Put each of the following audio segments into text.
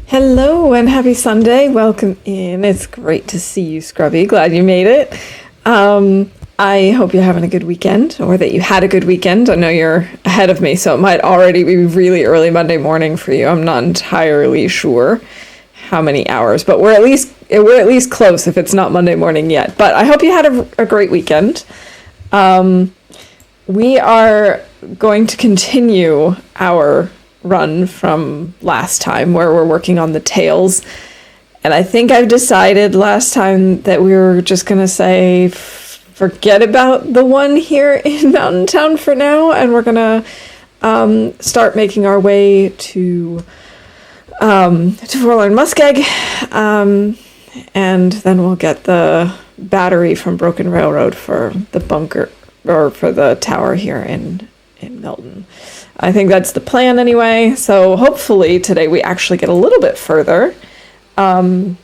Hello and happy Sunday. Welcome in. It's great to see you, Scrubby. Glad you made it. I hope you're having a good weekend, or that you had a good weekend. I know you're ahead of me, so it might already be really early Monday morning for you. I'm not entirely sure how many hours, but we're at least close if it's not Monday morning yet. But I hope you had a great weekend. We are going to continue our run from last time where we're working on the tails. And I think I've decided last time that we were just going to say forget about the one here in Mountain Town for now, and we're going to start making our way to Forlorn Muskeg, and then we'll get the battery from Broken Railroad for the bunker, or for the tower here in Milton. I think that's the plan anyway, so hopefully today we actually get a little bit further, and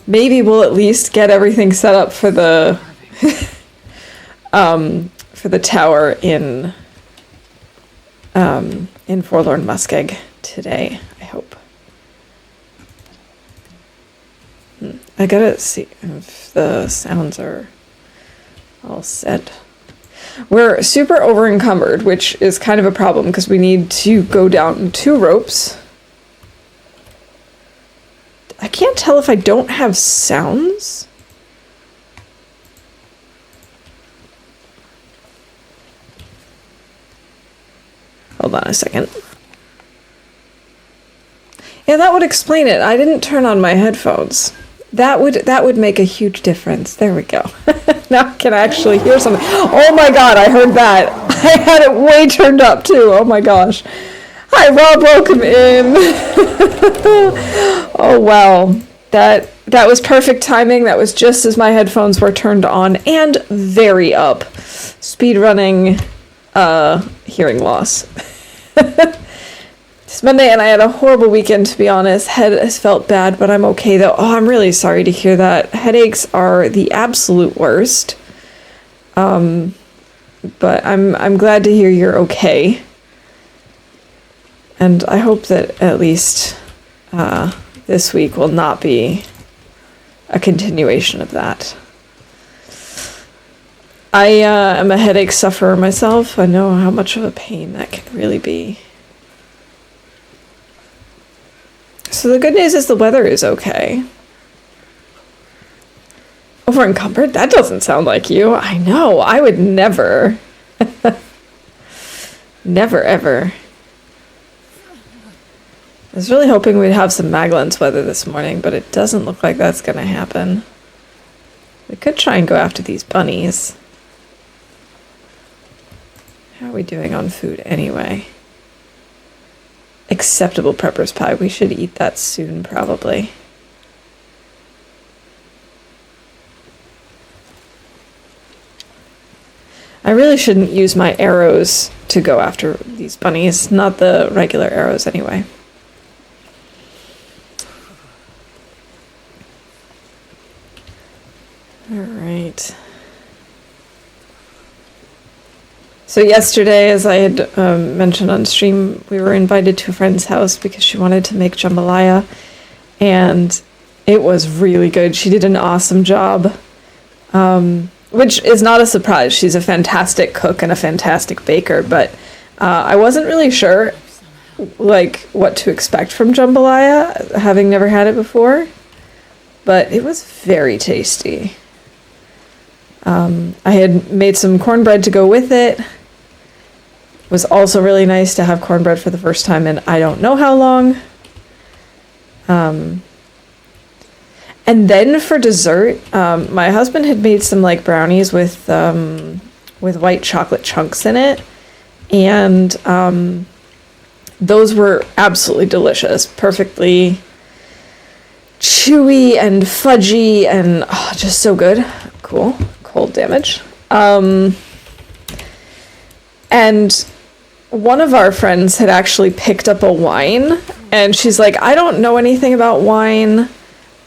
maybe we'll at least get everything set up for the for the tower in Forlorn Muskeg today, I hope. I gotta see if the sounds are all set. We're super over encumbered, which is kind of a problem because we need to go down 2 ropes. I can't tell if I don't have sounds. Hold on a second. Yeah, that would explain it. I didn't turn on my headphones. That would make a huge difference. There we go. Now I can actually hear something. Oh my god, I heard that. I had it way turned up too. Oh my gosh. Hi Rob, welcome in. Oh wow. That was perfect timing. That was just as my headphones were turned on and very up. Speed running hearing loss. It's Monday and I had a horrible weekend, to be honest. Head has felt bad, but I'm okay though. Oh, I'm really sorry to hear that. Headaches are the absolute worst. But I'm glad to hear you're okay. And I hope that at least this week will not be a continuation of that. I am a headache sufferer myself. I know how much of a pain that can really be. So the good news is the weather is okay. Over encumbered? That doesn't sound like you. I know. I would never. Never, ever. I was really hoping we'd have some Maglins weather this morning, but it doesn't look like that's going to happen. We could try and go after these bunnies. How are we doing on food anyway? Acceptable prepper's pie. We should eat that soon, probably. I really shouldn't use my arrows to go after these bunnies. Not the regular arrows, anyway. All right. So yesterday, as I had mentioned on stream, we were invited to a friend's house because she wanted to make jambalaya, and it was really good. She did an awesome job, which is not a surprise. She's a fantastic cook and a fantastic baker, but I wasn't really sure like what to expect from jambalaya, having never had it before, but it was very tasty. I had made some cornbread to go with it. It was also really nice to have cornbread for the first time in I don't know how long. And then for dessert, my husband had made some like brownies with white chocolate chunks in it, and those were absolutely delicious, perfectly chewy and fudgy and just so good. Cool. Cold damage. And one of our friends had actually picked up a wine, and she's like, I don't know anything about wine.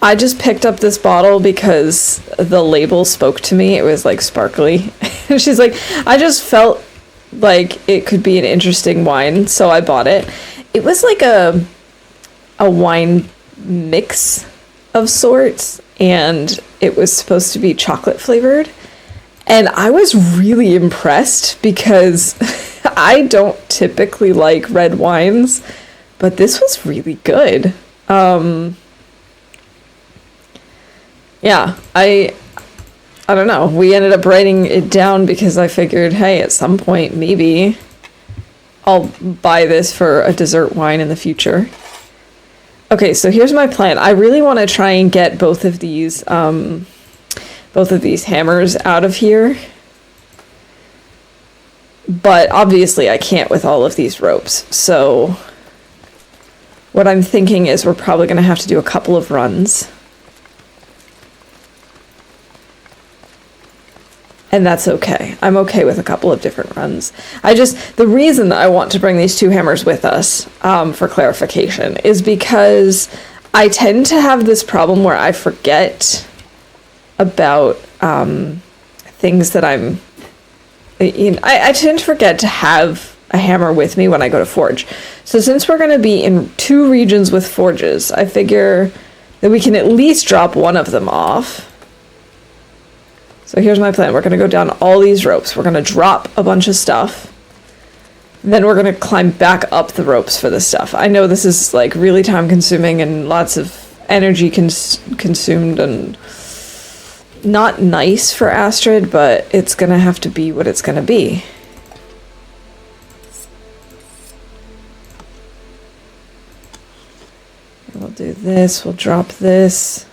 I just picked up this bottle because the label spoke to me. It was like sparkly. And she's like, I just felt like it could be an interesting wine, so I bought it. It was like a wine mix of sorts, and it was supposed to be chocolate flavored. And I was really impressed because I don't typically like red wines, but this was really good. Yeah, I don't know. We ended up writing it down because I figured, hey, at some point maybe I'll buy this for a dessert wine in the future. Okay, so here's my plan. I really want to try and get both of these hammers out of here. But obviously I can't with all of these ropes. So what I'm thinking is we're probably going to have to do a couple of runs. And that's okay. I'm okay with a couple of different runs. The reason that I want to bring these two hammers with us, for clarification, is because I tend to have this problem where I forget about things that I tend to forget to have a hammer with me when I go to forge. So since we're going to be in 2 regions with forges, I figure that we can at least drop one of them off. So here's my plan. We're going to go down all these ropes. We're going to drop a bunch of stuff. Then we're going to climb back up the ropes for the stuff. I know this is like really time consuming and lots of energy consumed and not nice for Astrid, but it's going to have to be what it's going to be. We'll do this. We'll drop this.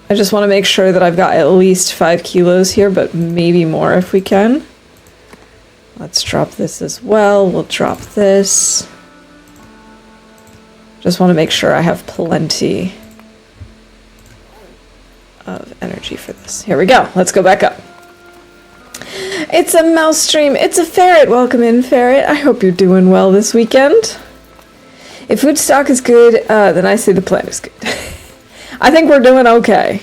I just want to make sure that I've got at least 5 kilos here, but maybe more if we can. Let's drop this as well. We'll drop this. Just want to make sure I have plenty of energy for this. Here we go. Let's go back up. It's a mouse stream. It's a ferret. Welcome in, ferret. I hope you're doing well this weekend. If food stock is good, then I say the plan is good. I think we're doing okay.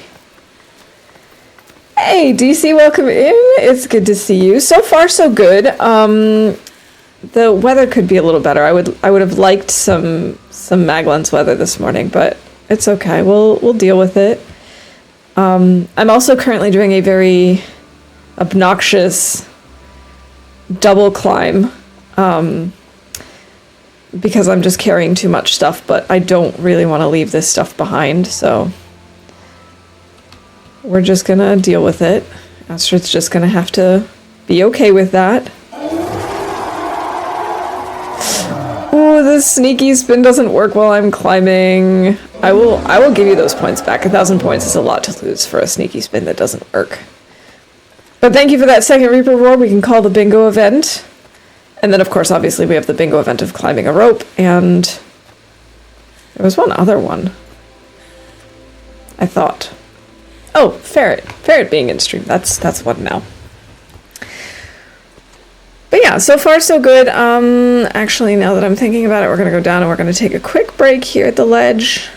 Hey, DC, welcome in. It's good to see you. So far, so good. The weather could be a little better. I would have liked some Maglens weather this morning, but it's okay. We'll deal with it. I'm also currently doing a very obnoxious double climb because I'm just carrying too much stuff, but I don't really want to leave this stuff behind, so we're just gonna deal with it. Astrid's just gonna have to be okay with that. Oh, the sneaky spin doesn't work while I'm climbing. I will give you those points back. 1,000 points is a lot to lose for a sneaky spin that doesn't work. But thank you for that second Reaper Roar. We can call the bingo event. And then, of course, obviously, we have the bingo event of climbing a rope, and there was one other one, I thought. Oh, ferret. Ferret being in stream. That's one now. But yeah, so far so good. Actually, now that I'm thinking about it, we're going to go down and we're going to take a quick break here at the ledge.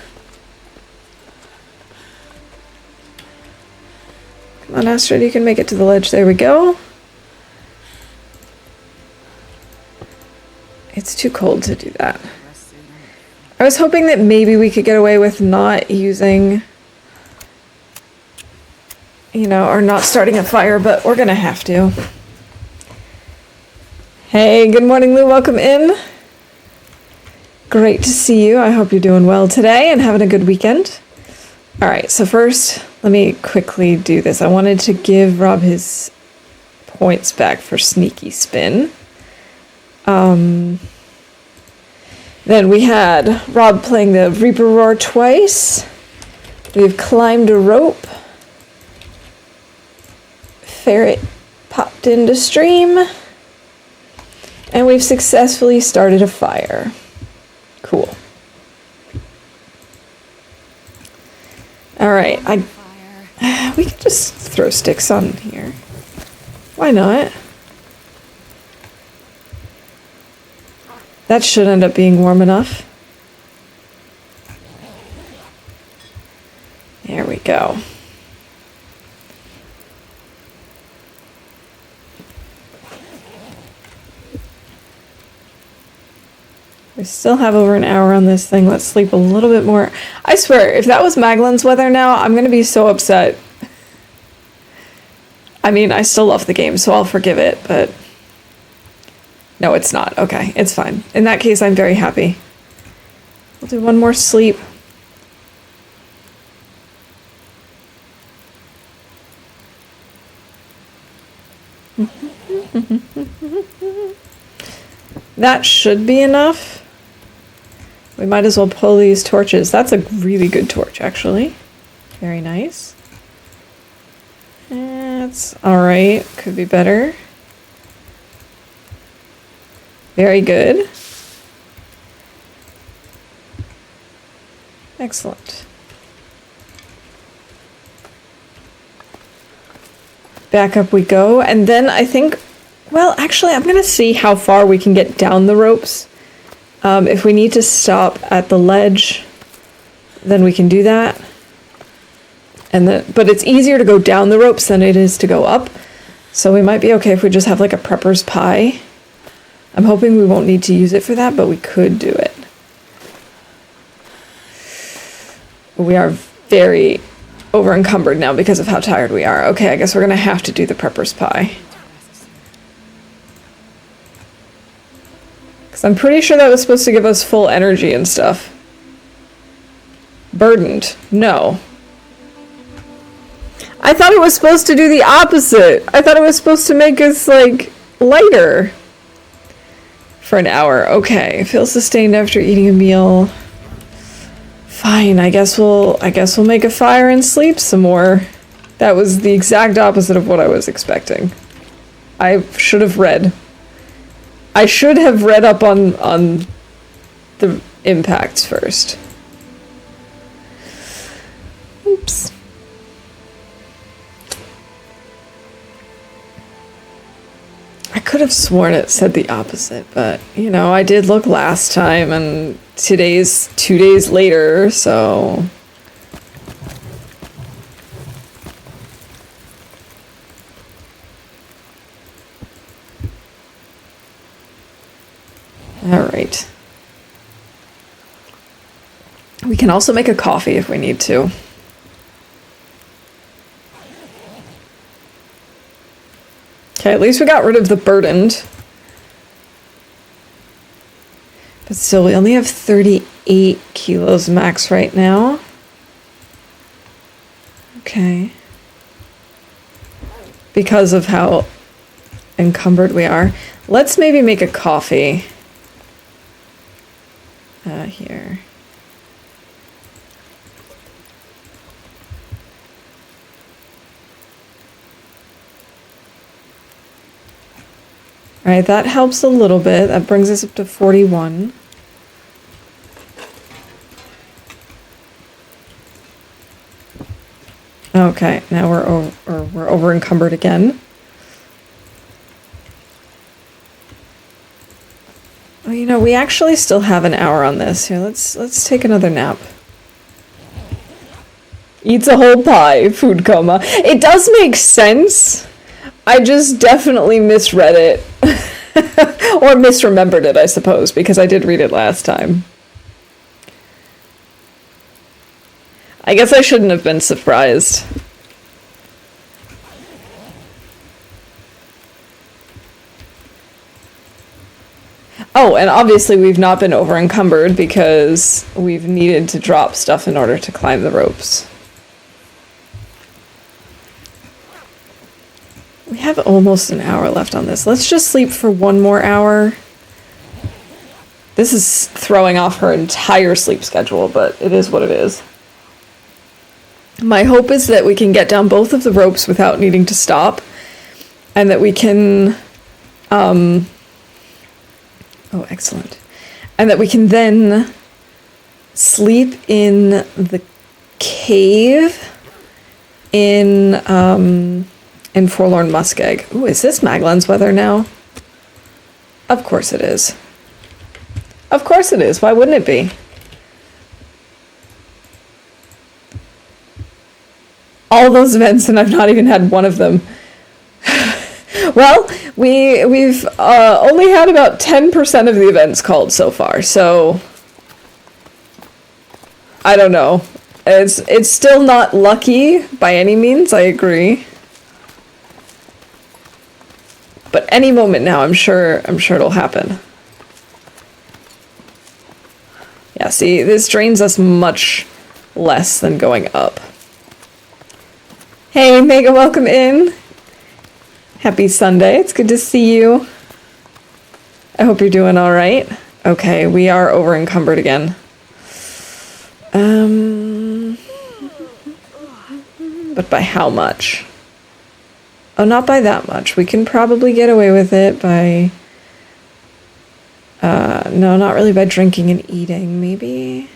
Come on, Astrid, you can make it to the ledge. There we go. It's too cold to do that. I was hoping that maybe we could get away with not using, or not starting a fire, but we're gonna have to. Hey, good morning, Lou. Welcome in. Great to see you. I hope you're doing well today and having a good weekend. All right, so first, let me quickly do this. I wanted to give Rob his points back for sneaky spin. Then we had Rob playing the Reaper Roar twice. We've climbed a rope. Ferret popped into stream. And we've successfully started a fire. Cool. All right, we could just throw sticks on here. Why not? That should end up being warm enough. There we go. We still have over an hour on this thing. Let's sleep a little bit more. I swear, if that was Maglin's weather now, I'm going to be so upset. I mean, I still love the game, so I'll forgive it, but... No, it's not. Okay, it's fine. In that case, I'm very happy. We'll do one more sleep. That should be enough. We might as well pull these torches. That's a really good torch, actually. Very nice. That's alright. Could be better. Very good. Excellent. Back up we go, and then I think, well, actually, I'm gonna see how far we can get down the ropes. If we need to stop at the ledge, then we can do that. But it's easier to go down the ropes than it is to go up, so we might be okay if we just have like a prepper's pie. I'm hoping we won't need to use it for that, but we could do it. We are very over encumbered now because of how tired we are. Okay, I guess we're gonna have to do the prepper's pie. Because I'm pretty sure that was supposed to give us full energy and stuff. Burdened. No. I thought it was supposed to do the opposite. I thought it was supposed to make us, like, lighter. For an hour. Okay. Feel sustained after eating a meal. Fine, I guess we'll make a fire and sleep some more. That was the exact opposite of what I was expecting. I should have read. I should have read up on the impacts first. Oops. I could have sworn it said the opposite, but, you know, I did look last time, and today's 2 days later, so... Alright. We can also make a coffee if we need to. Okay, at least we got rid of the burdened. But still, we only have 38 kilos max right now. Okay. Because of how encumbered we are. Let's maybe make a coffee. Here. Alright, that helps a little bit. That brings us up to 41. Okay, now we're over encumbered again. Well, you know, we actually still have an hour on this. Here, let's take another nap. Eats a whole pie, food coma. It does make sense. I just definitely misread it. Or misremembered it, I suppose, because I did read it last time. I guess I shouldn't have been surprised. Oh, and obviously we've not been over encumbered because we've needed to drop stuff in order to climb the ropes. We have almost an hour left on this. Let's just sleep for one more hour. This is throwing off her entire sleep schedule, but it is what it is. My hope is that we can get down both of the ropes without needing to stop, and that we can... Oh, excellent. And that we can then sleep in the cave in Forlorn Muskeg. Ooh, is this Maglan's weather now? Of course it is. Of course it is. Why wouldn't it be? All those events and I've not even had one of them. Well, We've only had about 10% of the events called so far, so I don't know. It's still not lucky by any means, I agree. But any moment now, I'm sure it'll happen. Yeah, see, this drains us much less than going up. Hey, Mega, welcome in. Happy Sunday. It's good to see you. I hope you're doing all right. Okay, we are over encumbered again. But by how much? Oh, not by that much. We can probably get away with it by... no, not really by drinking and eating, maybe.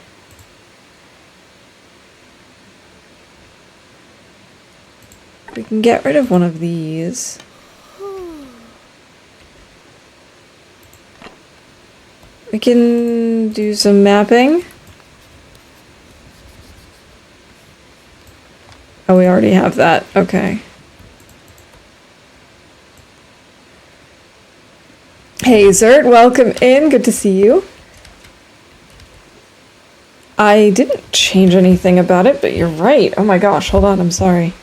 We can get rid of one of these. We can do some mapping. Oh, we already have that. Okay. Hey, Zert, welcome in. Good to see you. I didn't change anything about it, but you're right. Oh my gosh, hold on, I'm sorry.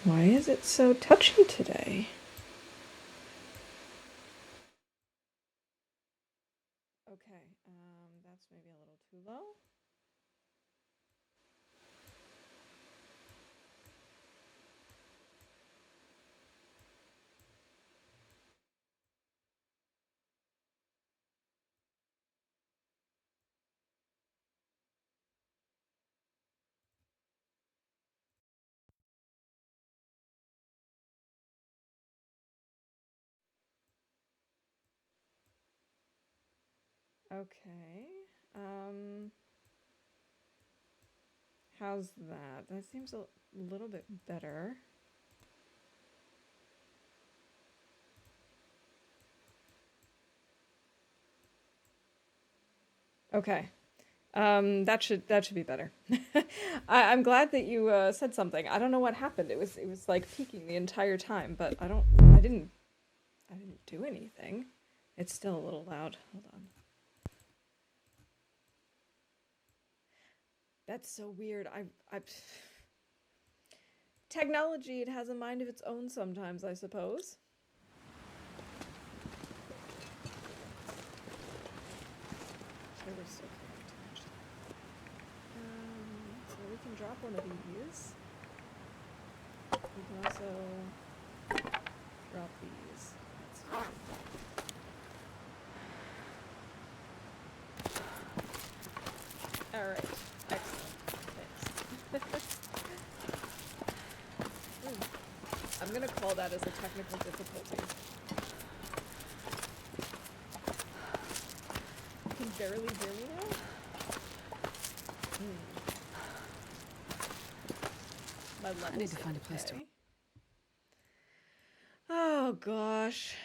Why is it so touchy today? Okay, that's maybe a little too low. Okay, how's that? That seems a little bit better. Okay. That should be better. I'm glad that you said something. I don't know what happened. It was like peaking the entire time, but I didn't do anything. It's still a little loud. Hold on. That's so weird. Technology, it has a mind of its own sometimes, I suppose. They were so correct. So we can drop one of these. We can also drop these. That's fine. All right. Excellent. Thanks. I'm gonna call that as a technical difficulty. You can barely hear me now? My level's I need to find a place to... Oh gosh.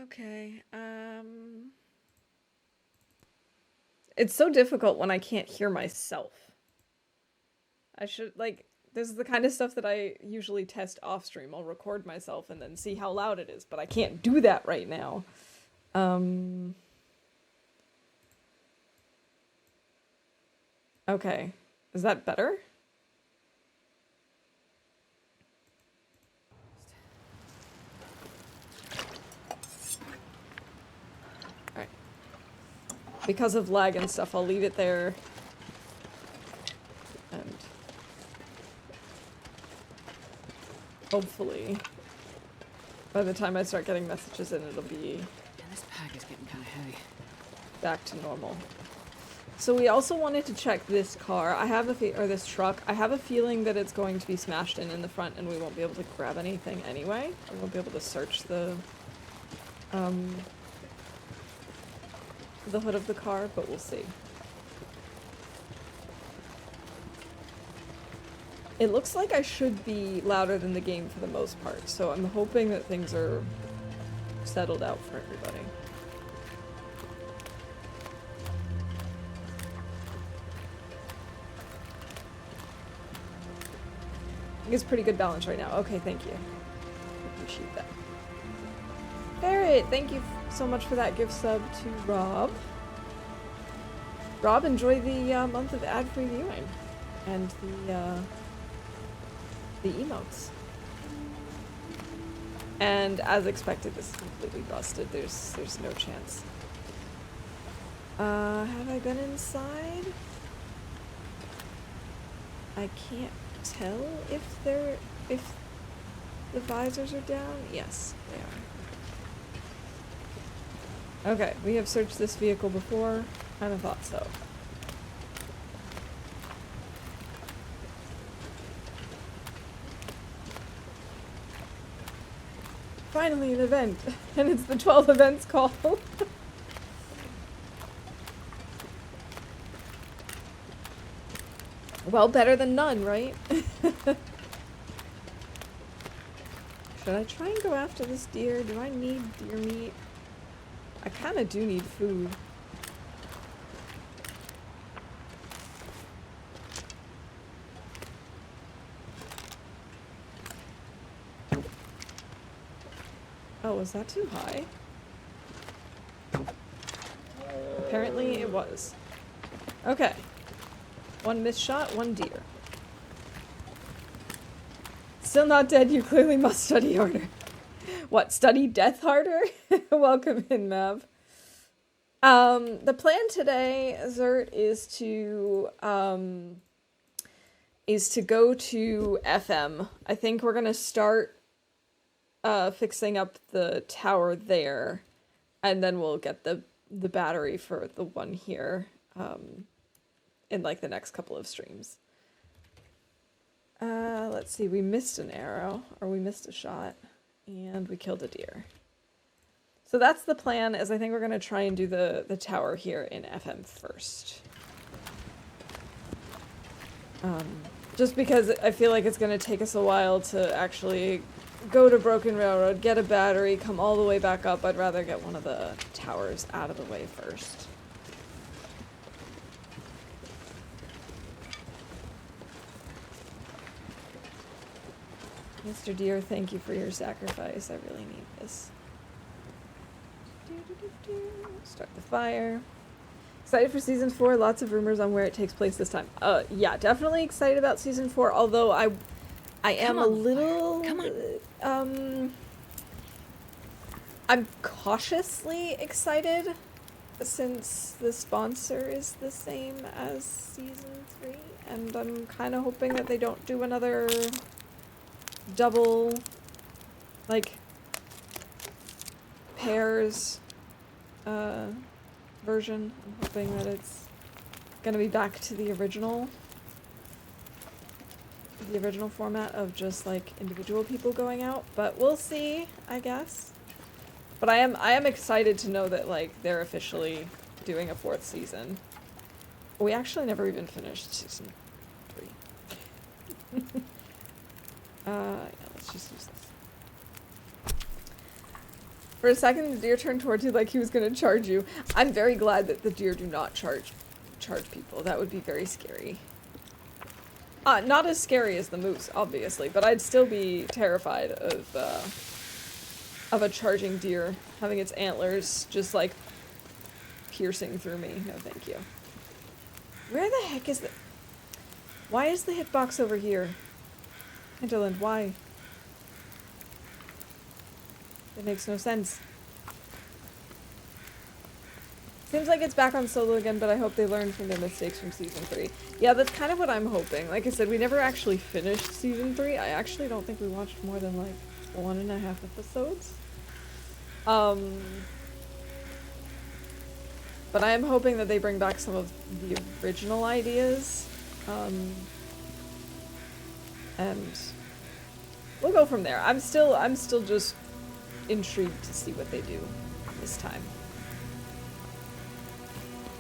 Okay. It's so difficult when I can't hear myself. I should, like, this is the kind of stuff that I usually test off stream. I'll record myself and then see how loud it is, but I can't do that right now. Okay. Is that better? Alright. Because of lag and stuff, I'll leave it there. And hopefully, by the time I start getting messages in, it'll be... Yeah, this pack is getting kind of heavy. Back to normal. So we also wanted to check this car. I have or this truck. I have a feeling that it's going to be smashed in the front and we won't be able to grab anything anyway. We won't be able to search the hood of the car, but we'll see. It looks like I should be louder than the game for the most part, so I'm hoping that things are settled out for everybody. think it's pretty good balance right now. Okay, thank you. Appreciate that. Barrett, thank you so much for that gift sub to Rob. Rob, enjoy the month of ad-free viewing and the emotes. And as expected, this is completely busted. There's no chance. Have I been inside? I can't tell if the visors are down. Yes, they are. Okay, we have searched this vehicle before. Kind of thought so. Finally an event, and it's the 12 events call. Well, better than none, right? Should I try and go after this deer? Do I need deer meat? I kind of do need food. Oh, was that too high? Apparently it was. Okay. One missed shot, one deer. Still not dead, you clearly must study harder. What, study death harder? Welcome in, Mav. The plan today, Zert, is to go to FM. I think we're gonna start fixing up the tower there, and then we'll get the battery for the one here in like the next couple of streams. Let's see, we missed an arrow, or we missed a shot, and we killed a deer. So that's the plan, is I think we're gonna try and do the tower here in FM first. Just because I feel like it's gonna take us a while to actually go to Broken Railroad, get a battery, come all the way back up. I'd rather get one of the towers out of the way first. Mr. Deer, thank you for your sacrifice. I really need this. Start the fire. Excited for season 4. Lots of rumors on where it takes place this time. Yeah, definitely excited about season 4. Although I am a little. Come on. I'm cautiously excited since the sponsor is the same as season 3, and I'm kind of hoping that they don't do another double, like, pairs version. I'm hoping that it's gonna be back to the original format of just like individual people going out, but we'll see, I guess. But I am excited to know that like they're officially doing a 4th season. We actually never even finished season 3. Yeah, let's just use this. For a second, the deer turned towards you like he was gonna charge you. I'm very glad that the deer do not charge people. That would be very scary. Not as scary as the moose, obviously, but I'd still be terrified of a charging deer having its antlers just like piercing through me. No, thank you. Where the heck is the? Why is the hitbox over here? Hinterland, why? It makes no sense. Seems like it's back on solo again, but I hope they learned from their mistakes from season 3. Yeah, that's kind of what I'm hoping. Like I said, we never actually finished season 3. I actually don't think we watched more than like 1.5 episodes. But I am hoping that they bring back some of the original ideas. And we'll go from there. I'm still just intrigued to see what they do this time.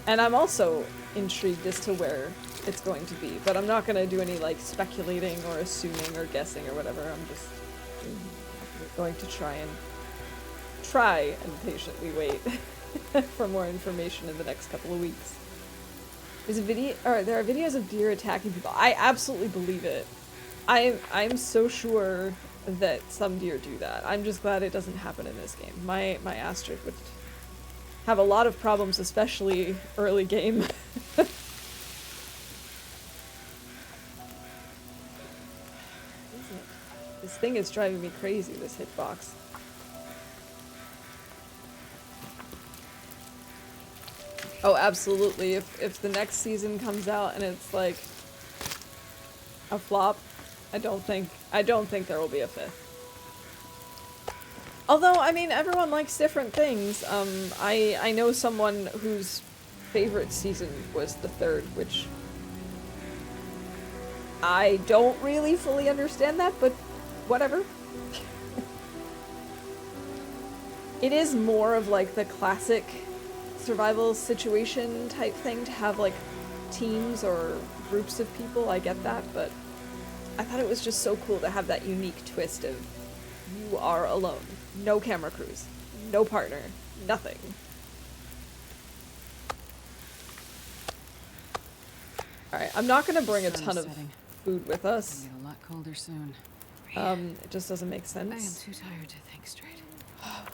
And I'm also intrigued as to where it's going to be, but I'm not going to do any like speculating or assuming or guessing or whatever. I'm just going to try and patiently wait for more information in the next couple of weeks. There's a video, or there are videos of deer attacking people. I absolutely believe it. I'm so sure that some deer do that. I'm just glad it doesn't happen in this game. My Astrid would have a lot of problems, especially early game. This thing is driving me crazy, this hitbox. Oh, absolutely. If the next season comes out and it's like a flop, I don't think there will be a fifth. Although, I mean, everyone likes different things. I know someone whose favorite season was the third, which I don't really fully understand that, but whatever. It is more of like the classic survival situation type thing to have like teams or groups of people. I get that, but I thought it was just so cool to have that unique twist of you are alone. No camera crews. No partner. Nothing. Alright, I'm not gonna bring a ton of food with us. It'll get a lot colder soon. It just doesn't make sense. I am too tired to think straight.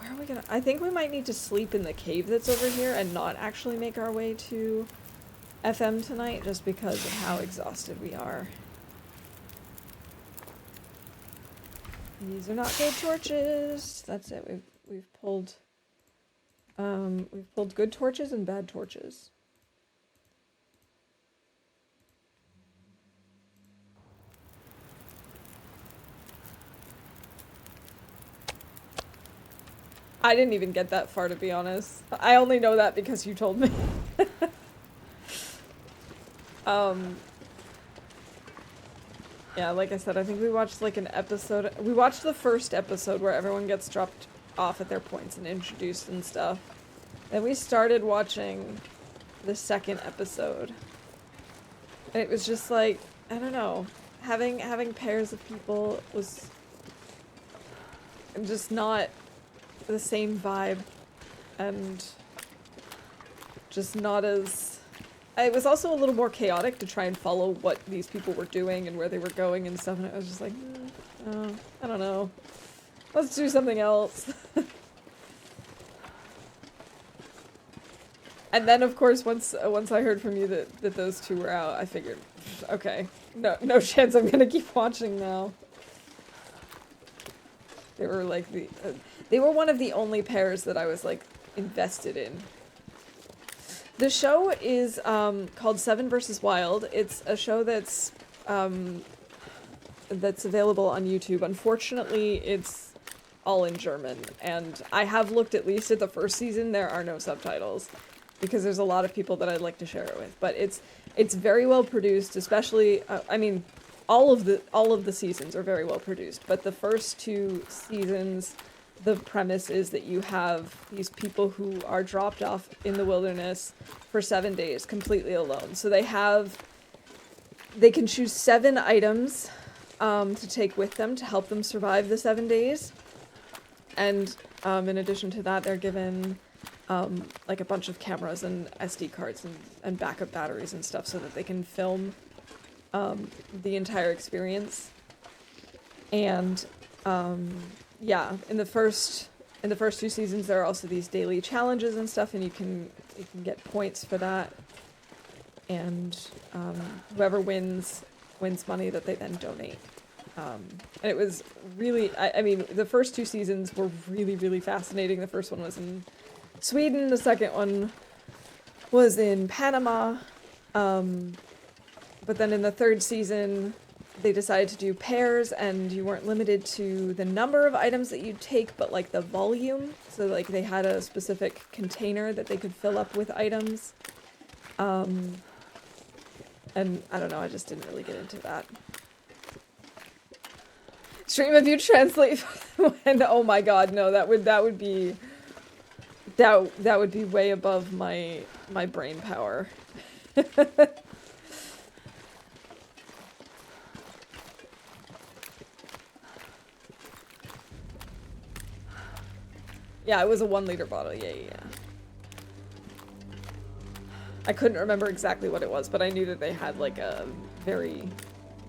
Where are we gonna... I think we might need to sleep in the cave that's over here and not actually make our way to FM tonight, just because of how exhausted we are. These are not good torches. That's it. We've pulled good torches and bad torches. I didn't even get that far, to be honest. I only know that because you told me. Yeah, like I said, I think we watched like an episode. We watched the first episode where everyone gets dropped off at their points and introduced and stuff. Then we started watching the second episode. And it was just like, I don't know, having pairs of people was just not the same vibe, and just not as... It was also a little more chaotic to try and follow what these people were doing and where they were going and stuff, and I was just like, I don't know. Let's do something else. And then, of course, once I heard from you that those two were out, I figured, okay, no chance I'm gonna keep watching now. They were like they were one of the only pairs that I was like invested in. The show is called Seven vs. Wild. It's a show that's available on YouTube. Unfortunately, it's all in German, and I have looked at least at the first season. There are no subtitles because there's a lot of people that I'd like to share it with. But it's very well produced, especially I mean, all of the seasons are very well produced, but the first two seasons, the premise is that you have these people who are dropped off in the wilderness for 7 days completely alone. So they can choose 7 items to take with them to help them survive the 7 days. And in addition to that, they're given like a bunch of cameras and SD cards and backup batteries and stuff so that they can film the entire experience. And yeah, in the first 2 seasons, there are also these daily challenges and stuff, and you can get points for that. And whoever wins money that they then donate. And it was really, I mean, the first 2 seasons were really, really fascinating. The first one was in Sweden, the second one was in Panama. But then in the 3rd season, they decided to do pairs, and you weren't limited to the number of items that you'd take, but like the volume. So like they had a specific container that they could fill up with items. And I don't know, I just didn't really get into that. Stream if you translate when, oh my god, no, that would be way above my brain power. Yeah, it was a 1 liter bottle. Yeah. I couldn't remember exactly what it was, but I knew that they had like a very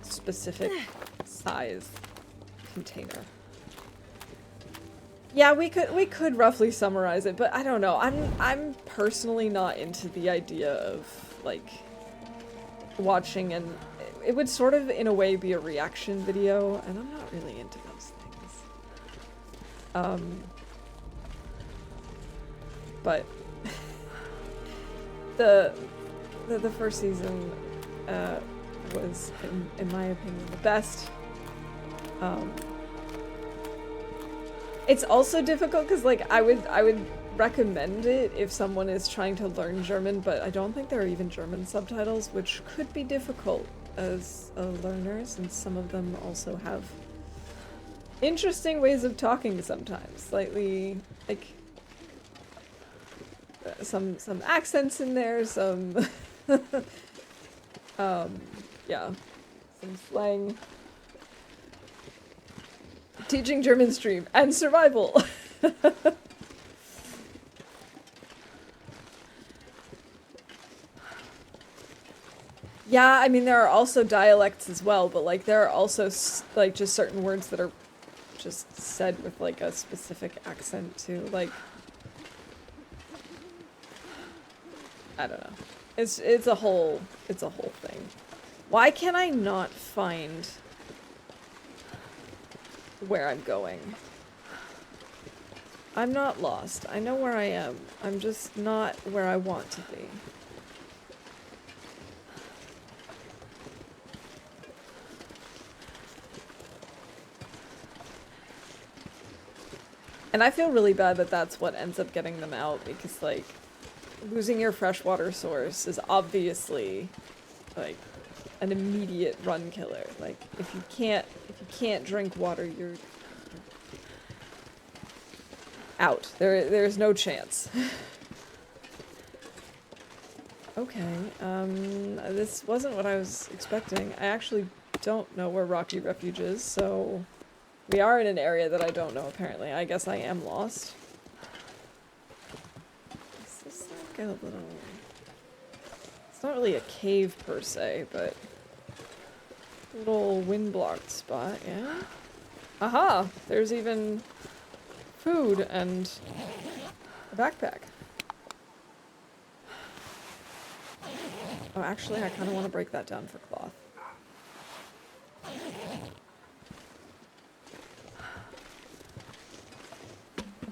specific size container. Yeah, we could roughly summarize it, but I don't know. I'm personally not into the idea of like watching, and it would sort of in a way be a reaction video, and I'm not really into those things. But the first season was, in my opinion, the best. It's also difficult because, like, I would recommend it if someone is trying to learn German, but I don't think there are even German subtitles, which could be difficult as a learner, since some of them also have interesting ways of talking sometimes. Slightly, like, some accents in there, some, yeah, some slang. Teaching German stream and survival. Yeah, I mean there are also dialects as well, but like there are also like just certain words that are just said with like a specific accent too. Like I don't know. It's a whole thing. Why can I not find where I'm going? I'm not lost. I know where I am. I'm just not where I want to be. And I feel really bad that that's what ends up getting them out, because like losing your freshwater source is obviously like an immediate run killer. Like if you can't drink water, you're out. There's no chance. Okay, this wasn't what I was expecting. I actually don't know where Rocky Refuge is, so we are in an area that I don't know, apparently. I guess I am lost. Is this like a little... It's not really a cave per se, but a little wind-blocked spot, yeah? Aha! There's even food and a backpack. Oh, actually, I kind of want to break that down for cloth.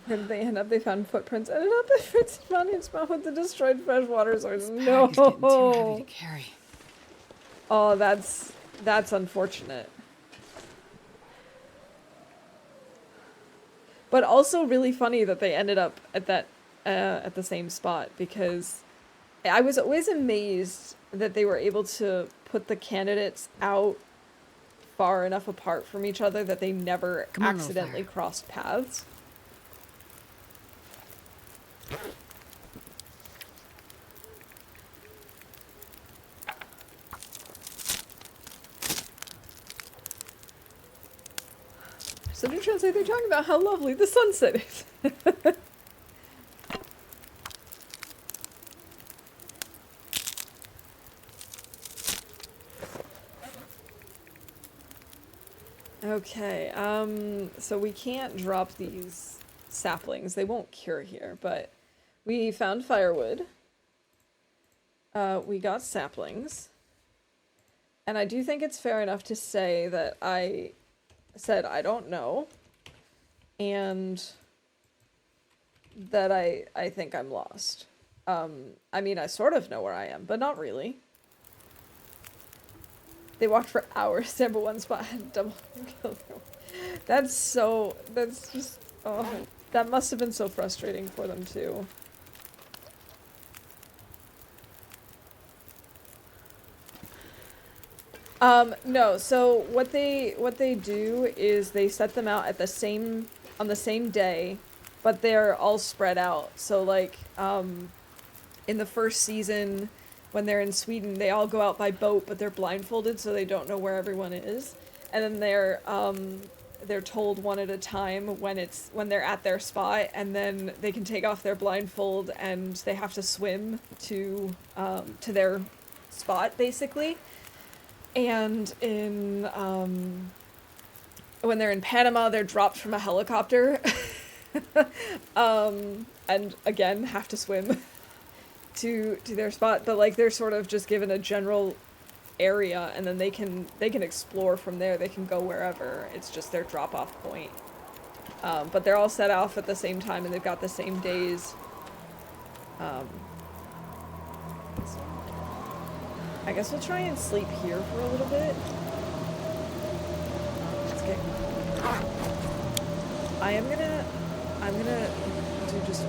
Where did they end up? They found footprints. Ended up at Fritz Mountain's mouth with the destroyed freshwater source. No! It's getting too heavy to carry. Oh, that's unfortunate. But also really funny that they ended up at that at the same spot, because I was always amazed that they were able to put the candidates out far enough apart from each other that they never accidentally crossed paths. So to translate, they're talking about how lovely the sunset is. Okay, so we can't drop these saplings. They won't cure here, but we found firewood. We got saplings. And I do think it's fair enough to say that I said I don't know, and that I think I'm lost. I mean, I sort of know where I am, but not really. They walked for hours, number one spot had double kill. That's just, oh, that must have been so frustrating for them too. No, so what they do is they set them out at on the same day, but they're all spread out. So like, in the first season, when they're in Sweden, they all go out by boat, but they're blindfolded, so they don't know where everyone is. And then they're told one at a time when they're at their spot, and then they can take off their blindfold and they have to swim to their spot, basically. And in when they're in Panama, they're dropped from a helicopter. And again, have to swim to their spot, but like they're sort of just given a general area, and then they can explore from there. They can go wherever. It's just their drop-off point. But they're all set off at the same time, and they've got the same days. I guess we'll try and sleep here for a little bit. Let's get. I'm gonna do just.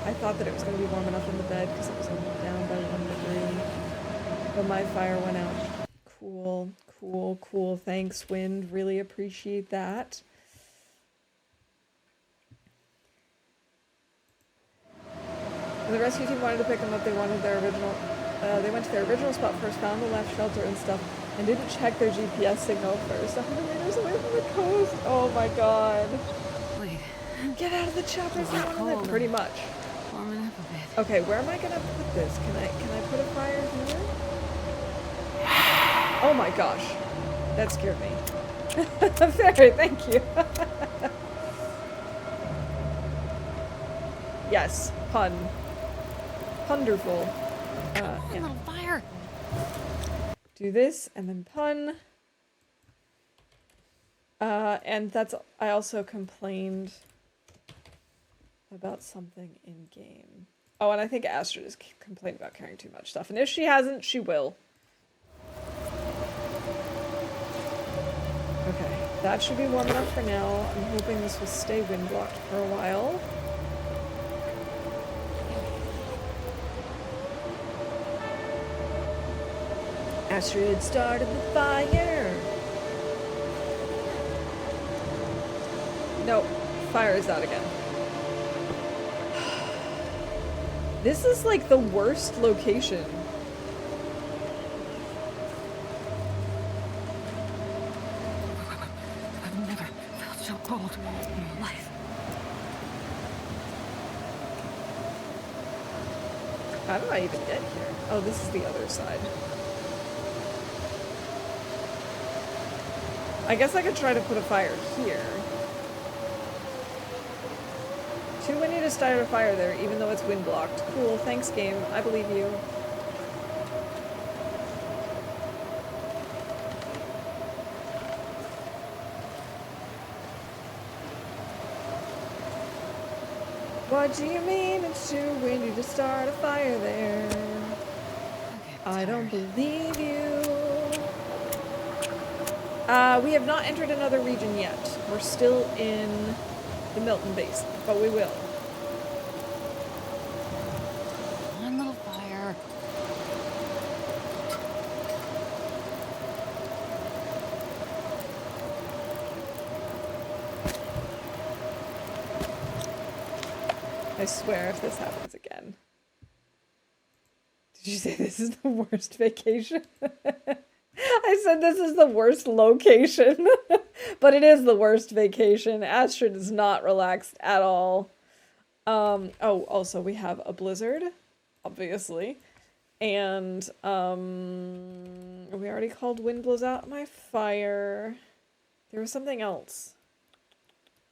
I thought that it was gonna be warm enough in the bed because it was only down by 1 degree, but my fire went out. Cool, cool, cool. Thanks, Wind. Really appreciate that. When the rescue team wanted to pick them up, they wanted their original. They went to their original spot first, found the left shelter and stuff, and didn't check their GPS signal first. 100 meters away from the coast. Oh my god. Wait. Get out of the chopper if you want to live. Pretty much. Warming up a bit. Okay, where am I gonna put this? Can I put a fire here? Oh my gosh. That scared me. Very, thank you. Yes, pun. Wonderful. Yeah. Little fire. Do this and then pun. And that's. I also complained about something in game. Oh, and I think Astrid has complained about carrying too much stuff, and if she hasn't, she will. Okay, that should be warm enough for now. I'm hoping this will stay wind blocked for a while. Astrid started the fire. Nope, fire is out again. This is like the worst location. I've never felt so cold in my life. How do I even get here? Oh, this is the other side. I guess I could try to put a fire here. Too windy to start a fire there, even though it's wind blocked. Cool, thanks game. I believe you. What do you mean it's too windy to start a fire there? I don't believe you. We have not entered another region yet. We're still in the Milton Basin, but we will. One little fire. I swear if this happens again. Did you say this is the worst vacation? I said this is the worst location, but it is the worst vacation. Astrid is not relaxed at all. Oh, also we have a blizzard, obviously, and we already called wind blows out my fire. There was something else.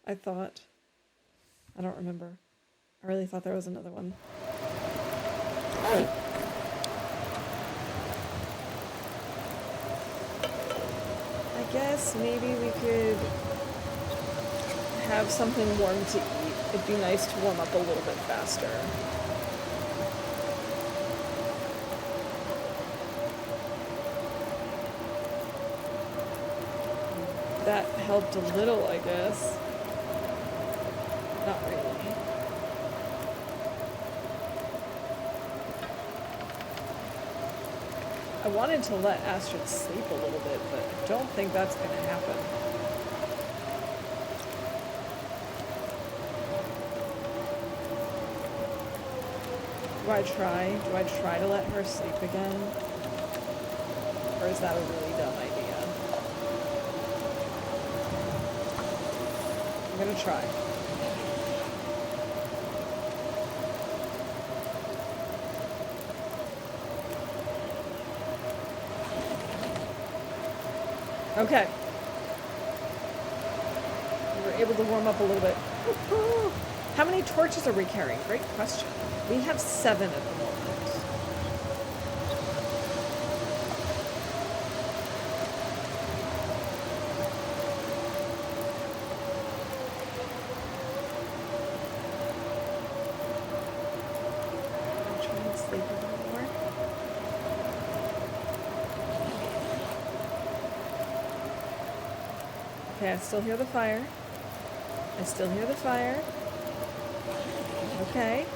I thought. I don't remember. I really thought there was another one. I guess maybe we could have something warm to eat. It'd be nice to warm up a little bit faster. That helped a little, I guess. Not really. I wanted to let Astrid sleep a little bit, but I don't think that's going to happen. Do I try? Do I try to let her sleep again? Or is that a really dumb idea? I'm going to try. Okay. We were able to warm up a little bit. How many torches are we carrying? Great question. We have 7 at the moment. I'm trying to sleep a little more. Okay, I still hear the fire. I still hear the fire. Okay.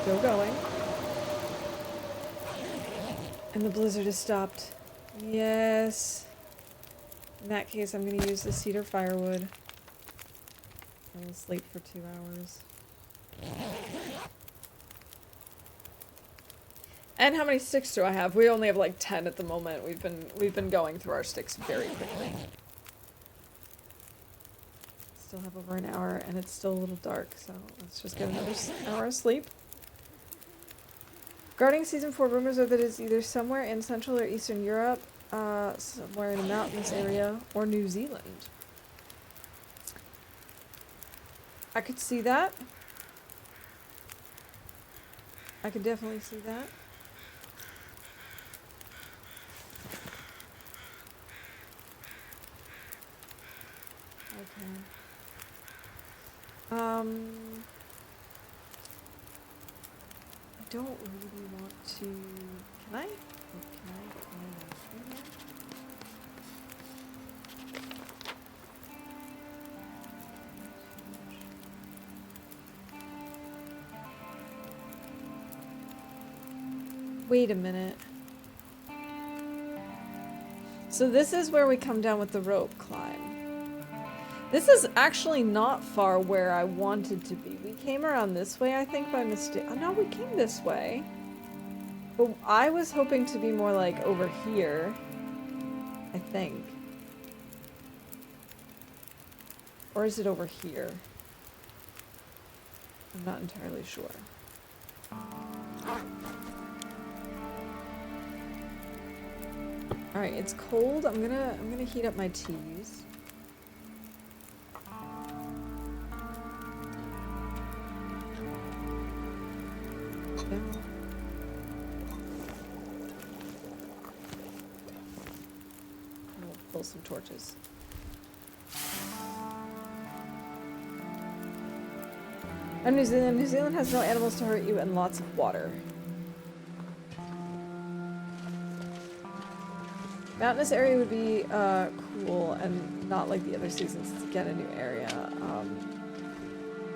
Still going. And the blizzard has stopped. Yes. In that case, I'm going to use the cedar firewood. I will sleep for 2 hours. And how many sticks do I have? We only have like 10 at the moment. We've been going through our sticks very quickly. Still have over an hour, and it's still a little dark, so let's just get another hour of sleep. Regarding season 4, rumors are that it's either somewhere in Central or Eastern Europe, somewhere in a mountainous area, or New Zealand. I could see that. I could definitely see that. Okay. I don't really want to... Can I? Oh, can I get my knife in there? Wait a minute. So this is where we come down with the rope climb. This is actually not far where I wanted to be. We came around this way, I think, by mistake. Oh, no, we came this way. But I was hoping to be more like over here, I think. Or is it over here? I'm not entirely sure. Alright, it's cold. I'm gonna heat up my teas. We'll pull some torches. Oh, New Zealand. New Zealand has no animals to hurt you and lots of water. Mountainous area would be cool and not like the other seasons to get a new area.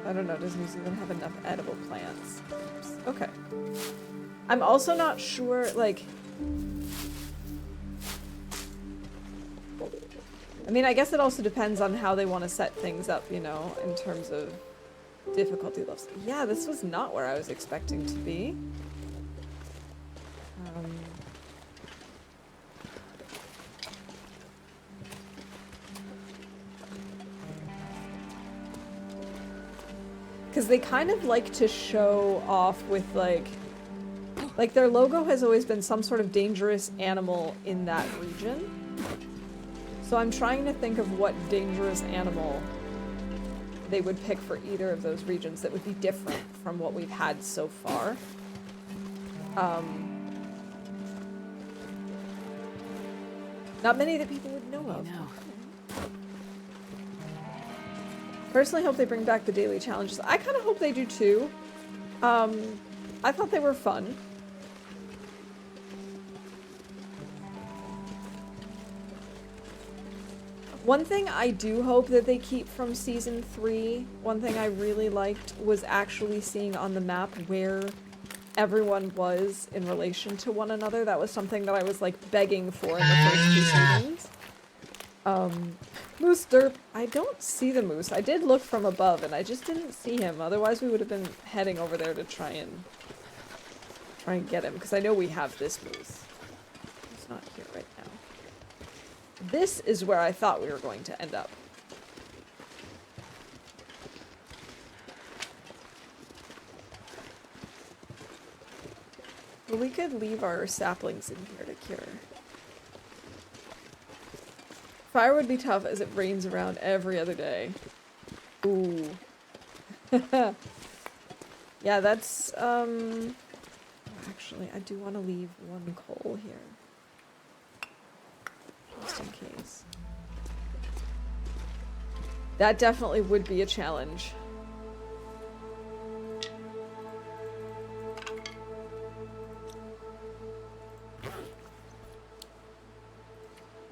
I don't know, does New Zealand have enough edible plants? Okay. I'm also not sure, like... I mean, I guess it also depends on how they want to set things up, you know, in terms of difficulty levels. Yeah, this was not where I was expecting to be. Because they kind of like to show off with, like, their logo has always been some sort of dangerous animal in that region. So I'm trying to think of what dangerous animal they would pick for either of those regions that would be different from what we've had so far. Not many that people would know of. Personally hope they bring back the daily challenges. I kind of hope they do too. I thought they were fun. One thing I do hope that they keep from season 3, one thing I really liked was actually seeing on the map where everyone was in relation to one another. That was something that I was like begging for in the first 2 seasons. Moose derp. I don't see the moose. I did look from above and I just didn't see him. Otherwise we would have been heading over there to try and get him because I know we have this moose. He's not here right now. This is where I thought we were going to end up. Well, we could leave our saplings in here to cure. Fire would be tough as it rains around every other day. Ooh. Yeah, that's, actually, I do want to leave one coal here. Just in case. That definitely would be a challenge.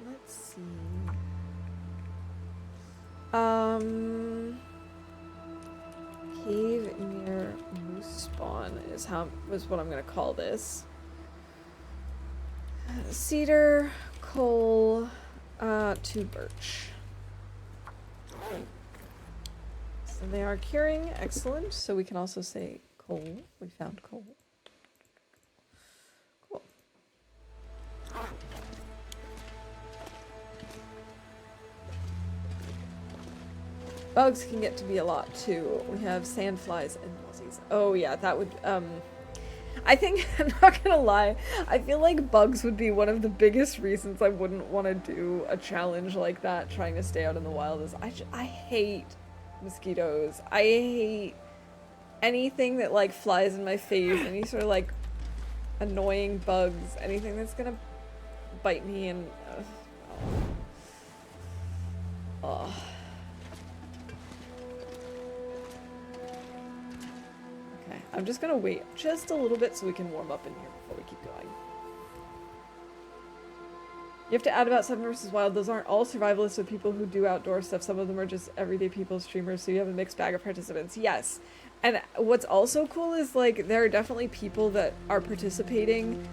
Let's see. Cave near moose spawn was what I'm gonna call this. Cedar, coal, 2 birch. Okay. So they are curing, excellent. So we can also say coal. We found coal. Cool. Bugs can get to be a lot too. We have sandflies and mozzies. Oh yeah, that would, I think, I'm not gonna lie, I feel like bugs would be one of the biggest reasons I wouldn't want to do a challenge like that, trying to stay out in the wild. Is I hate mosquitoes. I hate anything that like flies in my face, any sort of like annoying bugs, anything that's gonna bite me and, oh. Okay, I'm just gonna wait just a little bit so we can warm up in here before we keep going. You have to add about 7 versus wild. Those aren't all survivalists or people who do outdoor stuff. Some of them are just everyday people, streamers, so you have a mixed bag of participants. Yes. And what's also cool is, like, there are definitely people that are participating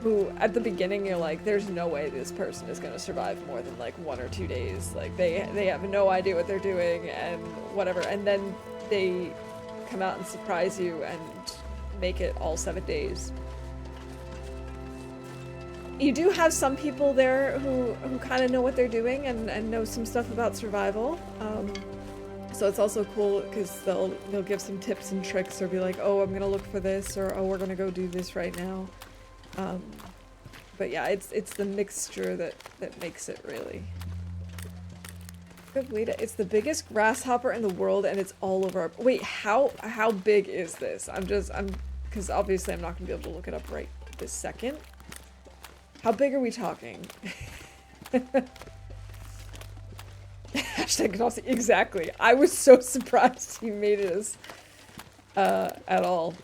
who, at the beginning, you're like, there's no way this person is gonna survive more than, like, 1 or 2 days. Like, they have no idea what they're doing and whatever. And then they come out and surprise you and make it all 7 days. You do have some people there who kind of know what they're doing and know some stuff about survival. So it's also cool because they'll give some tips and tricks or be like, oh, I'm gonna look for this, or oh, we're gonna go do this right now. But yeah, it's the mixture that makes it really good way to. It's the biggest grasshopper in the world, and it's all over our. Wait, how big is this? Because obviously I'm not gonna be able to look it up right this second. How big are we talking? Hashtag Gnostic. Exactly. I was so surprised he made it as at all.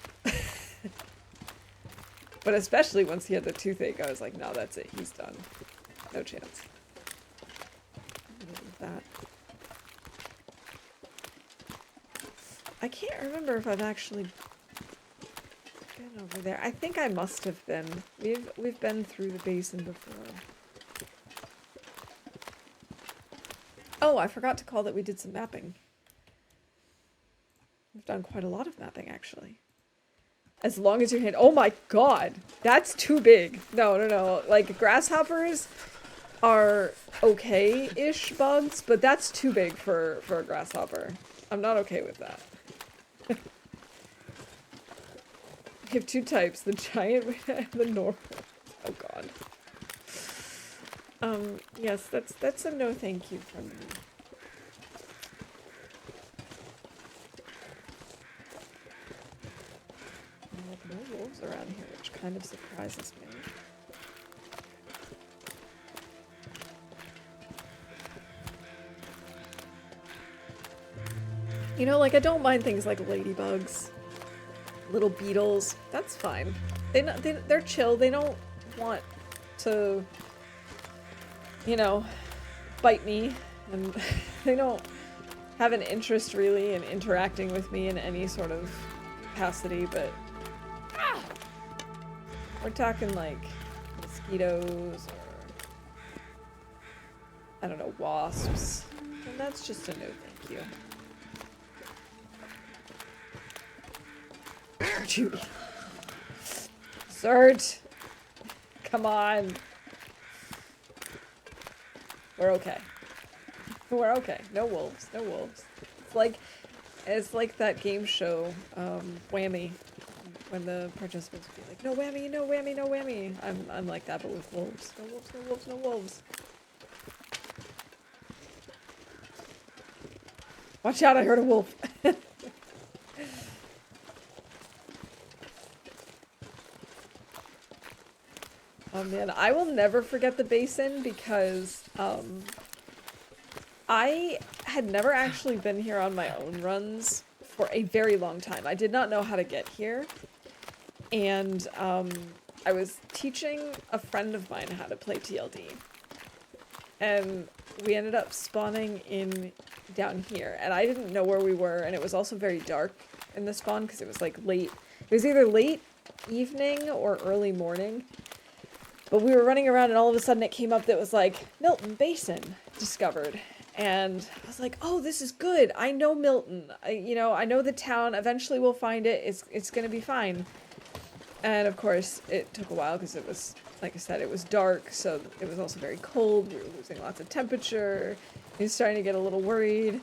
But especially once he had the toothache, I was like, no, that's it. He's done. No chance. That. I can't remember if I've actually been over there. I think I must have been. We've been through the basin before. Oh, I forgot to call that we did some mapping. We've done quite a lot of mapping, actually. As long as your hand. Oh my god! That's too big. No. Like, grasshoppers are okay-ish bugs, but that's too big for a grasshopper. I'm not okay with that. We have 2 types, the giant and the normal. Oh god. Yes, that's a no thank you from me. No wolves around here, which kind of surprises me. You know, like, I don't mind things like ladybugs, little beetles. That's fine. They're chill. They don't want to, you know, bite me, and they don't have an interest really in interacting with me in any sort of capacity, but we're talking like mosquitoes or, I don't know, wasps, and that's just a no thank you. Judy. Surt! Come on! We're okay. We're okay. No wolves. No wolves. It's like that game show, Whammy, when the participants would be like, no whammy, no whammy, no whammy. I'm like that, but with wolves. No wolves, no wolves, no wolves. Watch out, I heard a wolf. Oh man, I will never forget the basin because I had never actually been here on my own runs for a very long time. I did not know how to get here. And I was teaching a friend of mine how to play TLD. And we ended up spawning in down here. And I didn't know where we were. And it was also very dark in the spawn because it was like late. It was either late evening or early morning. But we were running around and all of a sudden it came up that was like, Milton Basin discovered. And I was like, oh, this is good. I know Milton. I know the town. Eventually we'll find it. It's going to be fine. And of course, it took a while because it was, like I said, it was dark. So it was also very cold. We were losing lots of temperature. He was starting to get a little worried.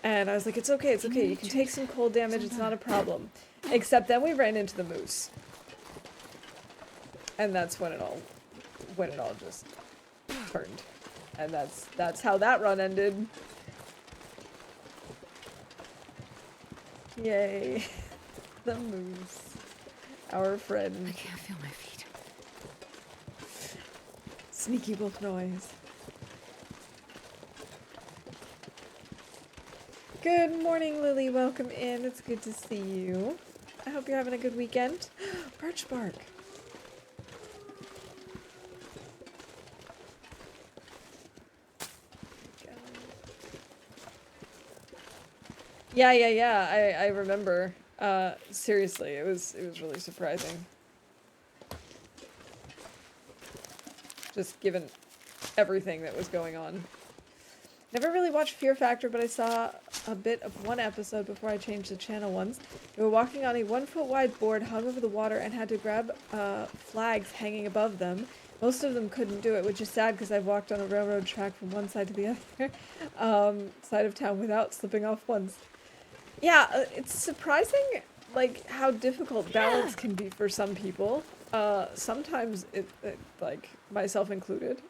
And I was like, it's okay. It's okay. You can take some cold damage. It's not a problem. Except then we ran into the moose. And that's when it all just turned. And that's how that run ended. Yay. The moose. Our friend. I can't feel my feet. Sneaky wolf noise. Good morning, Lily. Welcome in. It's good to see you. I hope you're having a good weekend. Birch bark. Yeah. I remember. Seriously, it was really surprising. Just given everything that was going on. Never really watched Fear Factor, but I saw a bit of one episode before I changed the channel once. They were walking on a 1-foot wide board hung over the water and had to grab flags hanging above them. Most of them couldn't do it, which is sad because I've walked on a railroad track from one side to the other side of town without slipping off once. Yeah, it's surprising, like, how difficult balance can be for some people. Sometimes, it like, myself included,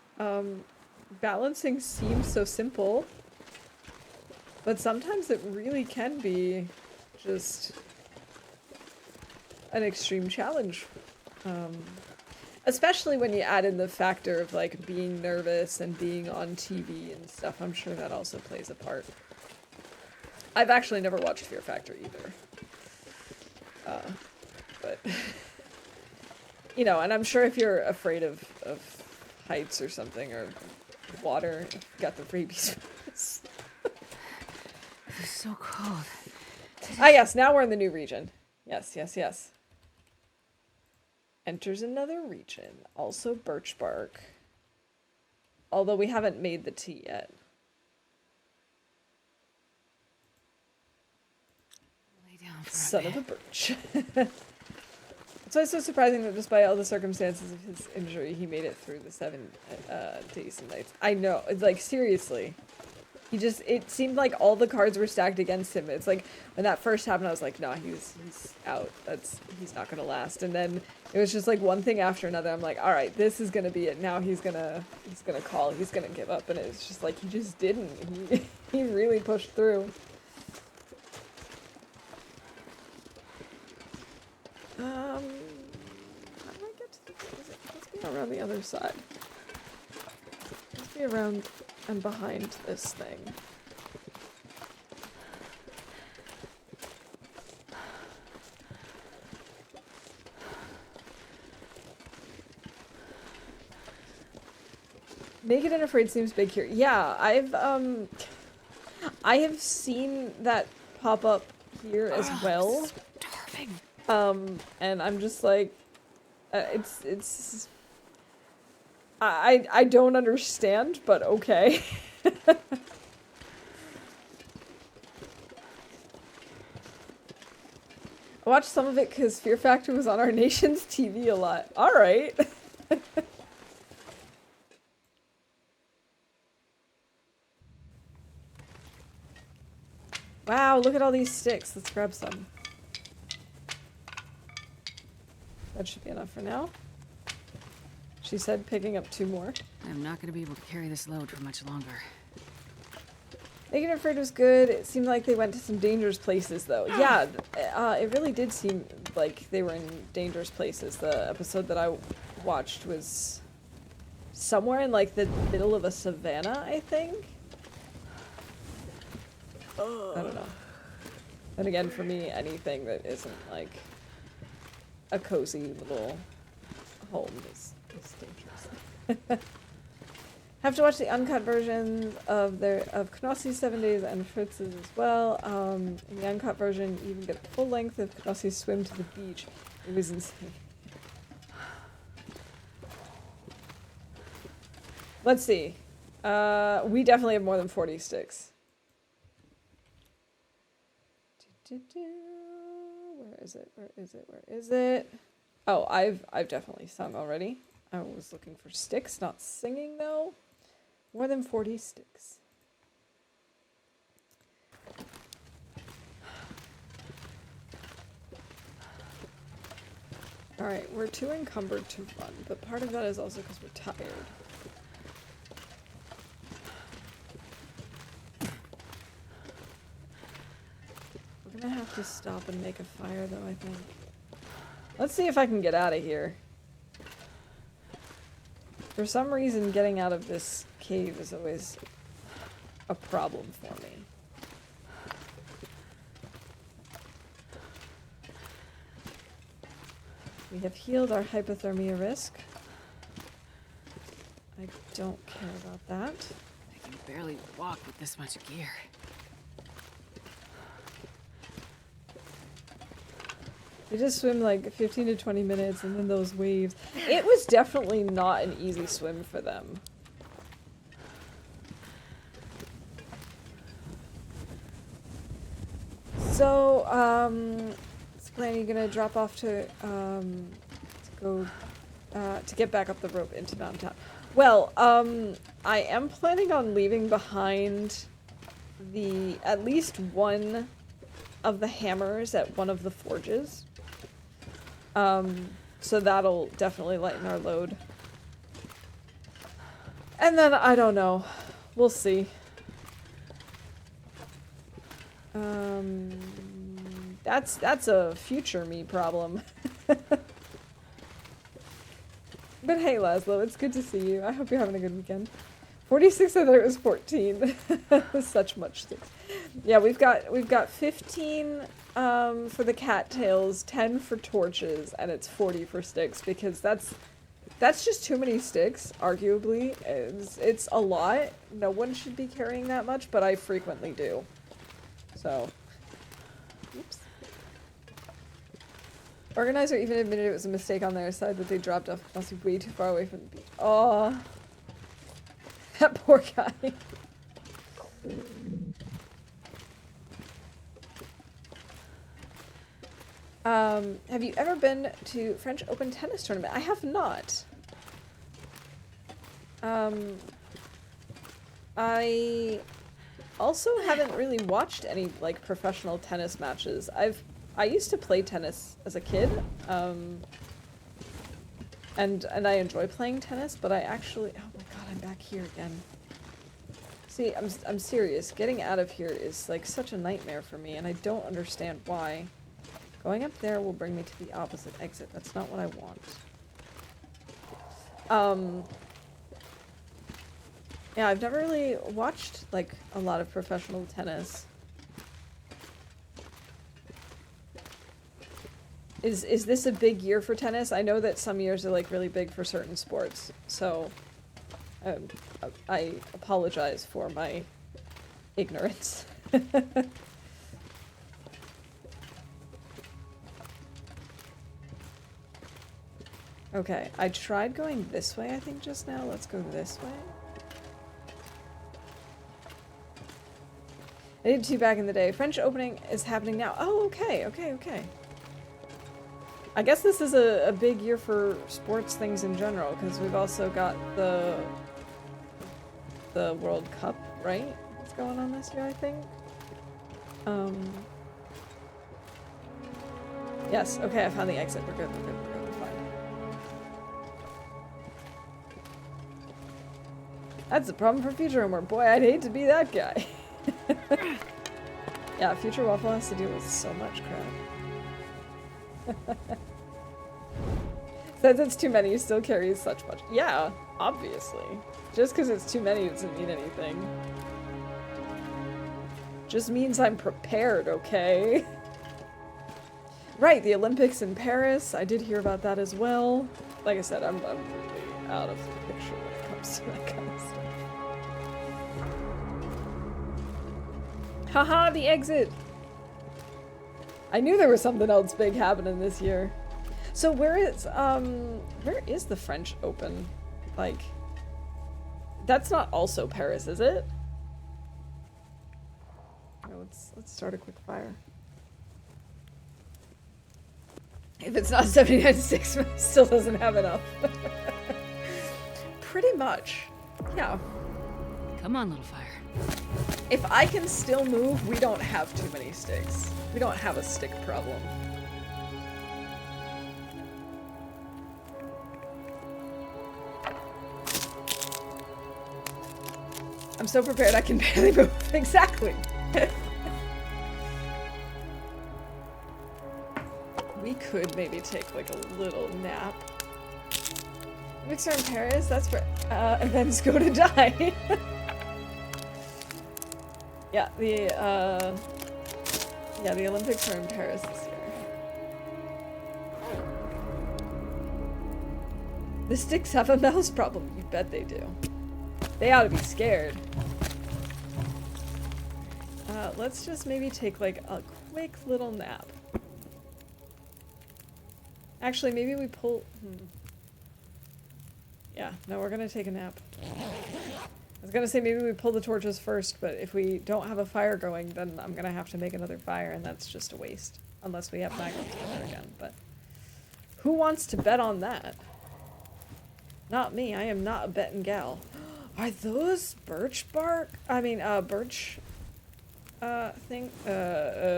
balancing seems so simple, but sometimes it really can be just an extreme challenge. Especially when you add in the factor of, like, being nervous and being on TV and stuff. I'm sure that also plays a part. I've actually never watched Fear Factor either. But, you know, and I'm sure if you're afraid of heights or something, or water, you've got the rabies. It was so cold. Ah, yes, now we're in the new region. Yes. Enters another region. Also birch bark. Although we haven't made the tea yet. Son of a birch. It's always so surprising that despite all the circumstances of his injury, he made it through the 7 days and nights. I know. It's like, seriously. It seemed like all the cards were stacked against him. It's like, when that first happened, I was like, nah, he's out. He's not gonna last. And then it was just like one thing after another. I'm like, all right, this is gonna be it. Now he's gonna call. He's gonna give up. And it's just like, he just didn't. He really pushed through. How do I get to it must be around the other side. It must be around and behind this thing. Naked and Afraid seems big here. Yeah, I have seen that pop up here as well. Starving. And I'm just like, I don't understand, but okay. I watched some of it because Fear Factor was on our nation's TV a lot. Alright. Wow, look at all these sticks. Let's grab some. That should be enough for now. She said picking up 2 more. I'm not gonna be able to carry this load for much longer. Making Her Afraid was good. It seemed like they went to some dangerous places, though. Yeah, it really did seem like they were in dangerous places. The episode that I watched was somewhere in, like, the middle of a savanna, I think? I don't know. And again, for me, anything that isn't, like, a cozy little home is dangerous. Have to watch the uncut version of Knossi's 7 Days and Fritz's as well. In the uncut version, you even get the full length of Knossi's swim to the beach. It was insane. Let's see. We definitely have more than 40 sticks. Where is it? Where is it? Where is it? Oh, I've definitely sung already. I was looking for sticks, not singing though. More than 40 sticks. Alright, we're too encumbered to run, but part of that is also because we're tired. We're gonna have to stop and make a fire though, I think. Let's see if I can get out of here. For some reason, getting out of this cave is always a problem for me. We have healed our hypothermia risk. I don't care about that. I can barely walk with this much gear. We just swim like 15 to 20 minutes and then those waves. It was definitely not an easy swim for them. So, Glenn, are you gonna drop off to go to get back up the rope into downtown? Well, I am planning on leaving behind at least one of the hammers at one of the forges. So that'll definitely lighten our load. And then, I don't know. We'll see. That's a future me problem. But hey, Laszlo, it's good to see you. I hope you're having a good weekend. 46, I thought it was 14. Such much sticks. Yeah, we've got 15 for the cattails, 10 for torches, and it's 40 for sticks because that's just too many sticks. Arguably, it's a lot. No one should be carrying that much, but I frequently do. So, oops. Organizer even admitted it was a mistake on their side that they dropped off Knossi way too far away from the beach. Oh, that poor guy. Have you ever been to French Open tennis tournament? I have not. I also haven't really watched any like professional tennis matches. I used to play tennis as a kid, and I enjoy playing tennis, but I actually, oh my god, I'm back here again. See, I'm serious. Getting out of here is like such a nightmare for me, and I don't understand why. Going up there will bring me to the opposite exit. That's not what I want. Yeah, I've never really watched like a lot of professional tennis. Is this a big year for tennis? I know that some years are like really big for certain sports, so I apologize for my ignorance. Okay, I tried going this way, I think, just now. Let's go this way. I did too back in the day. French opening is happening now. Oh, okay. I guess this is a big year for sports things in general, because we've also got the World Cup, right? What's going on this year, I think? Yes, okay, I found the exit. We're good, we're good, we're good, we're fine. That's a problem for Future Homer. Boy, I'd hate to be that guy. Yeah, Future Waffle has to deal with so much crap. Says it's too many, he still carries such much. Yeah, obviously. Just because it's too many doesn't mean anything. Just means I'm prepared, okay? Right, the Olympics in Paris. I did hear about that as well. Like I said, I'm really out of the picture when it comes to that kind of stuff. Haha, the exit! I knew there was something else big happening this year. So where is the French Open? Like, that's not also Paris, is it? Here, let's start a quick fire. If it's not 79.6, still doesn't have enough. Pretty much. Yeah. Come on, little fire. If I can still move, we don't have too many sticks. We don't have a stick problem. I'm so prepared I can barely move. Exactly. We could maybe take like a little nap. Olympics are in Paris, that's where events go to die. Yeah, the Olympics are in Paris this year. The sticks have a mouse problem. You bet they do. They ought to be scared. Let's just maybe take like a quick little nap. Actually, maybe we pull... Yeah, no, we're gonna take a nap. I was gonna say maybe we pull the torches first, but if we don't have a fire going, then I'm gonna have to make another fire, and that's just a waste. Unless we have magnets together again, but... Who wants to bet on that? Not me, I am not a betting gal. Are those birch bark? I mean, birch...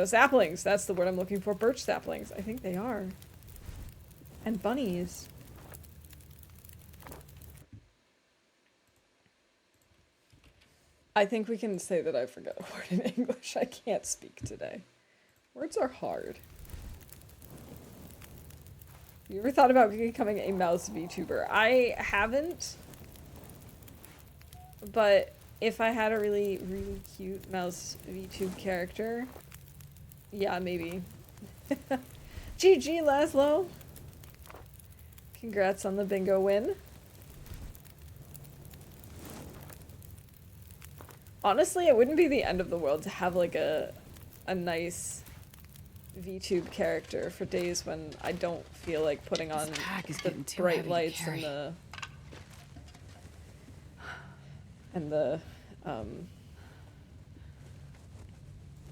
saplings, that's the word I'm looking for. Birch saplings, I think they are. And bunnies. I think we can say that I forgot a word in English. I can't speak today. Words are hard. You ever thought about becoming a mouse VTuber? I haven't. But if I had a really, really cute mouse VTube character, yeah, maybe. GG, Laszlo! Congrats on the bingo win. Honestly, it wouldn't be the end of the world to have like a nice VTube character for days when I don't feel like putting on the bright lights and the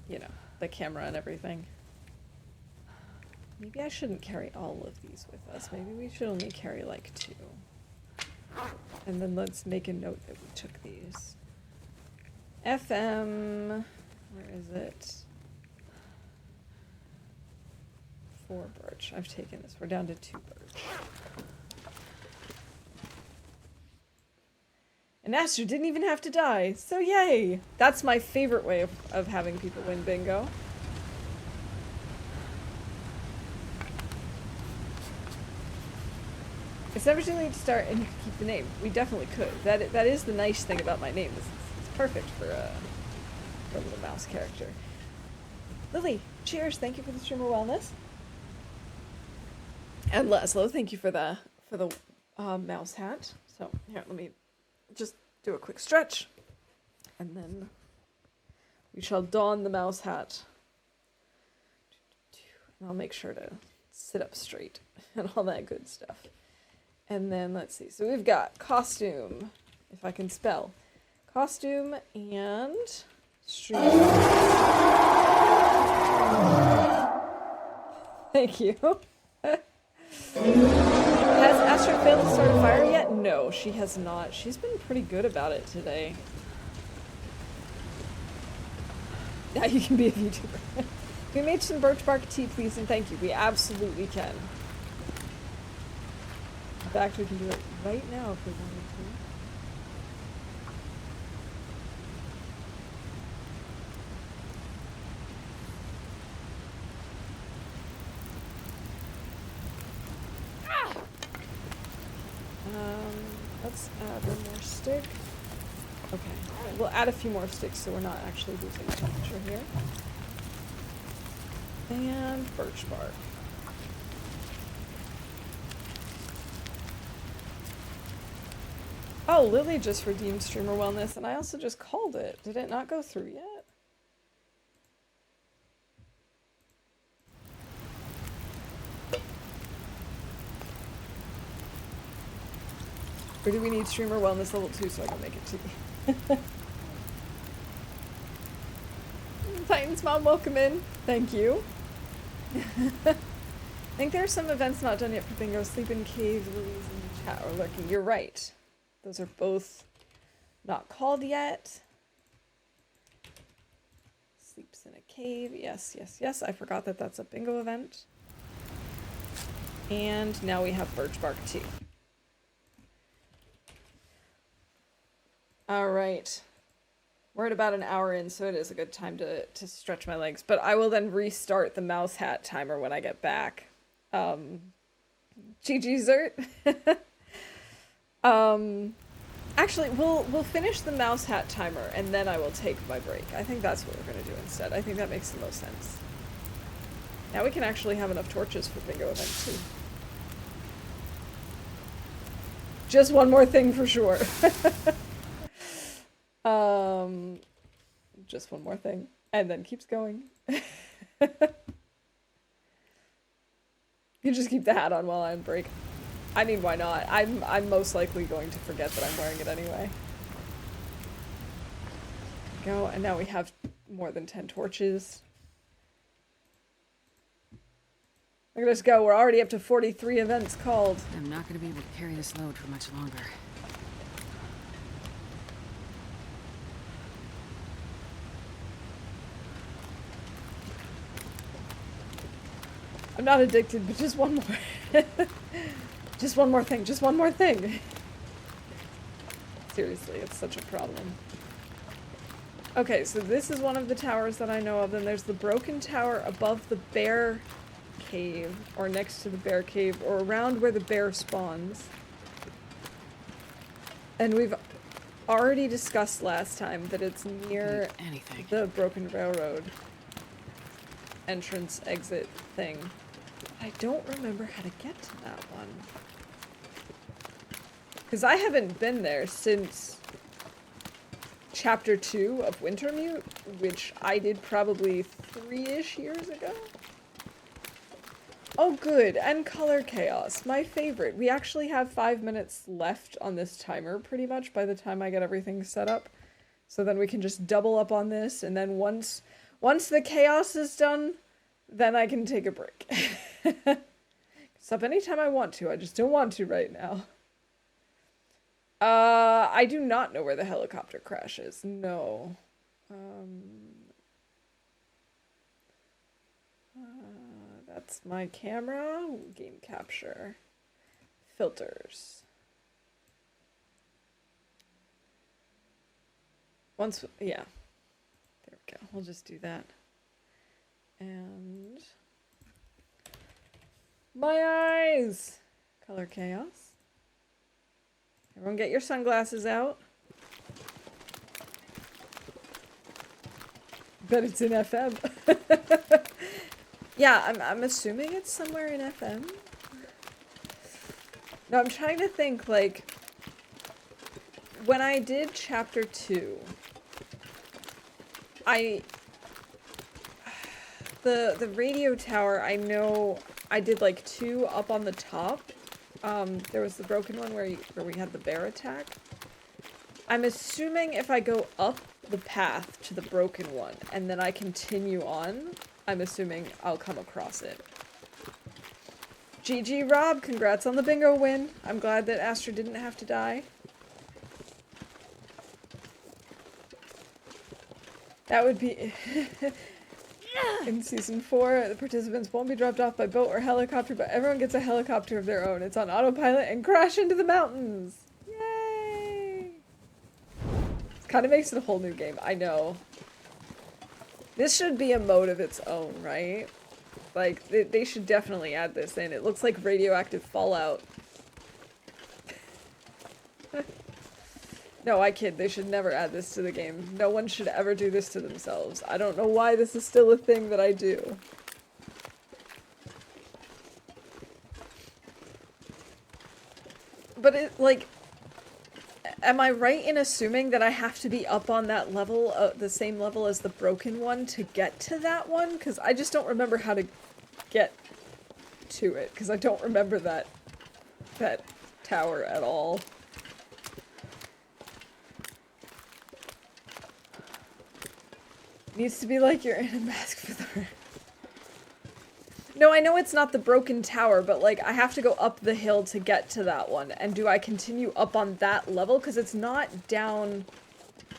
you know, the camera and everything. Maybe I shouldn't carry all of these with us. Maybe we should only carry like 2. And then let's make a note that we took these. FM, where is it? 4 birch. I've taken this. We're down to 2 birch. And Aster didn't even have to die, so yay! That's my favorite way of having people win bingo. It's never too late to start and you can keep the name. We definitely could. That is the nice thing about my name. It's perfect for a little mouse character. Lily, cheers! Thank you for the streamer wellness. And Laszlo, thank you for the mouse hat. So here, let me just do a quick stretch, and then we shall don the mouse hat. And I'll make sure to sit up straight and all that good stuff. And then let's see. So we've got costume, if I can spell. Costume and stream. Thank you. Has Astrid failed to start a fire yet? No, she has not. She's been pretty good about it today. Now you can be a VTuber. We made some birch bark tea, please, and thank you. We absolutely can. In fact, we can do it right now if we wanted to. Let's add one more stick. Okay, we'll add a few more sticks so we're not actually losing temperature here. And birch bark. Oh, Lily just redeemed Streamer Wellness, and I also just called it. Did it not go through yet? Or do we need Streamer Wellness level 2 so I can make it tea? Titan's mom, welcome in. Thank you. I think there are some events not done yet for bingo. Sleep in cave, Lily's in the chat, or lurking. You're right. Those are both not called yet. Sleeps in a cave. Yes, yes, yes. I forgot that that's a bingo event. And now we have birch bark tea. All right. We're at about an hour in, so it is a good time to stretch my legs. But I will then restart the mouse hat timer when I get back. GG Zert. Actually, we'll finish the mouse hat timer, and then I will take my break. I think that's what we're going to do instead. I think that makes the most sense. Now we can actually have enough torches for bingo event too. Just one more thing for sure. Just one more thing, and then keeps going. You just keep the hat on while I'm break. I mean, why not? I'm most likely going to forget that I'm wearing it anyway. Go, and now we have more than 10 torches. Look at us go. We're already up to 43 events called. I'm not going to be able to carry this load for much longer. I'm not addicted, but just one more. Just one more thing. Just one more thing. Seriously, it's such a problem. Okay, so this is one of the towers that I know of. Then there's the broken tower above the bear cave, or next to the bear cave, or around where the bear spawns. And we've already discussed last time that it's near the broken railroad entrance exit thing. I don't remember how to get to that one. Because I haven't been there since Chapter 2 of Wintermute, which I did probably 3-ish years ago. Oh good, and Color Chaos, my favorite. We actually have 5 minutes left on this timer, pretty much, by the time I get everything set up. So then we can just double up on this, and then once the chaos is done, then I can take a break. Stop anytime I want to, I just don't want to right now. I do not know where the helicopter crash is. No. That's my camera. Game capture. Filters. Yeah. There we go. We'll just do that. And my eyes! Color Chaos. Everyone get your sunglasses out. Bet it's in FM. Yeah, I'm assuming it's somewhere in FM. No, I'm trying to think, like, when I did Chapter 2, the radio tower, I know I did like 2 up on the top. There was the broken one where we had the bear attack. I'm assuming if I go up the path to the broken one and then I continue on, I'm assuming I'll come across it. GG Rob, congrats on the bingo win. I'm glad that Astra didn't have to die. That would be... In Season 4, the participants won't be dropped off by boat or helicopter, but everyone gets a helicopter of their own. It's on autopilot and crash into the mountains! Yay! It kind of makes it a whole new game, I know. This should be a mode of its own, right? Like, they should definitely add this in. It looks like radioactive fallout. No, I kid. They should never add this to the game. No one should ever do this to themselves. I don't know why this is still a thing that I do. But it, like... Am I right in assuming that I have to be up on that level, the same level as the broken one to get to that one? Because I just don't remember how to get to it, because I don't remember that tower at all. Needs to be like you're in a mask for the... No, I know it's not the broken tower, but like I have to go up the hill to get to that one. And do I continue up on that level? Because it's not down...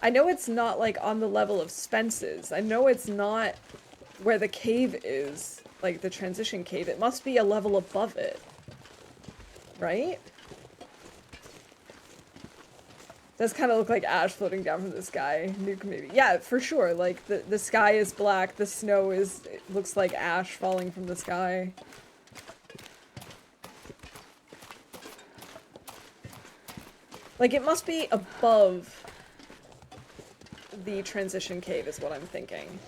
I know it's not like on the level of Spence's. I know it's not where the cave is, like the transition cave. It must be a level above it. Right? Does kind of look like ash floating down from the sky. Nuke maybe. Yeah, for sure. Like, the sky is black, the snow is... It looks like ash falling from the sky. Like, it must be above the transition cave is what I'm thinking.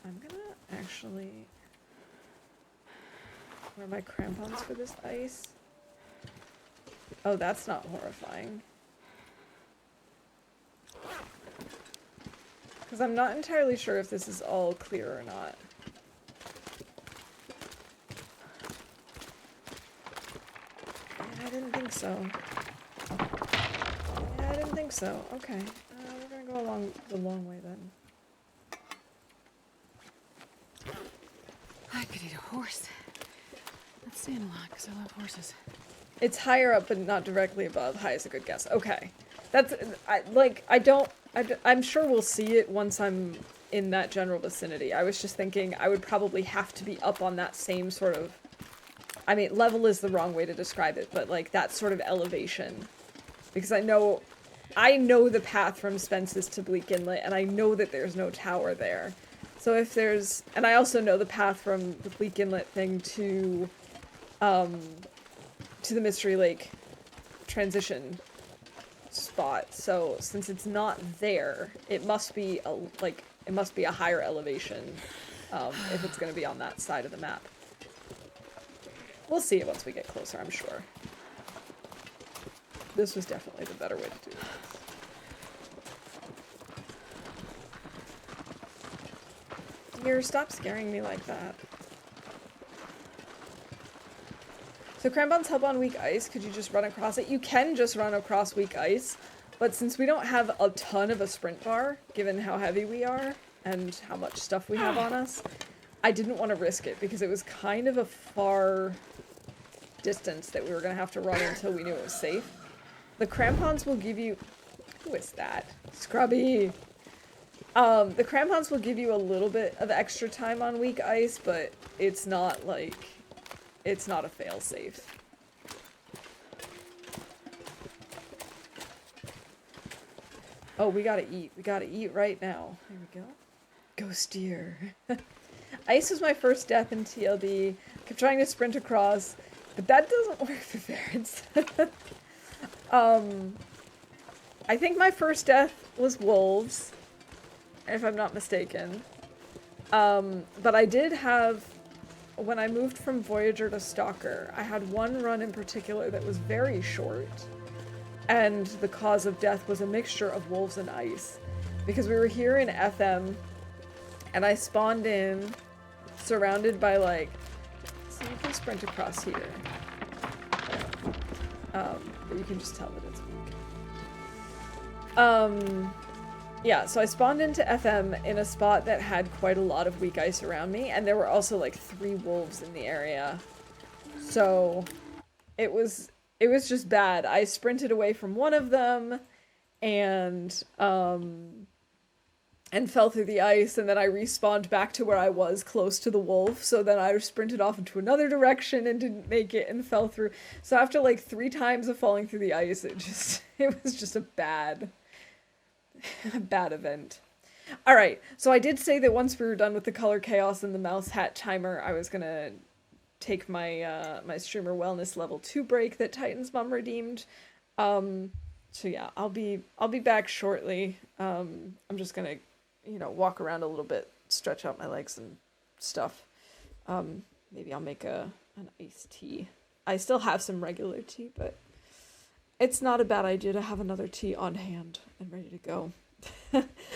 I'm gonna actually... wear my crampons for this ice. Oh, that's not horrifying. Because I'm not entirely sure if this is all clear or not. Yeah, I didn't think so. Yeah, I didn't think so. Okay. We're gonna go along the long way then. I could eat a horse. That's saying a lot, because I love horses. It's higher up, but not directly above. High is a good guess. Okay. That's, I'm sure we'll see it once I'm in that general vicinity. I was just thinking I would probably have to be up on that same sort of, I mean, level is the wrong way to describe it, but like that sort of elevation. Because I know the path from Spence's to Bleak Inlet, and I know that there's no tower there. So if there's, and I also know the path from the Bleak Inlet thing to the Mystery Lake transition spot. So since it's not there, it must be a higher elevation if it's going to be on that side of the map. We'll see it once we get closer, I'm sure. This was definitely the better way to do this. Dear, stop scaring me like that. So crampons help on weak ice. Could you just run across it? You can just run across weak ice, but since we don't have a ton of a sprint bar, given how heavy we are and how much stuff we have on us, I didn't want to risk it because it was kind of a far distance that we were going to have to run until we knew it was safe. The crampons will give you... Who is that? Scrubby! The crampons will give you a little bit of extra time on weak ice, but it's not like... It's not a fail-safe. Oh, we gotta eat. We gotta eat right now. There we go. Ghost deer. Ice was my first death in TLD. Kept trying to sprint across, but that doesn't work for ferrets. I think my first death was wolves, if I'm not mistaken. But I did have... When I moved from Voyager to Stalker, I had one run in particular that was very short, and the cause of death was a mixture of wolves and ice. Because we were here in FM, and I spawned in, surrounded by like... So you can sprint across here. But you can just tell that it's weak. Yeah, so I spawned into FM in a spot that had quite a lot of weak ice around me, and there were also like 3 wolves in the area. So it was just bad. I sprinted away from one of them, and fell through the ice, and then I respawned back to where I was close to the wolf, so then I sprinted off into another direction and didn't make it and fell through. So after like 3 times of falling through the ice, it was just a bad event. All right, so I did say that once we were done with the color chaos and the mouse hat timer, I was gonna take my my streamer wellness level 2 break that Titan's mom redeemed. So yeah, I'll be back shortly. I'm just gonna, walk around a little bit, stretch out my legs and stuff. Maybe I'll make an iced tea. I still have some regular tea, but it's not a bad idea to have another tea on hand and ready to go.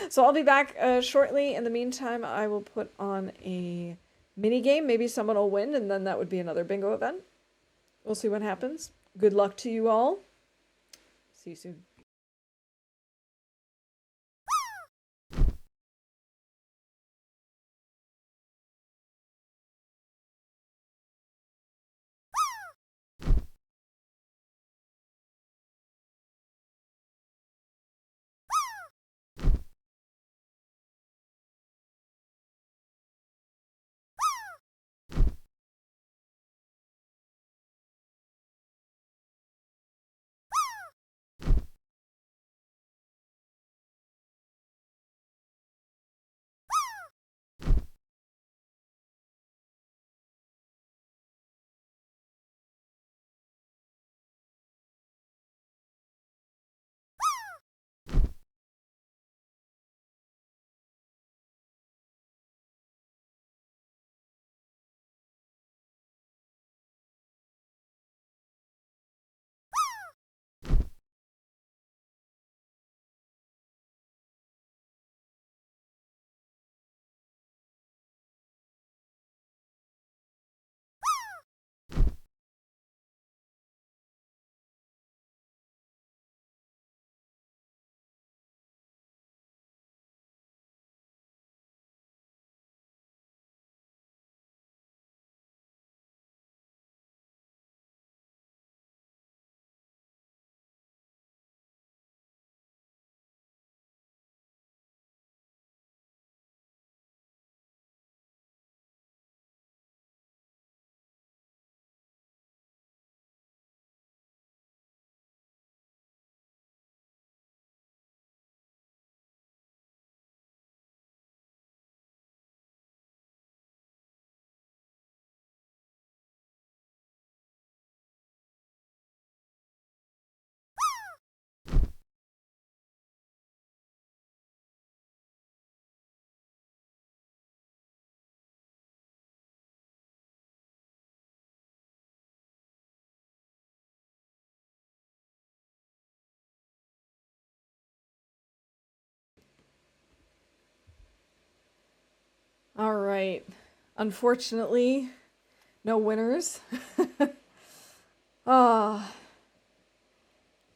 So I'll be back shortly. In the meantime, I will put on a mini game. Maybe someone will win, and then that would be another bingo event. We'll see what happens. Good luck to you all. See you soon. All right. Unfortunately, no winners. Ah,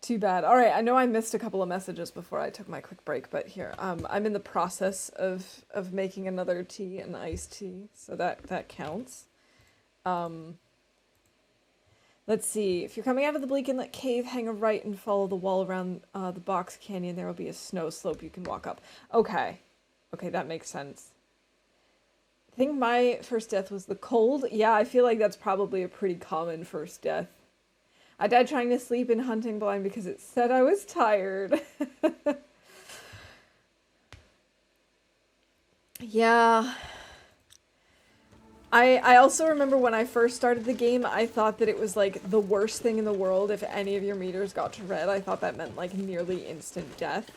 too bad. All right, I know I missed a couple of messages before I took my quick break, but here, I'm in the process of making another tea, an iced tea, so that counts. Let's see. If you're coming out of the Bleak Inlet Cave, hang a right and follow the wall around the box canyon. There will be a snow slope you can walk up. Okay. Okay, that makes sense. I think my first death was the cold. Yeah, I feel like that's probably a pretty common first death. I died trying to sleep in hunting blind because it said I was tired. Yeah. I also remember when I first started the game, I thought that it was like the worst thing in the world if any of your meters got to red. I thought that meant like nearly instant death.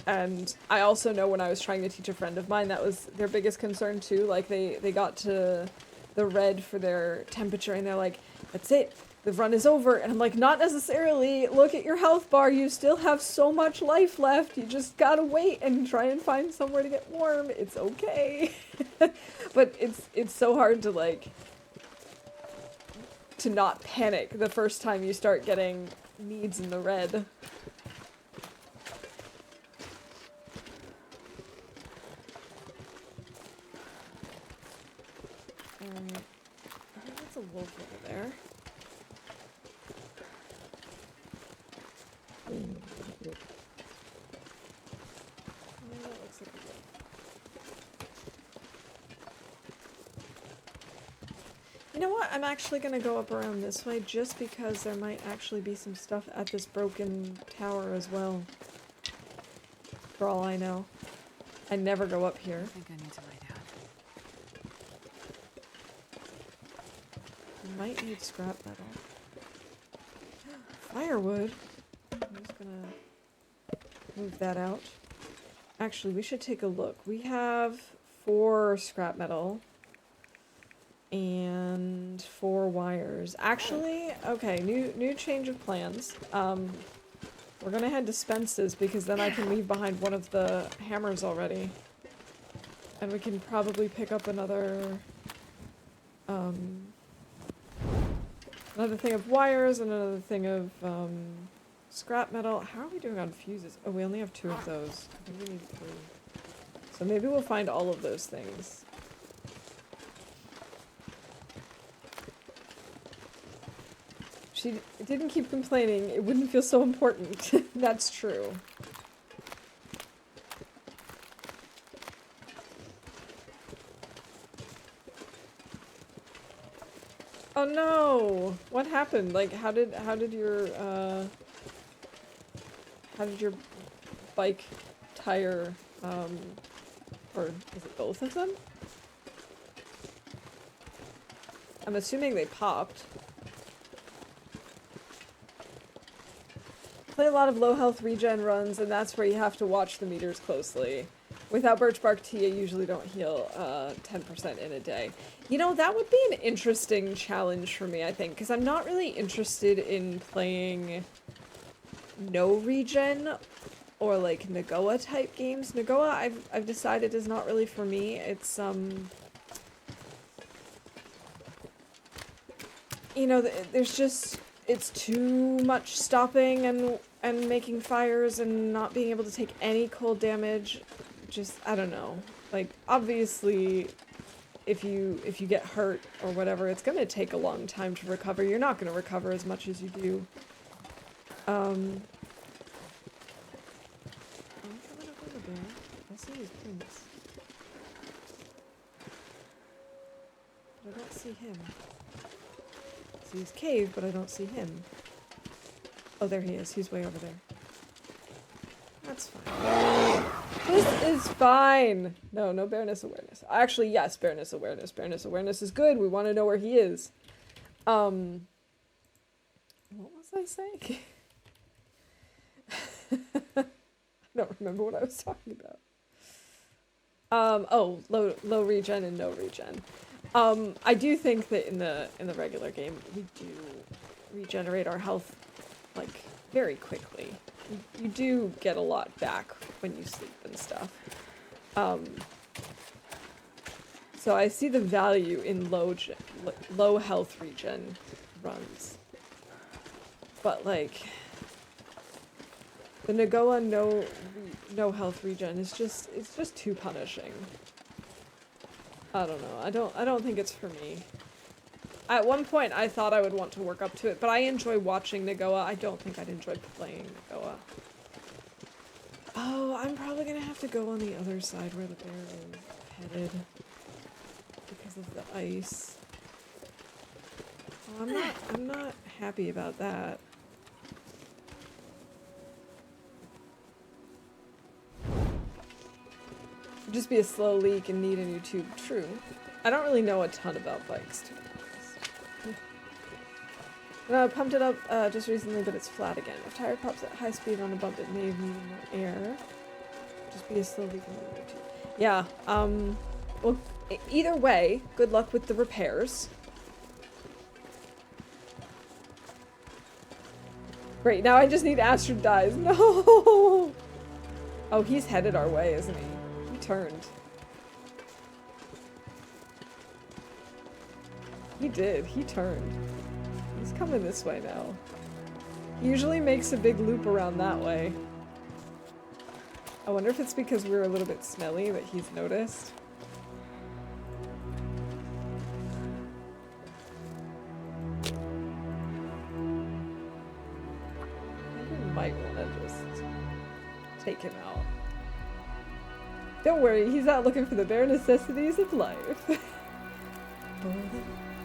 And I also know when I was trying to teach a friend of mine, that was their biggest concern too. Like they got to the red for their temperature and they're like, that's it. The run is over. And I'm like, not necessarily. Look at your health bar. You still have so much life left. You just gotta wait and try and find somewhere to get warm. It's okay. But it's so hard to like, to not panic the first time you start getting needs in the red. I think that's a wolf over there. that looks like a wolf. You know what? I'm actually gonna go up around this way just because there might actually be some stuff at this broken tower as well. For all I know. I never go up here. I think I need to lay down. You might need scrap metal. Firewood. I'm just gonna move that out. Actually, we should take a look. We have 4 scrap metal and 4 wires. Actually, okay, new change of plans. We're gonna head to Spence's because then I can leave behind one of the hammers already. And we can probably pick up another thing of wires and another thing of scrap metal. How are we doing on fuses? Oh, we only have 2 of those. I think we need 3. So maybe we'll find all of those things. She didn't keep complaining. It wouldn't feel so important. That's true. Oh no! What happened? Like, how did your bike tire, or is it both of them? I'm assuming they popped. Play a lot of low health regen runs, and that's where you have to watch the meters closely. Without birch bark tea, I usually don't heal 10% in a day. You know, that would be an interesting challenge for me, I think, because I'm not really interested in playing no regen or like Nagoa type games. Nagoa, I've decided is not really for me. It's you know, there's just, it's too much stopping and making fires and not being able to take any cold damage. Just, I don't know. Like, obviously, if you get hurt or whatever, it's gonna take a long time to recover. You're not gonna recover as much as you do. I'm coming up over there. I see his prints. But I don't see him. I see his cave, but I don't see him. Oh, there he is. He's way over there. That's fine. This is fine. No bareness awareness. Actually, yes, bareness awareness. Bareness awareness is good. We want to know where he is. What was I saying? I don't remember what I was talking about. Oh, low regen and no regen. I do think that in the regular game we do regenerate our health like very quickly. You do get a lot back when you sleep and stuff. So I see the value in low health regen runs. But like the Nagoa no health regen is just, it's just too punishing. I don't know. I don't think it's for me. At one point I thought I would want to work up to it, but I enjoy watching Nagoa. I don't think I'd enjoy playing Nagoa. Oh, I'm probably gonna have to go on the other side where the bear is headed because of the ice. Oh, I'm not happy about that. It'd just be a slow leak and need a new tube. True. I don't really know a ton about bikes, to be honest. No, I pumped it up just recently, but it's flat again. If tire pops at high speed on a bump, it may have needed more air. Just be a slow leak and need a new tube. Yeah, well, either way, good luck with the repairs. Great, now I just need Astrid dies. No! Oh, he's headed our way, isn't he? He turned. He did. He turned. He's coming this way now. He usually makes a big loop around that way. I wonder if it's because we're a little bit smelly that he's noticed. I think we might want to just take him out. Don't worry, he's not looking for the bare necessities of life. For the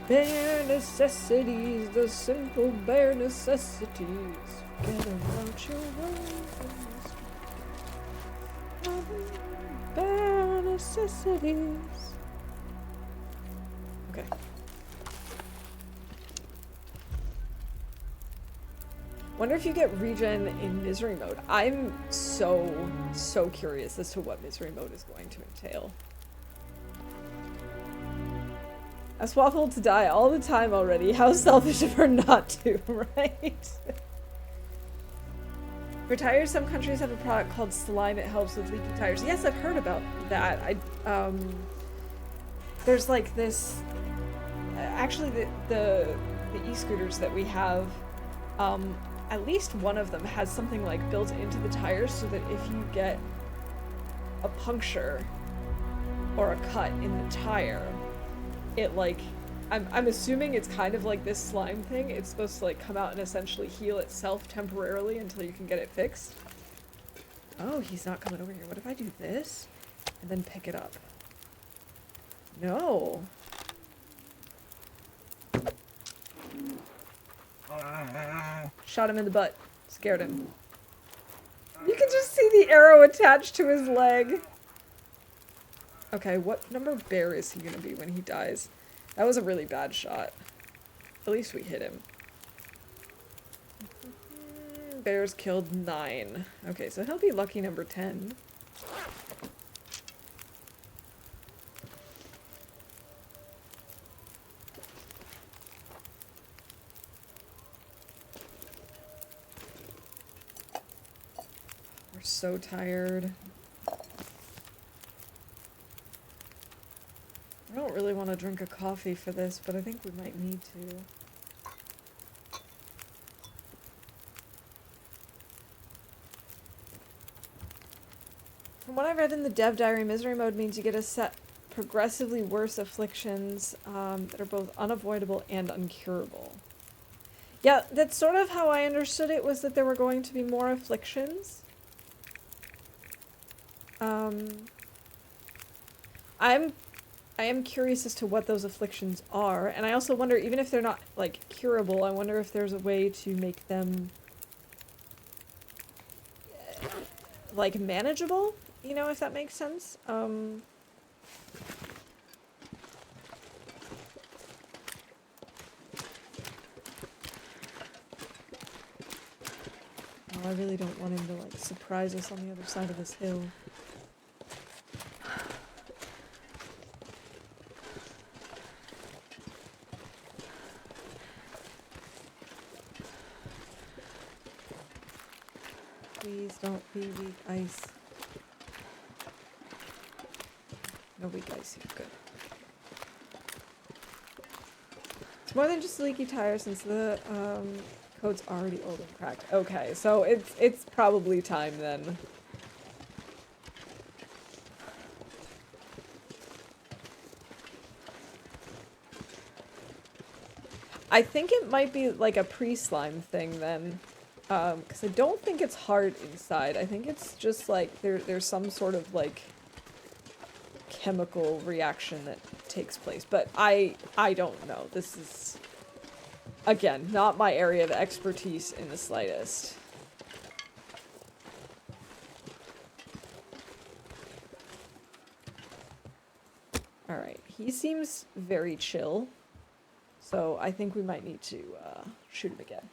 bare necessities, the simple bare necessities. Forget about your worries. Bare necessities. Okay. Wonder if you get regen in misery mode. I'm so curious as to what misery mode is going to entail. Ask Waffle to die all the time already. How selfish of her not to, right? For tires, some countries have a product called slime. It helps with leaky tires. Yes, I've heard about that. There's like this. Actually, the e-scooters that we have, at least one of them has something like built into the tires so that if you get a puncture or a cut in the tire, it like, I'm assuming it's kind of like this slime thing. It's supposed to like come out and essentially heal itself temporarily until you can get it fixed. Oh, he's not coming over here. What if I do this and then pick it up? No. Shot him in the butt. Scared him. You can just see the arrow attached to his leg. Okay, what number bear is he gonna be when he dies? That was a really bad shot. At least we hit him. Bears killed 9. Okay, so he'll be lucky number 10. We're so tired. I don't really want to drink a coffee for this, but I think we might need to. From what I read in the dev diary, misery mode means you get a set progressively worse afflictions that are both unavoidable and uncurable. Yeah, that's sort of how I understood it, was that there were going to be more afflictions. I am curious as to what those afflictions are, and I also wonder, even if they're not, like, curable, I wonder if there's a way to make them, like, manageable, you know, if that makes sense. Oh, I really don't want him to, like, surprise us on the other side of this hill. Please don't be weak ice. No weak ice here, good. It's more than just leaky tires since the code's already old and cracked. Okay, so it's probably time then. I think it might be like a pre-slime thing then. Because I don't think it's hard inside. I think it's just like there's some sort of like chemical reaction that takes place. But I don't know. This is, again, not my area of expertise in the slightest. Alright, he seems very chill. So I think we might need to shoot him again.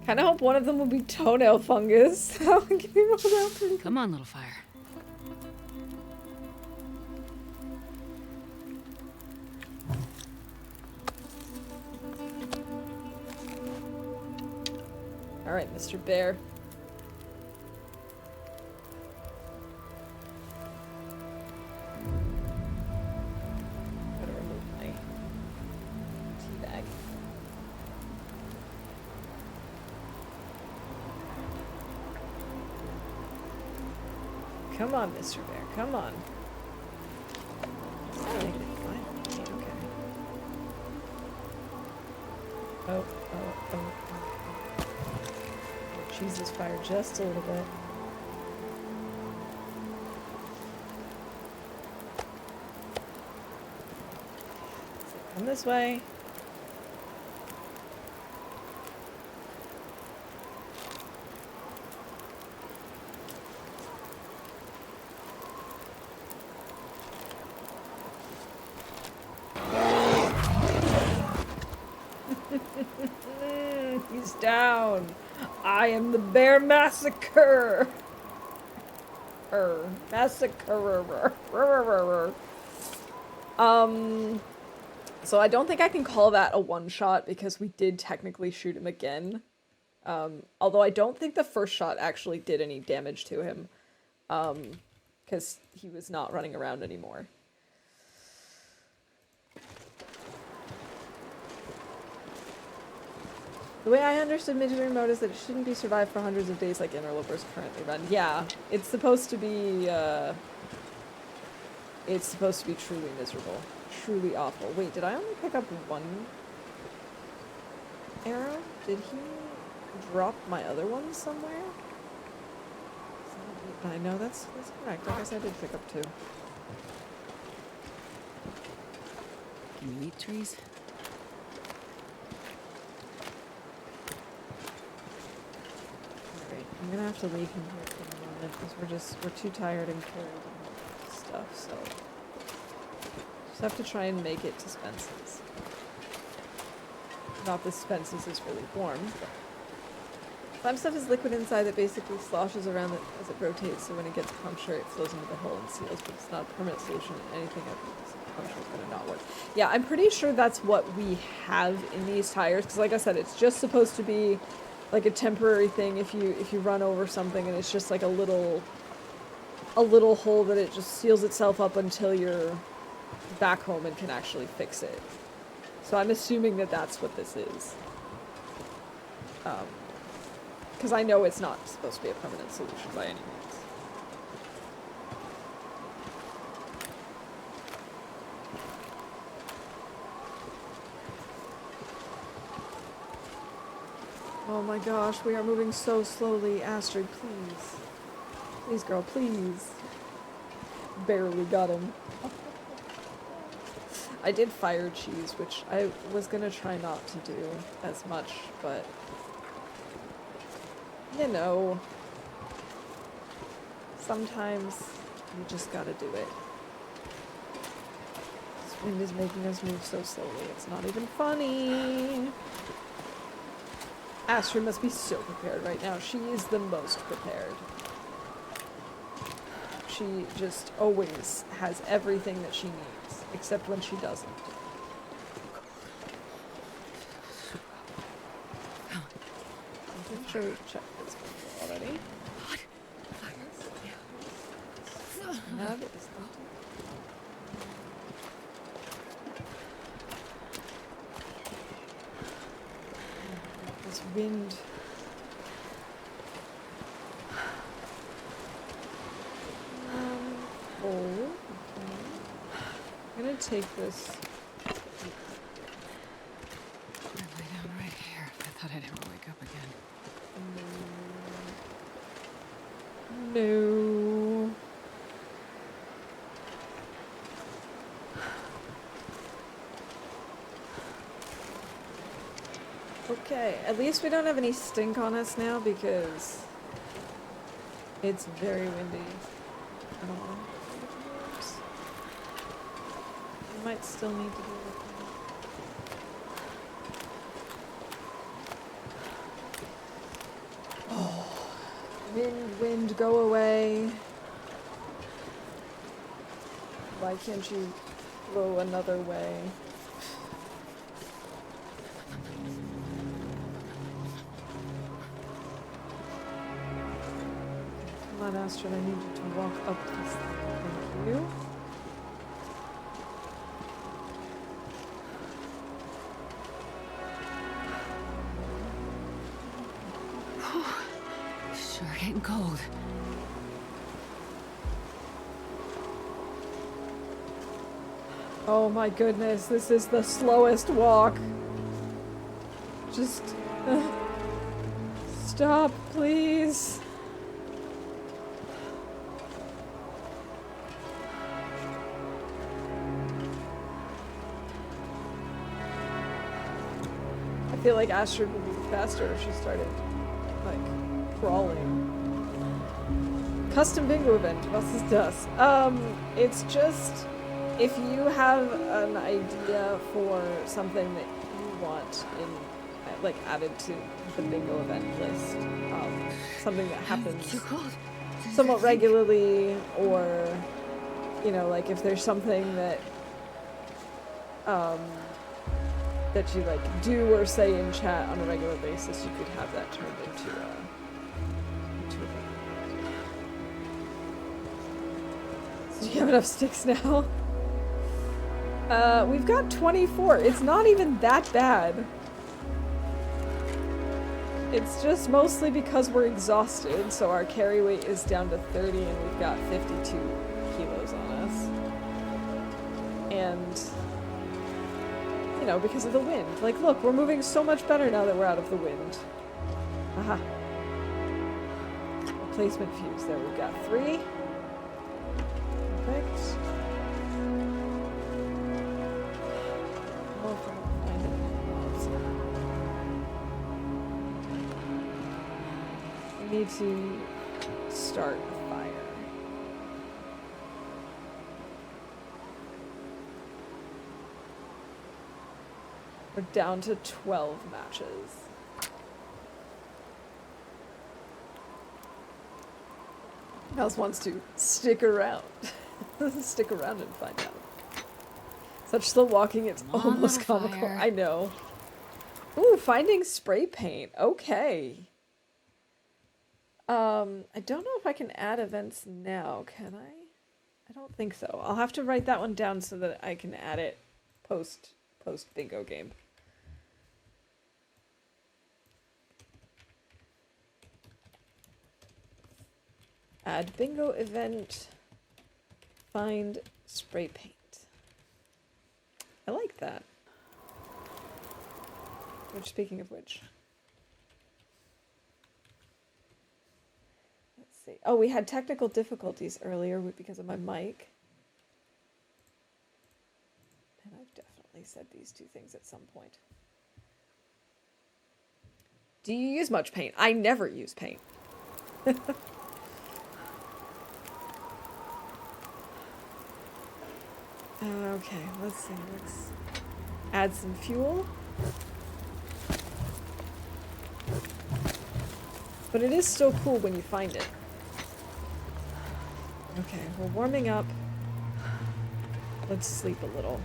Kind of hope one of them will be toenail fungus. Come on, little fire. All right, Mr. Bear. Gotta remove my tea bag. Come on, Mr. Bear, come on. Okay. Oh, oh, oh, oh, oh. Jesus, fired just a little bit. Come this way. He's down. I am the bear massacre. Massacrer. So I don't think I can call that a one-shot because we did technically shoot him again. Although I don't think the first shot actually did any damage to him. Because he was not running around anymore. The way I understood Midgetary mode is that it shouldn't be survived for hundreds of days like Interlopers currently run. Yeah, it's supposed to be, truly miserable. Truly awful. Wait, did I only pick up one arrow? Did he drop my other one somewhere? I know that's correct. I guess I did pick up two. Can you eat trees? Alright, I'm gonna have to leave him here for the moment because we're too tired and cold and stuff, so just have to try and make it to Spence's. Not that Spence's is really warm, but slime stuff is liquid inside that basically sloshes around as it rotates, so when it gets punctured, it flows into the hole and seals, but it's not a permanent solution. Anything that puncture is going to not work. Yeah, I'm pretty sure that's what we have in these tires, because like I said, it's just supposed to be like a temporary thing if you run over something, and it's just like a little hole that it just seals itself up until you're back home and can actually fix it. So I'm assuming that that's what this is. Because I know it's not supposed to be a permanent solution by any means. Oh my gosh, we are moving so slowly. Astrid, please. Please, girl, please. Barely got him. I did fire cheese, which I was gonna try not to do as much, but you know, sometimes you just gotta do it. This wind is making us move so slowly, it's not even funny. Astrid must be so prepared right now. She is the most prepared. She just always has everything that she needs, except when she doesn't. I'm sure we've checked this before already. No, it is not. This wind. I'm gonna take this. I lay down right here. I thought I'd never wake up again. No. Okay, at least we don't have any stink on us now because it's very windy. I don't know. We might still need to do it. Oh, wind, go away. Why can't you blow another way? Come on, Astrid, I need you to walk up this thing. Thank you. Sure getting cold. Oh my goodness, this is the slowest walk. Just stop, please. I feel like Astrid would be faster if she started, like, crawling. Custom bingo event, was ist das? It's just, if you have an idea for something that you want in, like, added to the bingo event list, something that happens somewhat regularly, or, you know, like, if there's something that, that you, like, do or say in chat on a regular basis, you could have that turned into a bingo. Do you have enough sticks now? We've got 24. It's not even that bad. It's just mostly because we're exhausted, so our carry weight is down to 30 and we've got 52 kilos on us. And, you know, because of the wind. Like, look, we're moving so much better now that we're out of the wind. Aha. Replacement fuse. There, we've got 3. Perfect. Oh, if I can find it. We need to start a fire. We're down to 12 matches. Mouse wants to stick around. Stick around and find out. Such slow walking, it's almost comical. Fire. I know. Ooh, finding spray paint. Okay. I don't know if I can add events now, can I? I don't think so. I'll have to write that one down so that I can add it post bingo game. Add bingo event. Find spray paint. I like that. Which, speaking of which. Let's see. Oh, we had technical difficulties earlier because of my mic. And I've definitely said these two things at some point. Do you use much paint? I never use paint. Okay, let's see. Let's add some fuel. But it is still cool when you find it. Okay, we're warming up. Let's sleep a little.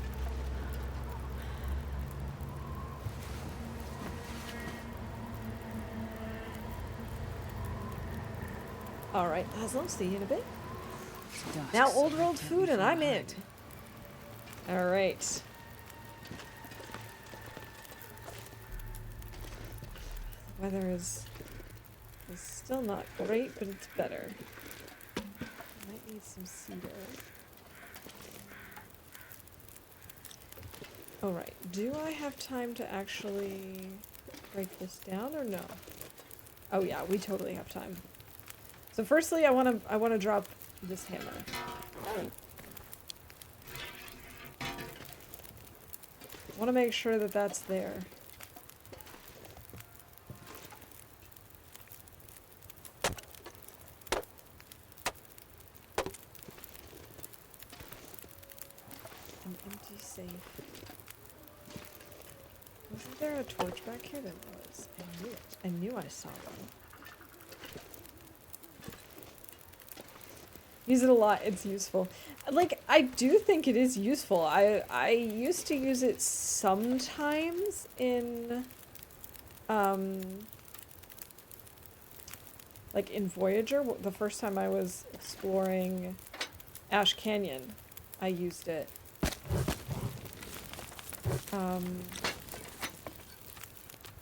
Alright, Laszlo, see you in a bit. Now old world food and I'm in. Alright. The weather is still not great, but it's better. Might need some cedar. Alright, do I have time to actually break this down or no? Oh yeah, we totally have time. So firstly, I wanna drop this hammer. I want to make sure that that's there. An empty safe. Wasn't there a torch back here? There was. I knew it. I knew I saw one. Use it a lot. It's useful. Like, I do think it is useful. I used to use it sometimes in, like in Voyager. The first time I was exploring Ash Canyon, I used it.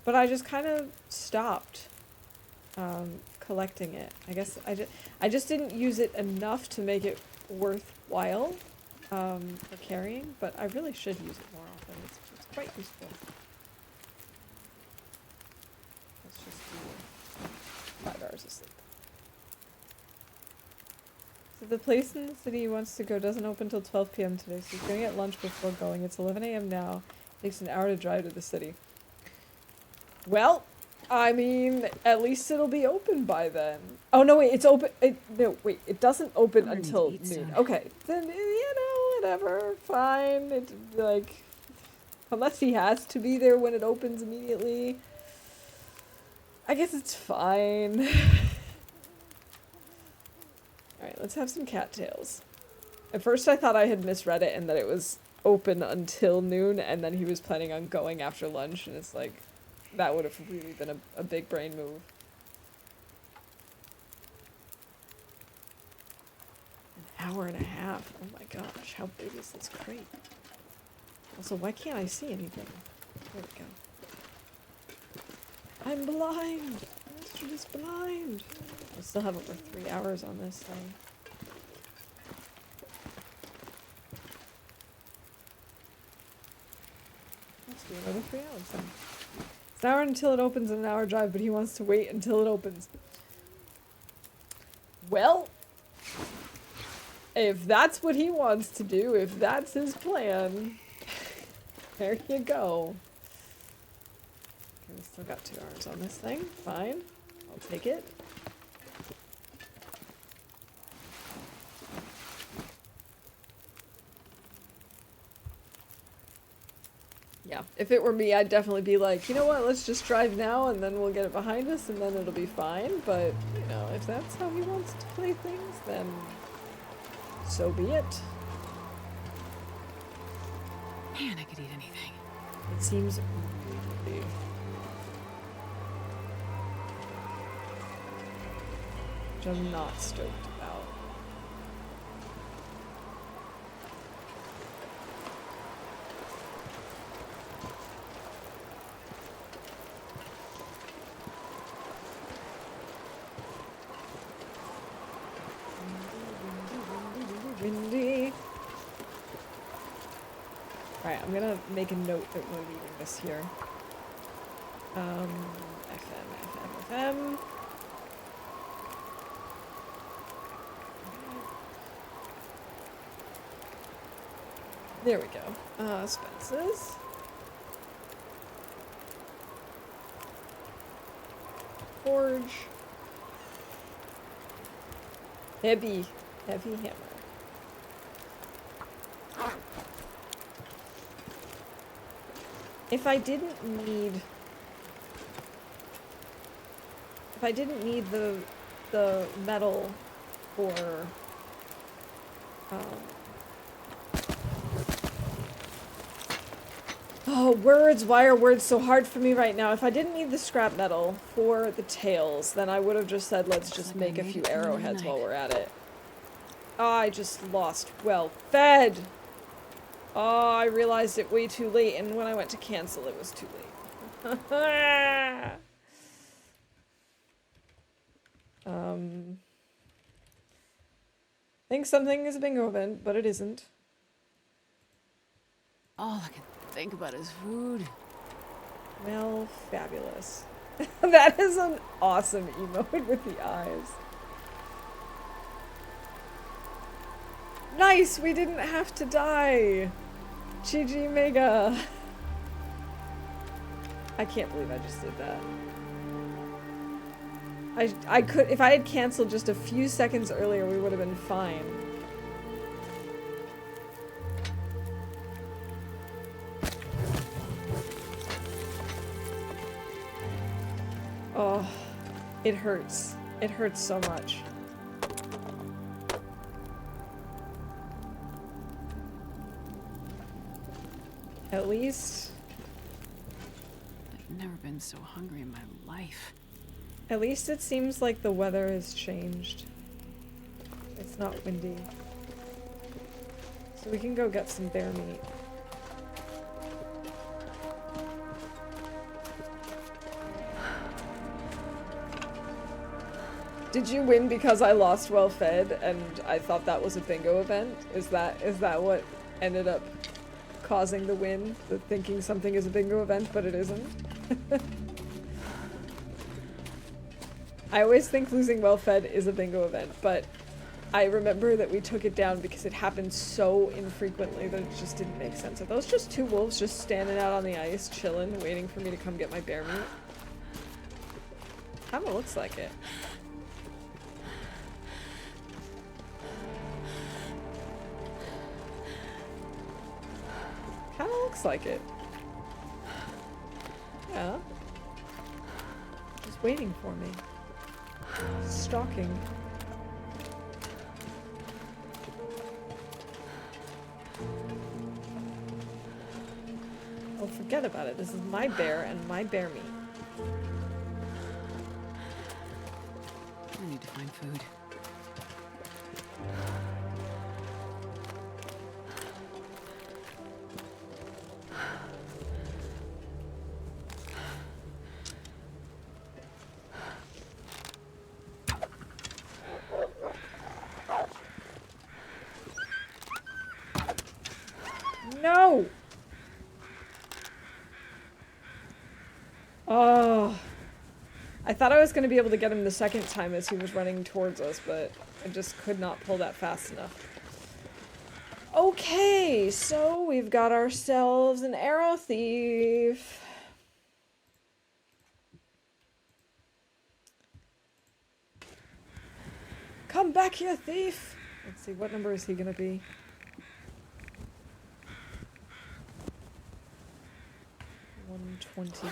But I just kind of stopped collecting it. I guess I just didn't use it enough to make it worthwhile for carrying, but I really should use it more often. It's quite useful. 5 hours of sleep. So the place in the city he wants to go doesn't open till 12 p.m. today, so he's gonna get lunch before going. It's 11 a.m. now. Takes an hour to drive to the city. Well, I mean, at least it'll be open by then. Oh, no, wait, it's open. No, wait, it doesn't open until noon. Soon. Okay, then, you know, whatever, fine. It, like, unless he has to be there when it opens immediately, I guess it's fine. Alright, let's have some cattails. At first I thought I had misread it and that it was open until noon, and then he was planning on going after lunch, and it's like, that would have really been a big brain move. An hour and a half. Oh my gosh, how big is this crate? Also, why can't I see anything? There we go. I'm blind! Astrid is blind! I still have over 3 hours on this thing. Let's do another 3 hours then. It's an hour until it opens and an hour drive, but he wants to wait until it opens. Well, if that's what he wants to do, if that's his plan, there you go. Okay, we still got 2 hours on this thing. Fine. I'll take it. Yeah, if it were me, I'd definitely be like, you know what, let's just drive now and then we'll get it behind us and then it'll be fine. But, you know, if that's how he wants to play things, then so be it. Man, I could eat anything. It seems really... which I'm not stoked about. Windy. Alright, I'm gonna make a note that we're leaving this here. FM. There we go. Expenses. Forge. Heavy hammer. If I didn't need the metal for oh, words, why are words so hard for me right now? If I didn't need the scrap metal for the tails, then I would have just said let's just make a few arrowheads while we're at it. Oh, I just lost well fed. Oh, I realized it way too late, and when I went to cancel, it was too late. Think something is a bingo event, but it isn't. All I can think about is food. Well, fabulous. That is an awesome emote with the eyes. Nice, we didn't have to die. GG Mega. I can't believe I just did that. I could, if I had canceled just a few seconds earlier, we would have been fine. Oh, it hurts. It hurts so much. At least... I've never been so hungry in my life. At least it seems like the weather has changed. It's not windy. So we can go get some bear meat. Did you win because I lost well fed and I thought that was a bingo event? Is that what ended up causing the win? The thinking something is a bingo event but it isn't? I always think losing well-fed is a bingo event, but I remember that we took it down because it happened so infrequently that it just didn't make sense. Are those just two wolves just standing out on the ice, chilling, waiting for me to come get my bear meat? Kinda looks like it. Kinda looks like it. Yeah. Just waiting for me. Stalking. Oh, forget about it. This is my bear and my bear meat. I need to find food. No! Oh. I thought I was going to be able to get him the second time as he was running towards us, but I just could not pull that fast enough. Okay, so we've got ourselves an arrow thief. Come back here, thief! Let's see, what number is he going to be? 128.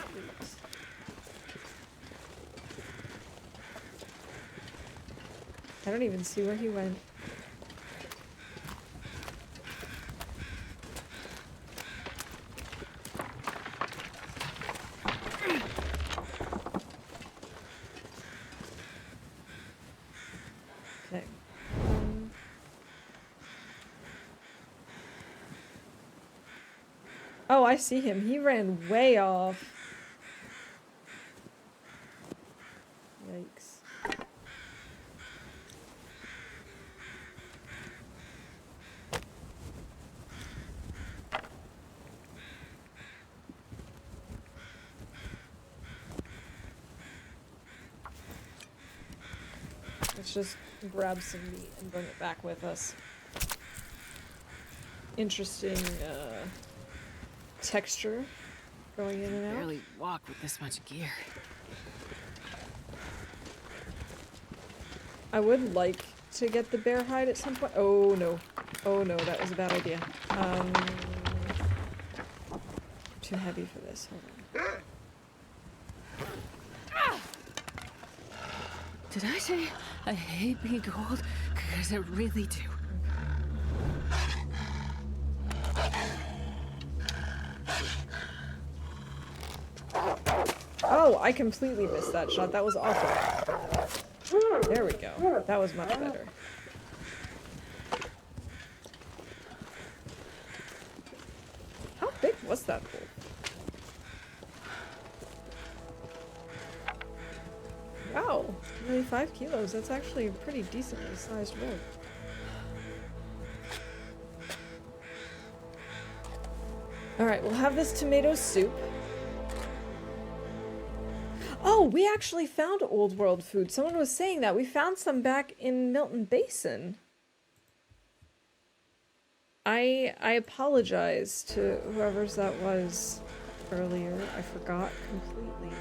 I don't even see where he went. Okay. Oh, I see him. He ran way off. Yikes. Let's just grab some meat and bring it back with us. Interesting, texture going in and out. Barely walk with this much gear. I would like to get the bear hide at some point. Oh no. Oh no, that was a bad idea. Too heavy for this. Hold on. Did I say I hate being cold? Because I really do. Oh, I completely missed that shot. That was awful. There we go. That was much better. How big was that wolf? Wow, nearly 5 kilos. That's actually a pretty decently sized wolf. Alright, we'll have this tomato soup. Oh, we actually found old world food. Someone was saying that. We found some back in Milton Basin. I apologize to whoever's that was earlier. I forgot completely.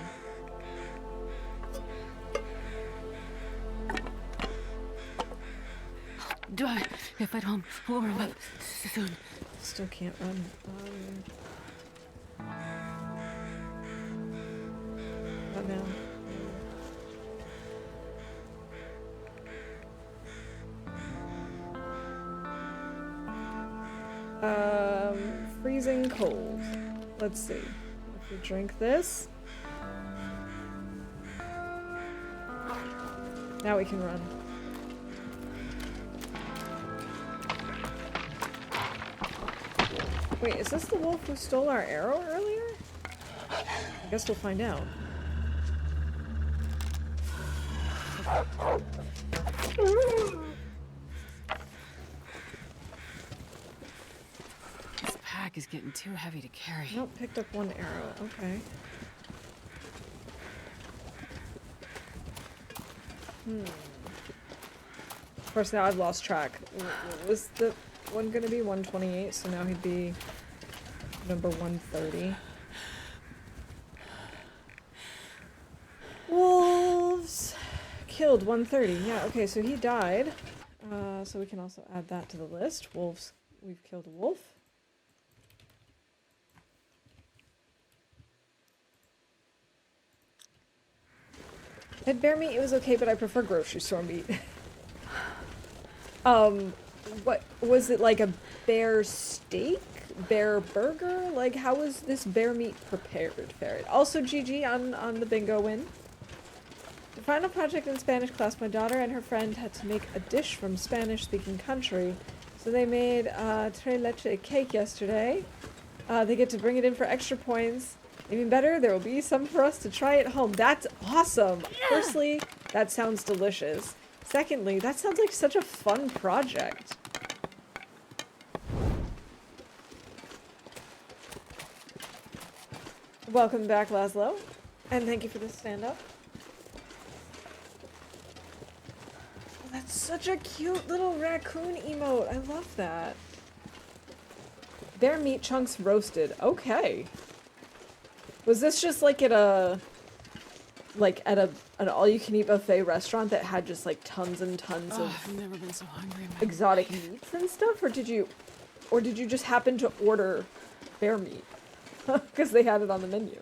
If I don't warm up soon. Still can't run. What now? Freezing cold. Let's see. If we drink this. Now we can run. Wait, is this the wolf who stole our arrow earlier? I guess we'll find out. This pack is getting too heavy to carry. Nope, picked up one arrow. Okay. Of course, now I've lost track. What was the one gonna be? 128, so now he'd be number 130. Wolves killed 130. Yeah, okay, so he died. So we can also add that to the list. Wolves, we've killed a wolf. At bear meat, it was okay, but I prefer grocery store meat. What was it, like a bear steak? Bear burger? Like, how was this bear meat prepared, Ferret? Also, GG on the bingo win. The final project in Spanish class, my daughter and her friend had to make a dish from Spanish-speaking country. So they made tres leche cake yesterday. They get to bring it in for extra points. Even better, there will be some for us to try at home. That's awesome! Firstly, that sounds delicious. Secondly, that sounds like such a fun project. Welcome back, Laszlo. And thank you for the stand-up. Oh, that's such a cute little raccoon emote. I love that. Bear meat chunks roasted. Okay. Was this just like at a... like at an all-you-can-eat buffet restaurant that had just like tons and tons of I've never been so hungry in my exotic life. meats and stuff, or did you just happen to order bear meat because they had it on the menu?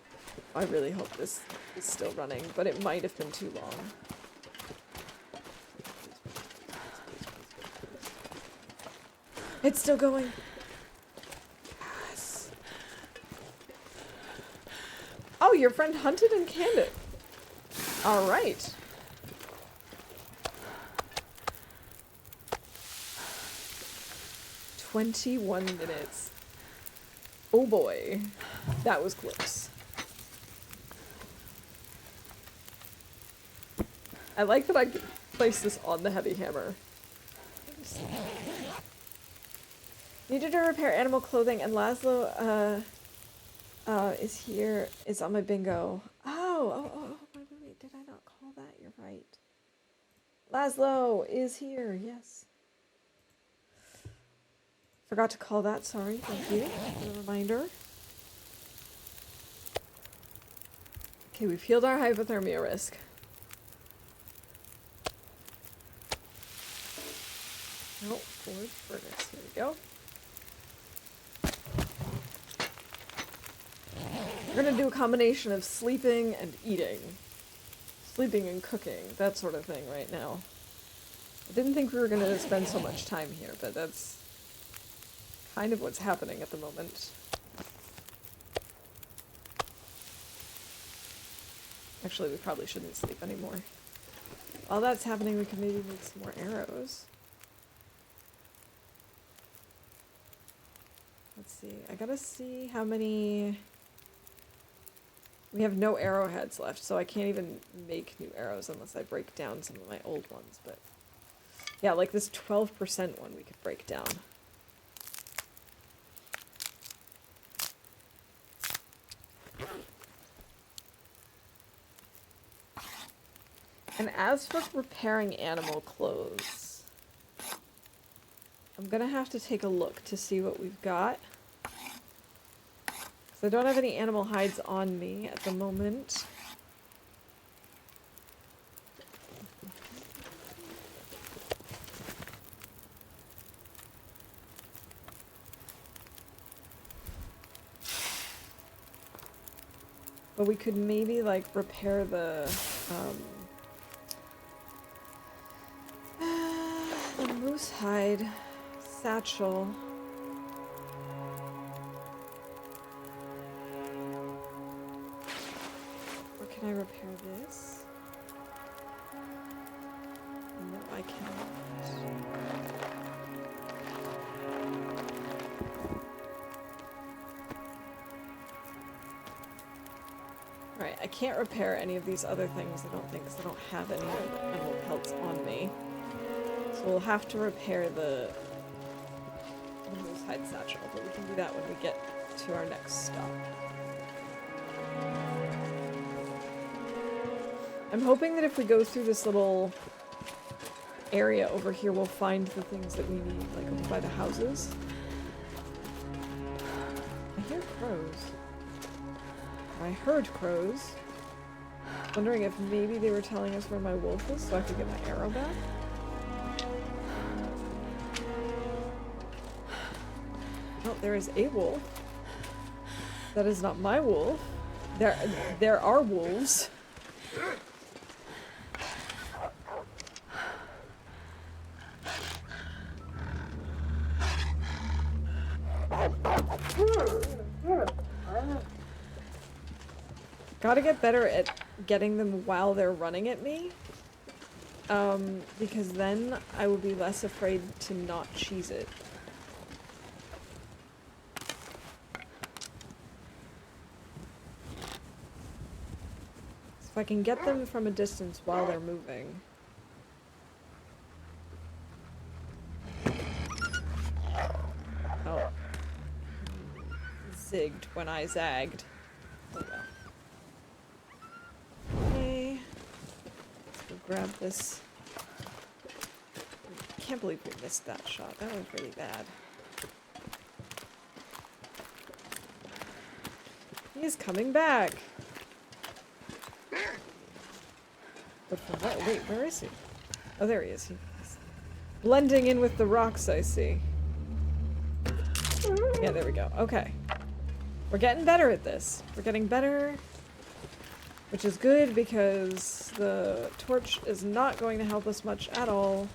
I really hope this is still running, but it might have been too long. It's still going. Yes. Oh, your friend hunted and canned it. All right. $21. Oh boy, that was close. I like that I could place this on the heavy hammer. Needed to repair animal clothing, and Laszlo is on my bingo. Wait, did I not call that? You're right. Laszlo is here, yes. Forgot to call that, sorry. Thank you for the reminder. Okay, we've healed our hypothermia risk. No, forward furnace. Here we go. We're gonna do a combination of sleeping and eating. Sleeping and cooking, that sort of thing right now. I didn't think we were gonna spend so much time here, but that's kind of what's happening at the moment. Actually, we probably shouldn't sleep anymore. While that's happening, we can maybe make some more arrows. Let's see, I gotta see how many... We have no arrowheads left, so I can't even make new arrows unless I break down some of my old ones, but... Yeah, like this 12% one we could break down. And as for repairing animal clothes, I'm gonna have to take a look to see what we've got. So I don't have any animal hides on me at the moment. But we could maybe like repair the moose hide satchel. Or can I repair this? No, I cannot. Alright, I can't repair any of these other things, I don't think, because I don't have any of the animal pelts on me. So we'll have to repair the moose hide satchel, but we can do that when we get to our next stop. I'm hoping that if we go through this little area over here, we'll find the things that we need, like over by the houses. I hear crows. I heard crows. Wondering if maybe they were telling us where my wolf is so I could get my arrow back. Oh, there is a wolf. That is not my wolf. There are wolves. Gotta get better at getting them while they're running at me. Because then I would be less afraid to not cheese it. So if I can get them from a distance while they're moving. Oh. Zigged when I zagged. Oh well. Okay. Let's go grab this. I can't believe we missed that shot. That was really bad. He is coming back. But from what? Wait, where is he? Oh, there he is. He's blending in with the rocks, I see. Yeah, there we go. Okay. We're getting better at this. We're getting better, which is good because the torch is not going to help us much at all.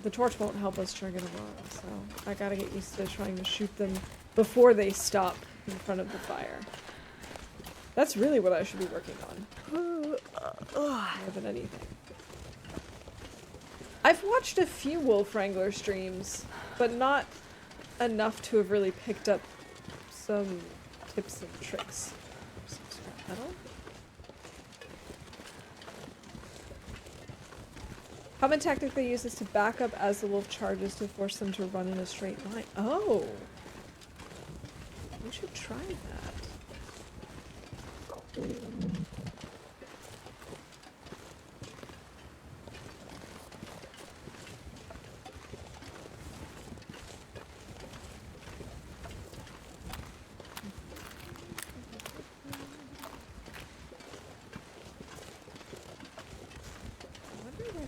The torch won't help us trigger the run, so I gotta get used to trying to shoot them before they stop in front of the fire. That's really what I should be working on. More than anything. I've watched a few Wolf Wrangler streams, but not enough to have really picked up some tips and tricks. Some scrap metal. Common tactic they use is to back up as the wolf charges to force them to run in a straight line. Oh! We should try that.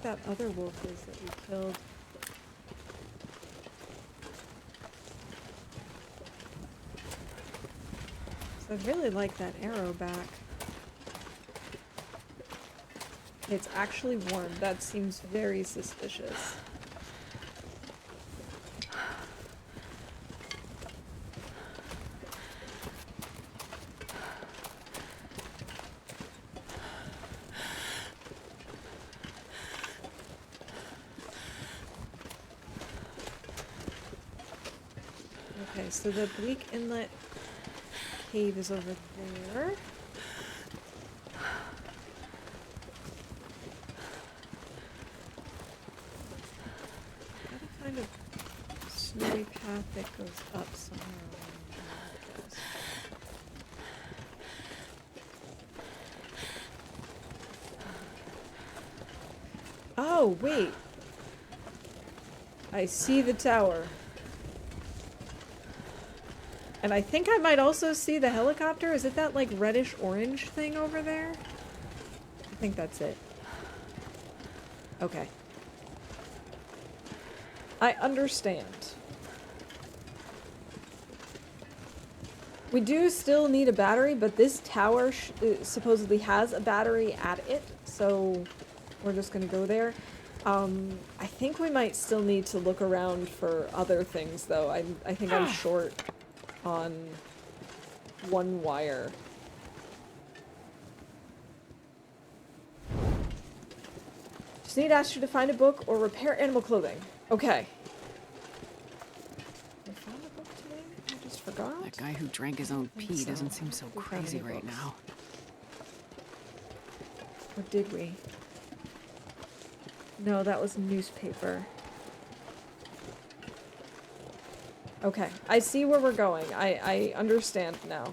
That other wolf is that we killed. So I'd really like that arrow back. It's actually warm. That seems very suspicious. Okay, so the Bleak Inlet cave is over there. Gotta find a snowy path that goes up somewhere along this. Oh, wait. I see the tower. And I think I might also see the helicopter. Is it that, like, reddish-orange thing over there? I think that's it. Okay. I understand. We do still need a battery, but this tower supposedly has a battery at it, so we're just gonna go there. I think we might still need to look around for other things, though. I think I'm short on one wire. Just need Asher to find a book or repair animal clothing. Okay. We found a book today? I just forgot. That guy who drank his own pee doesn't seem so crazy right now. Or did we? No, that was newspaper. Okay, I see where we're going. I understand now.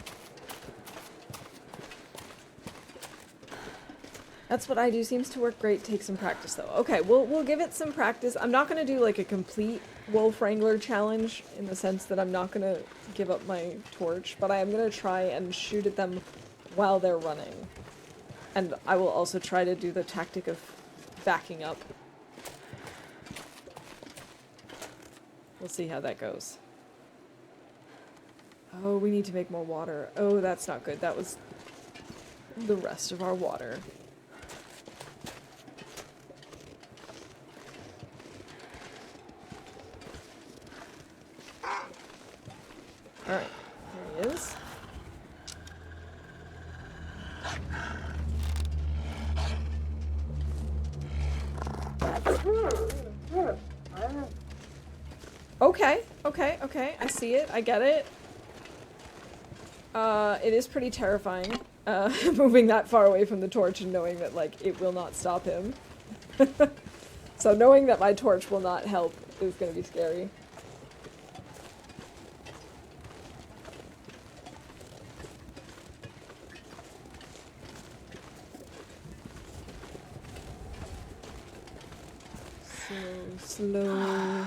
That's what I do. Seems to work great. Take some practice, though. Okay, we'll give it some practice. I'm not going to do, like, a complete Wolf Wrangler challenge in the sense that I'm not going to give up my torch, but I am going to try and shoot at them while they're running. And I will also try to do the tactic of backing up. We'll see how that goes. Oh, we need to make more water. Oh, that's not good. That was the rest of our water. Alright, here he is. Okay, I see it, I get it. It is pretty terrifying, moving that far away from the torch and knowing that, like, it will not stop him. So knowing that my torch will not help is gonna be scary. So slow.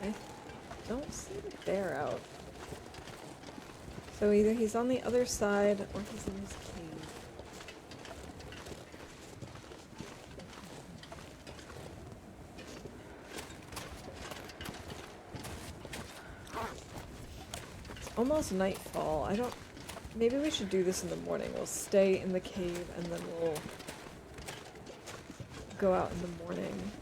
I don't see the bear out. So either he's on the other side or he's in his cave. It's almost nightfall. I don't... Maybe we should do this in the morning. We'll stay in the cave and then we'll go out in the morning.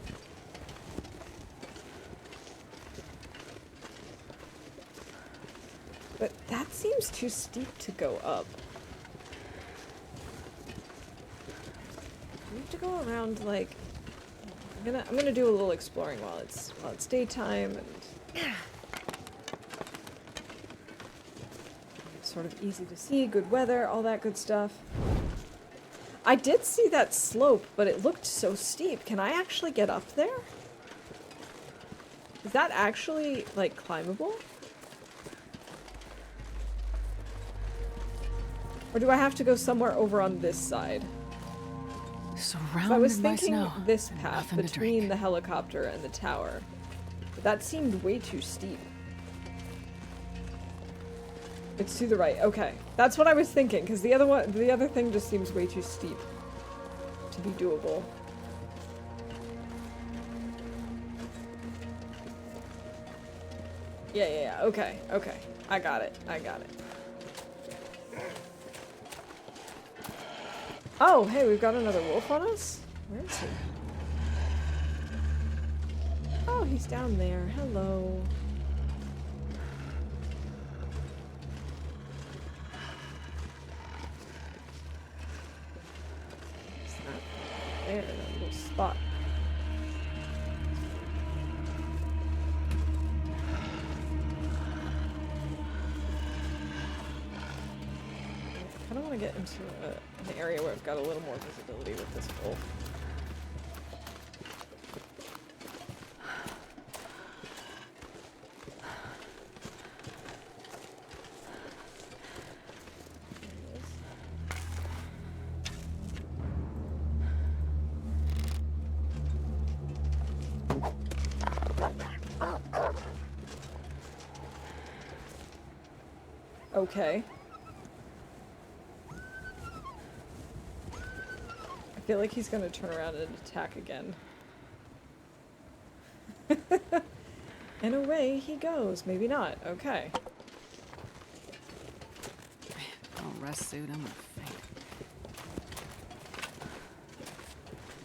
But that seems too steep to go up. We have to go around, like... I'm gonna do a little exploring while it's daytime and it's sort of easy to see, good weather, all that good stuff. I did see that slope, but it looked so steep. Can I actually get up there? Is that actually, like, climbable? Or do I have to go somewhere over on this side? Surrounded So I was by thinking snow. this path Nothing to between drink. the helicopter and the tower. But that seemed way too steep. It's to the right. Okay. That's what I was thinking, because the other thing just seems way too steep to be doable. Yeah. Okay. I got it. Oh, hey, we've got another wolf on us? Where is he? Oh, he's down there. Hello. It's not there, that little spot. I kind of want to get into an area where I've got a little more visibility with this wolf. Okay. I feel like he's gonna turn around and attack again. And away he goes. Maybe not. Okay. Oh, rest suit. I'm gonna faint.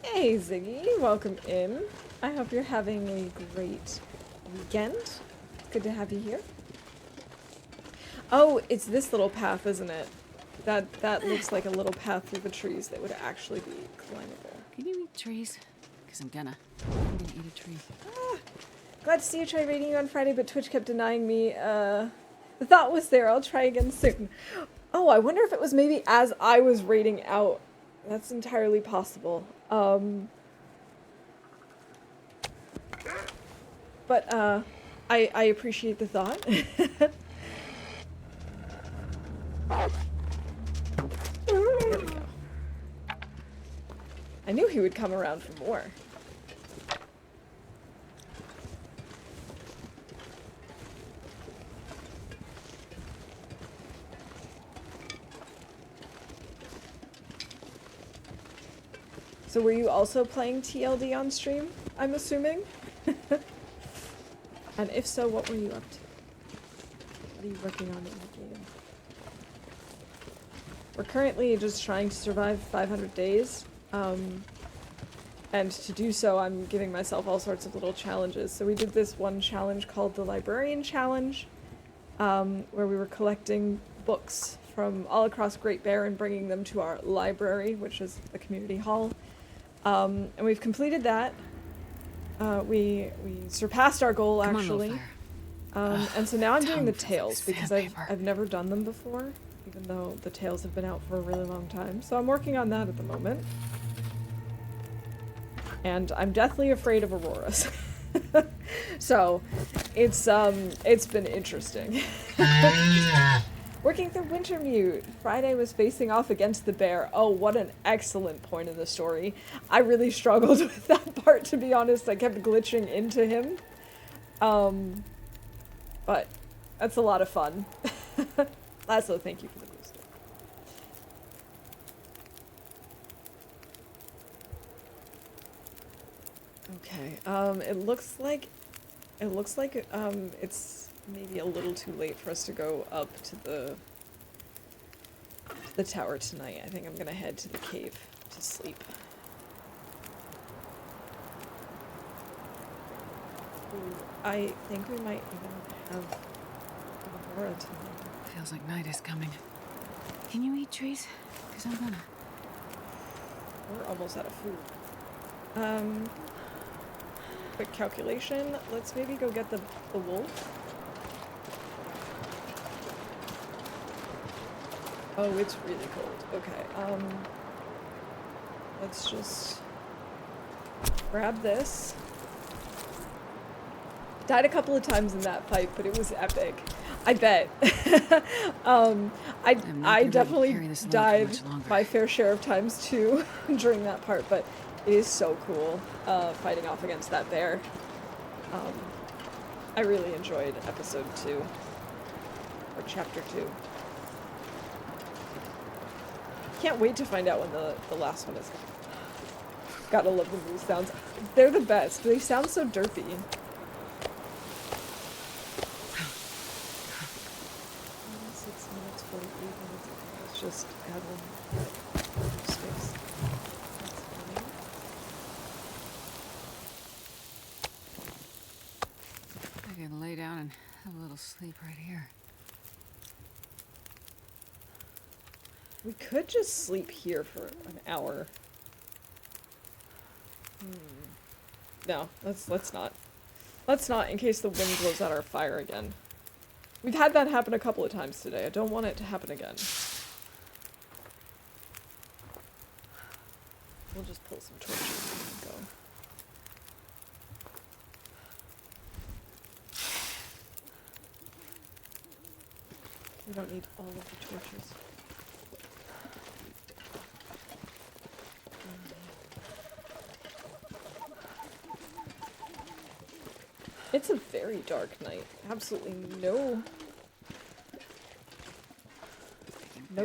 Hey, Ziggy. Welcome in. I hope you're having a great weekend. It's good to have you here. Oh, it's this little path, isn't it? That looks like a little path through the trees that would actually be climbable. Can you eat trees? Because I'm gonna eat a tree. Glad to see you. Tried raiding you on Friday, but Twitch kept denying me. The thought was there. I'll try again soon. Oh, I wonder if it was maybe as I was raiding out. That's entirely possible. But I appreciate the thought. There we go. I knew he would come around for more. So were you also playing TLD on stream, I'm assuming? And if so, what were you up to? What are you working on in the game? We're currently just trying to survive 500 days. And to do so, I'm giving myself all sorts of little challenges. So we did this one challenge called the Librarian Challenge, where we were collecting books from all across Great Bear and bringing them to our library, which is the community hall. And we've completed that. We surpassed our goal, actually. And so now I'm doing the tales, because I've never done them before, even though the tales have been out for a really long time. So I'm working on that at the moment. And I'm deathly afraid of auroras. So it's been interesting. Working through Wintermute. Friday was facing off against the bear. Oh, what an excellent point in the story. I really struggled with that part, to be honest. I kept glitching into him. But that's a lot of fun. Laszlo, thank you for the booster. Okay, it looks like it's maybe a little too late for us to go up to the tower tonight. I think I'm gonna head to the cave to sleep. Ooh, I think we might even have Aurora tonight. Feels like night is coming. Can you eat trees? Because I'm gonna. We're almost out of food. Quick calculation. Let's maybe go get the wolf. Oh, it's really cold. Okay, let's just grab this. Died a couple of times in that fight, but it was epic. I bet. I definitely died my fair share of times too during that part, but it is so cool fighting off against that bear. I really enjoyed episode 2, or chapter 2. Can't wait to find out when the last one is. Gotta love the moose sounds. They're the best. They sound so derpy. 6 minutes, 48 minutes. Let's just add one space. That's fine. I can lay down and have a little sleep right here. We could just sleep here for an hour. No, let's not. Let's not, in case the wind blows out our fire again. We've had that happen a couple of times today. I don't want it to happen again. We'll just pull some torches and go. We don't need all of the torches. It's a very dark night. Absolutely no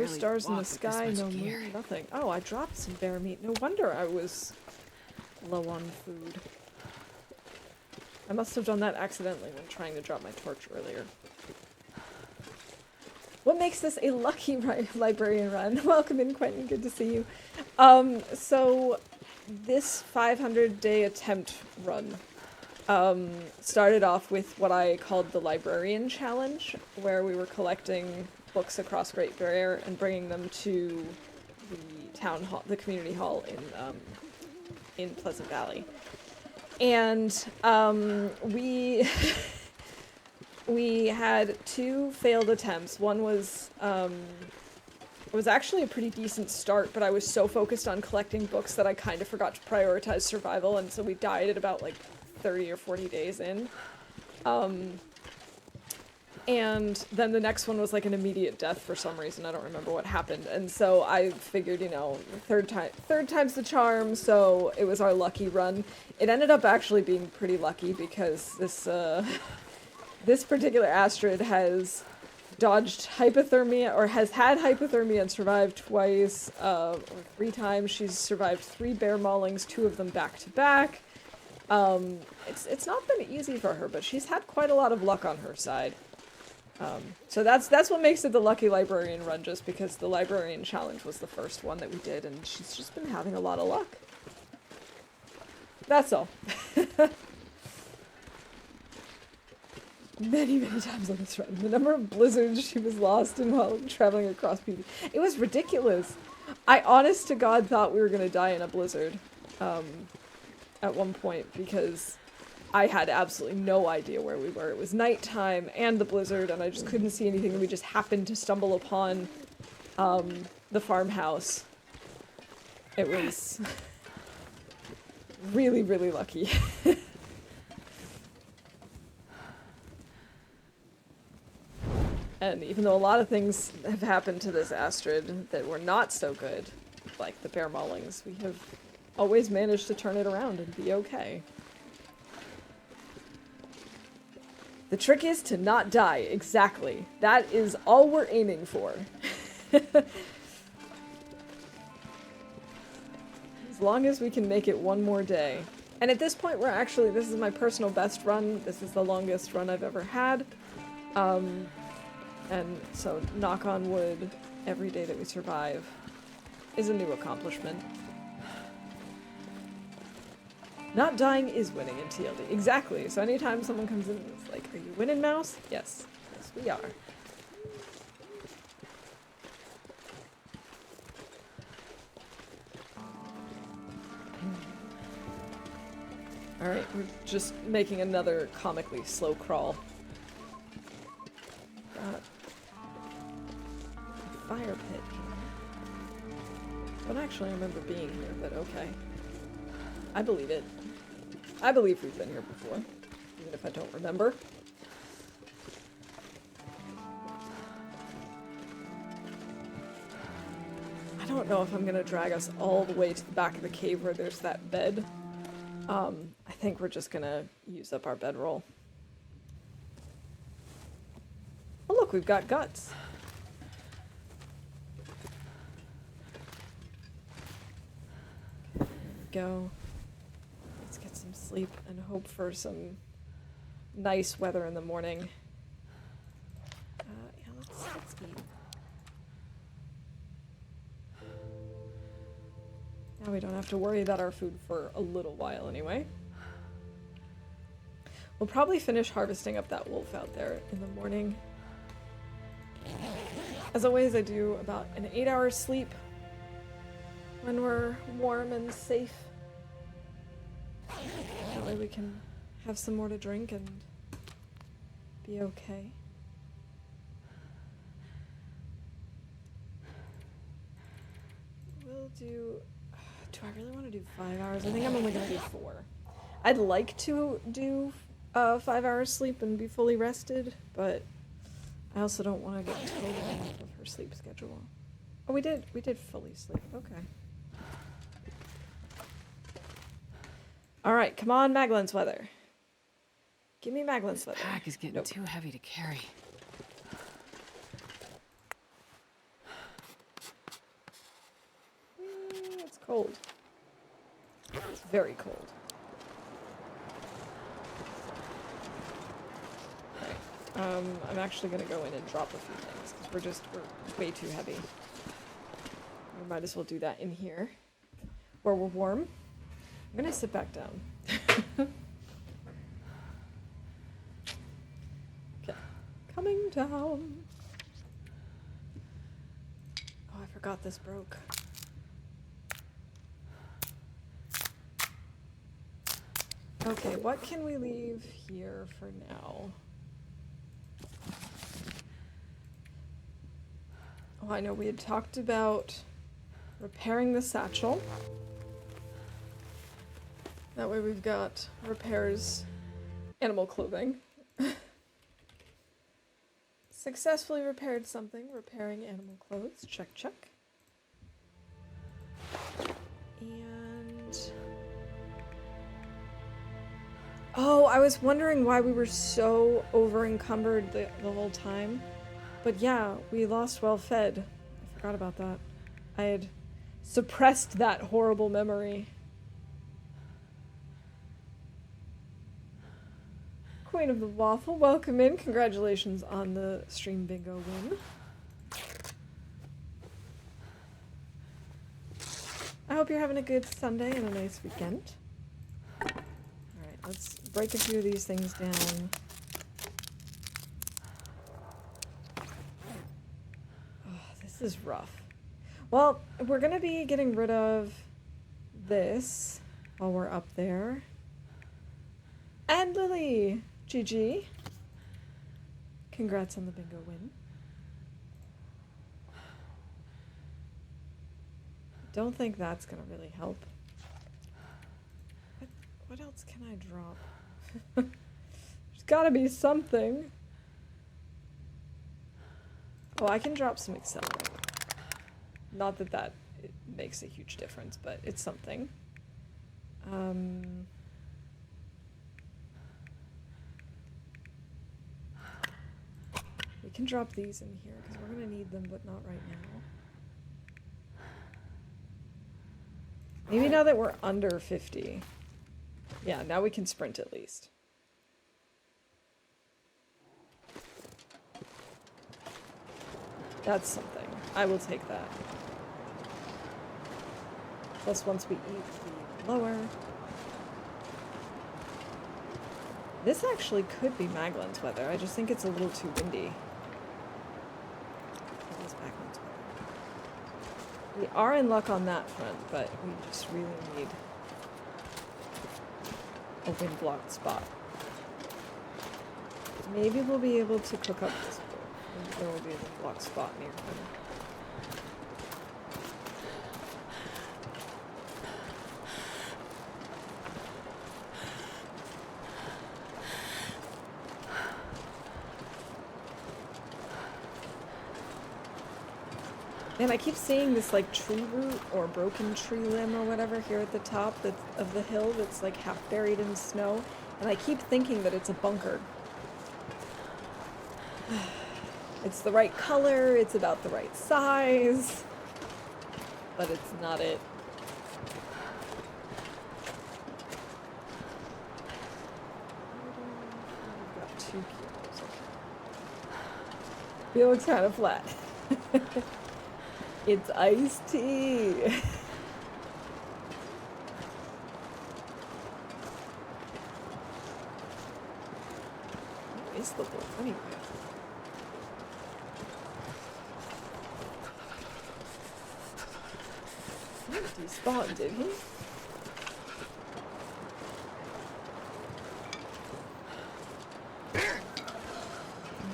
stars in the sky, no moon, nothing. Oh, I dropped some bear meat. No wonder I was low on food. I must have done that accidentally when trying to drop my torch earlier. What makes this a lucky librarian run? Welcome in, Quentin. Good to see you. So this 500-day attempt run started off with what I called the Librarian Challenge, where we were collecting books across Great Barrier and bringing them to the town hall, the community hall in Pleasant Valley. And we had 2 failed attempts. One was was actually a pretty decent start, but I was so focused on collecting books that I kind of forgot to prioritize survival, and so we died at about like 30 or 40 days in. And then the next one was like an immediate death for some reason. I don't remember what happened. And so I figured, you know, third time's the charm, so it was our lucky run. It ended up actually being pretty lucky because this particular Astrid has dodged hypothermia, or has had hypothermia and survived twice, or 3 times. She's survived 3 bear maulings, 2 of them back to back. It's not been easy for her, but she's had quite a lot of luck on her side. So that's what makes it the lucky librarian run, just because the librarian challenge was the first one that we did, and she's just been having a lot of luck. That's all. Many times on this run. The number of blizzards she was lost in while traveling across PB. It was ridiculous. I honest to God thought we were going to die in a blizzard at one point, because I had absolutely no idea where we were. It was nighttime and the blizzard, and I just couldn't see anything, and we just happened to stumble upon the farmhouse. It was really, really lucky. And even though a lot of things have happened to this Astrid that were not so good, like the bear maulings, we have always managed to turn it around and be okay. The trick is to not die, exactly. That is all we're aiming for. As long as we can make it one more day. And at this point, we're actually, this is my personal best run. This is the longest run I've ever had. And so, knock on wood, every day that we survive is a new accomplishment. Not dying is winning in TLD. Exactly. So anytime someone comes in and is like, are you winning, Mouse? Yes. Yes, we are. Alright, we're just making another comically slow crawl. Fire pit here. Don't actually remember being here, but okay. I believe it. I believe we've been here before, even if I don't remember. I don't know if I'm gonna drag us all the way to the back of the cave where there's that bed. I think we're just gonna use up our bedroll. Oh look, we've got guts. Go. Let's get some sleep and hope for some nice weather in the morning. Yeah, let's eat. Now we don't have to worry about our food for a little while anyway. We'll probably finish harvesting up that wolf out there in the morning. As always, I do about an 8-hour sleep when we're warm and safe. That way we can have some more to drink and be okay. We'll do I really want to do 5 hours? I think I'm only going to do 4. I'd like to do 5 hours sleep and be fully rested, but I also don't want to get totally out of her sleep schedule. Oh, we did fully sleep. Okay. Alright, come on, Maglin Sweater. Give me Maglin Sweater. This pack is getting too heavy to carry. It's cold. It's very cold. Alright, I'm actually gonna go in and drop a few things, because we're way too heavy. We might as well do that in here, where we're warm. I'm gonna sit back down. Okay, coming down. Oh, I forgot this broke. Okay, what can we leave here for now? Oh, I know we had talked about repairing the satchel. That way we've got repairs, animal clothing. Successfully repaired something, repairing animal clothes. Check, check. And... oh, I was wondering why we were so over-encumbered the whole time. But yeah, we lost well fed. I forgot about that. I had suppressed that horrible memory. Queen of the Waffle, welcome in. Congratulations on the stream bingo win. I hope you're having a good Sunday and a nice weekend. Alright, let's break a few of these things down. Oh, this is rough. Well, we're gonna be getting rid of this while we're up there. And Lily! GG. Congrats on the bingo win. Don't think that's gonna really help. What else can I drop? There's gotta be something. Oh, I can drop some accelerate. Not that that it makes a huge difference, but it's something. We can drop these in here because we're gonna need them, but not right now. Maybe now that we're under 50. Yeah, now we can sprint at least. That's something. I will take that. Plus once we eat the lower. This actually could be Maglin's weather. I just think it's a little too windy. It is Maglin's weather. We are in luck on that front, but we just really need a wind-blocked spot. Maybe we'll be able to cook up this bowl. Maybe there will be a wind-blocked spot near him. And I keep seeing this like tree root or broken tree limb or whatever here at the top of the hill that's like half buried in snow. And I keep thinking that it's a bunker. It's the right color, it's about the right size, but it's not it. We've got 2 kilos. Okay. It looks kind of flat. It's iced tea. Where is the wolf anyway? He despawned, did he?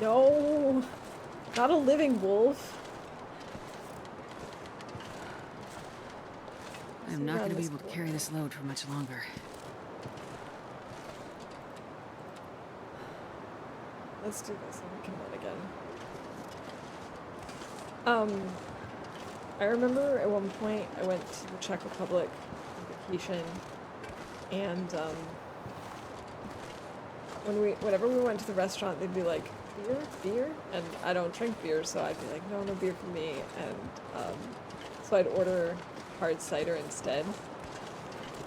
No! Not a living wolf. I'm not going to be able to carry this load for much longer. Let's do this and we can run again. I remember at one point I went to the Czech Republic on vacation, and whenever we went to the restaurant, they'd be like, beer? And I don't drink beer, so I'd be like, no beer for me. And so I'd order hard cider instead.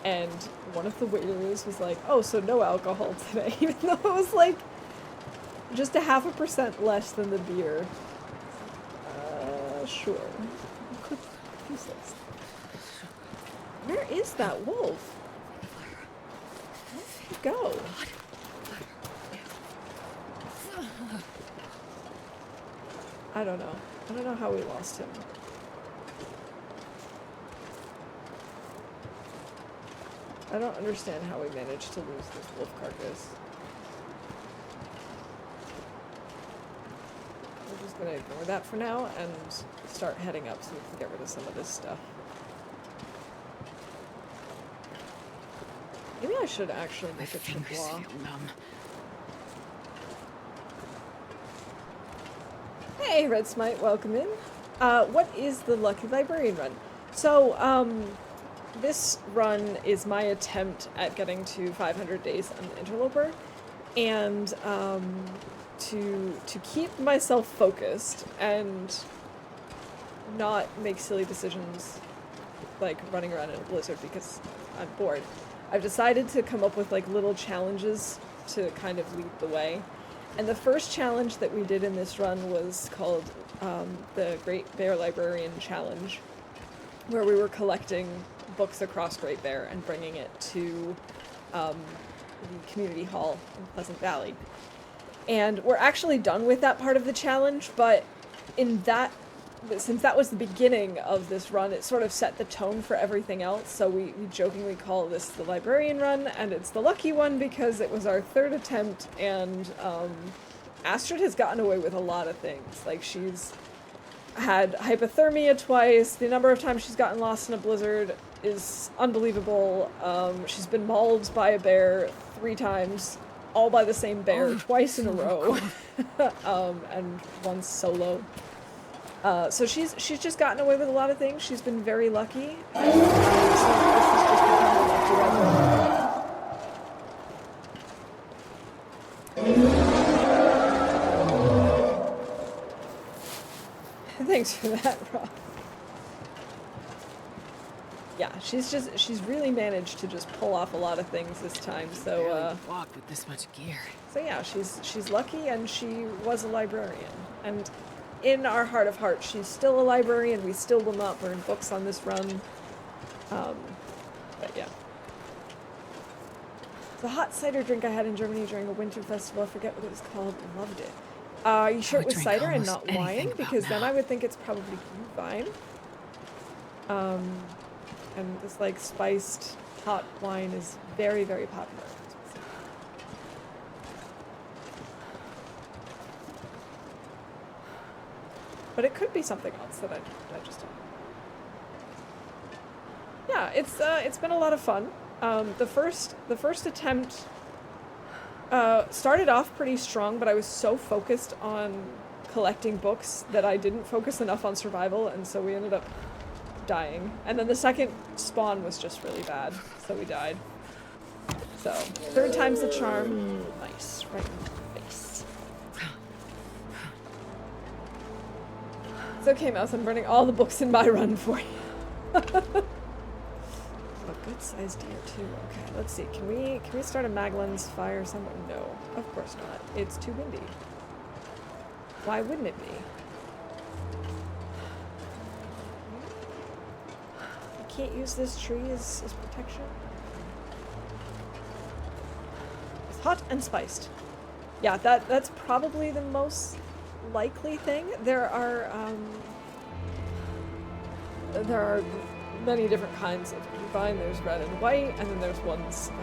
And one of the waiters was like, oh, so no alcohol today, even though it was like just 0.5% less than the beer. Sure. Where is that wolf? Where did he go? I don't know. I don't know how we lost him. I don't understand how we managed to lose this wolf carcass. We'll just go gonna ignore that for now and start heading up so we can get rid of some of this stuff. Maybe I should actually My make a fingers triploir. feel numb. Hey, Red Smite, welcome in. What is the Lucky Librarian run? So, this run is my attempt at getting to 500 days on the Interloper, and to keep myself focused and not make silly decisions like running around in a blizzard because I'm bored. I've decided to come up with like little challenges to kind of lead the way. And the first challenge that we did in this run was called the Great Bear Librarian Challenge, where we were collecting books across Great Bear and bringing it to the community hall in Pleasant Valley. And we're actually done with that part of the challenge, but since that was the beginning of this run, it sort of set the tone for everything else. So we jokingly call this the Librarian run, and it's the lucky one because it was our third attempt, and Astrid has gotten away with a lot of things. Like, she's had hypothermia twice, the number of times she's gotten lost in a blizzard is unbelievable. She's been mauled by a bear 3 times, all by the same bear, twice in a row, and once solo. So she's just gotten away with a lot of things. She's been very lucky. And, so this has just become a lucky run. Thanks for that, Rob. Yeah, she's really managed to just pull off a lot of things this time. So walk with this much gear. So yeah, she's lucky, and she was a librarian. And in our heart of hearts, she's still a librarian. We still will not burn books on this run. But yeah. The hot cider drink I had in Germany during a winter festival, I forget what it was called, loved it. Are you sure it was cider and not wine? Because then I would think it's probably wine. And this like spiced hot wine is very, very popular. But it could be something else that I just don't know. Yeah, it's been a lot of fun. The first attempt started off pretty strong, but I was so focused on collecting books that I didn't focus enough on survival, and so we ended up dying. And then the second spawn was just really bad, so we died. So, 3rd time's the charm. Nice, right in the face. It's okay, Mouse, I'm burning all the books in my run for you. A good sized deer too. Okay, let's see. Can we start a Maglin's fire somewhere? No, of course not. It's too windy. Why wouldn't it be? I can't use this tree as protection. It's hot and spiced. Yeah, that's probably the most likely thing. There are many different kinds of vine. There's red and white, and then there's ones you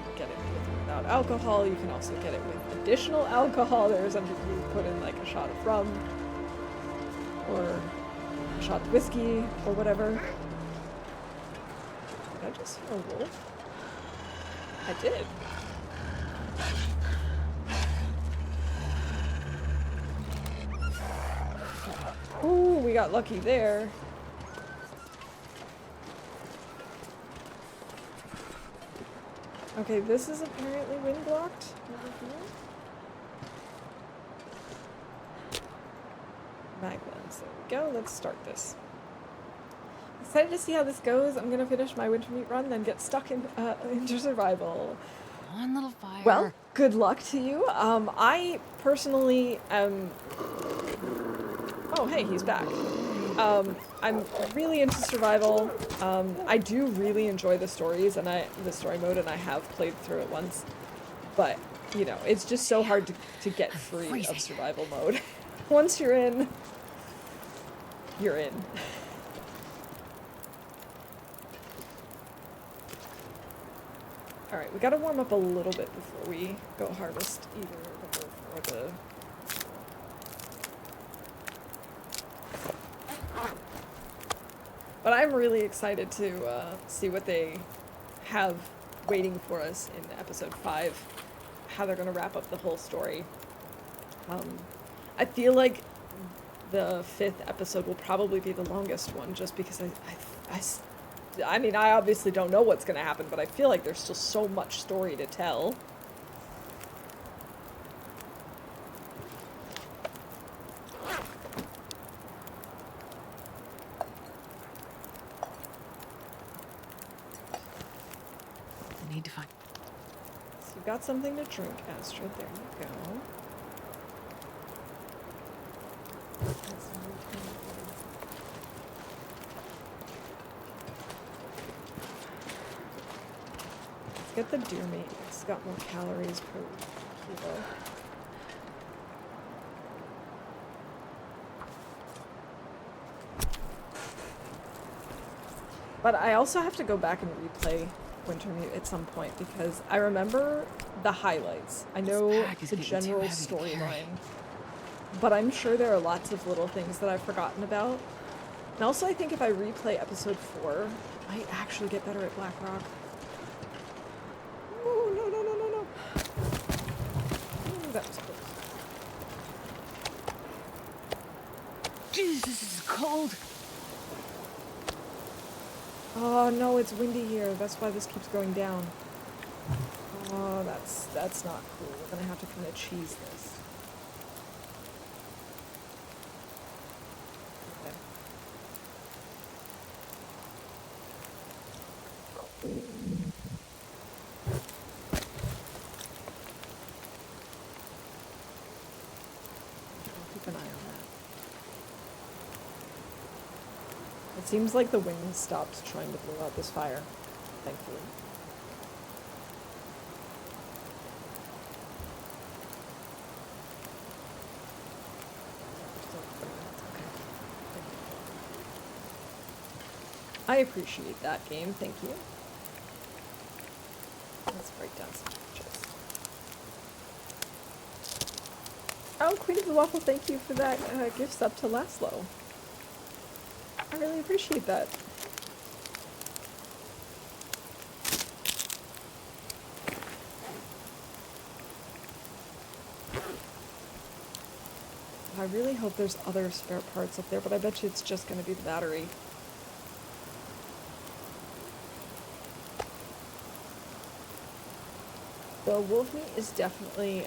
can get it with or without alcohol. You can also get it with additional alcohol. There's some people who put in like a shot of rum or a shot of whiskey or whatever. Did I just hear a wolf? I did. Ooh, we got lucky there. Okay, this is apparently wind blocked over here. Maglins, there we go. Let's start this. Excited to see how this goes. I'm gonna finish my winter meat run, then get stuck into survival. One little fire. Well, good luck to you. I personally am. Oh, hey, he's back. I'm really into survival. I do really enjoy the stories and the story mode, and I have played through it once. But, you know, it's just so hard to get free of survival mode. Once you're in, you're in. Alright, we gotta warm up a little bit before we go harvest either the wolf or the But I'm really excited to see what they have waiting for us in episode 5, how they're going to wrap up the whole story. I feel like the 5th episode will probably be the longest one, just because I mean, I obviously don't know what's going to happen, but I feel like there's still so much story to tell. I need to find. So you've got something to drink, Astrid. There you go. Let's get the deer meat. It's got more calories per kilo. But I also have to go back and replay Wintermute at some point because I remember the highlights. I know the general storyline, but I'm sure there are lots of little things that I've forgotten about. And also I think if I replay episode 4, I might actually get better at Blackrock. Oh, no, no, no, no, no. Ooh, that was close. Jesus, this is cold. Oh no, it's windy here. That's why this keeps going down. Oh, that's not cool. We're gonna have to kind of cheese this. Okay. I'll keep an eye on that. It seems like the wind has stopped trying to blow out this fire, thankfully. I appreciate that game, thank you. Let's break down some pictures. Oh, Queen of the Waffle, thank you for that gift sub to Laszlo. I really appreciate that. I really hope there's other spare parts up there, but I bet you it's just going to be the battery. The wolf meat is definitely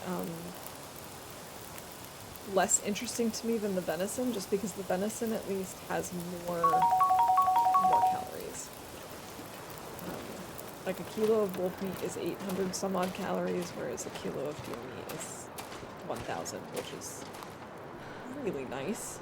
less interesting to me than the venison, just because the venison at least has more calories. Like a kilo of wolf meat is 800 some odd calories, whereas a kilo of deer meat is 1,000, which is really nice.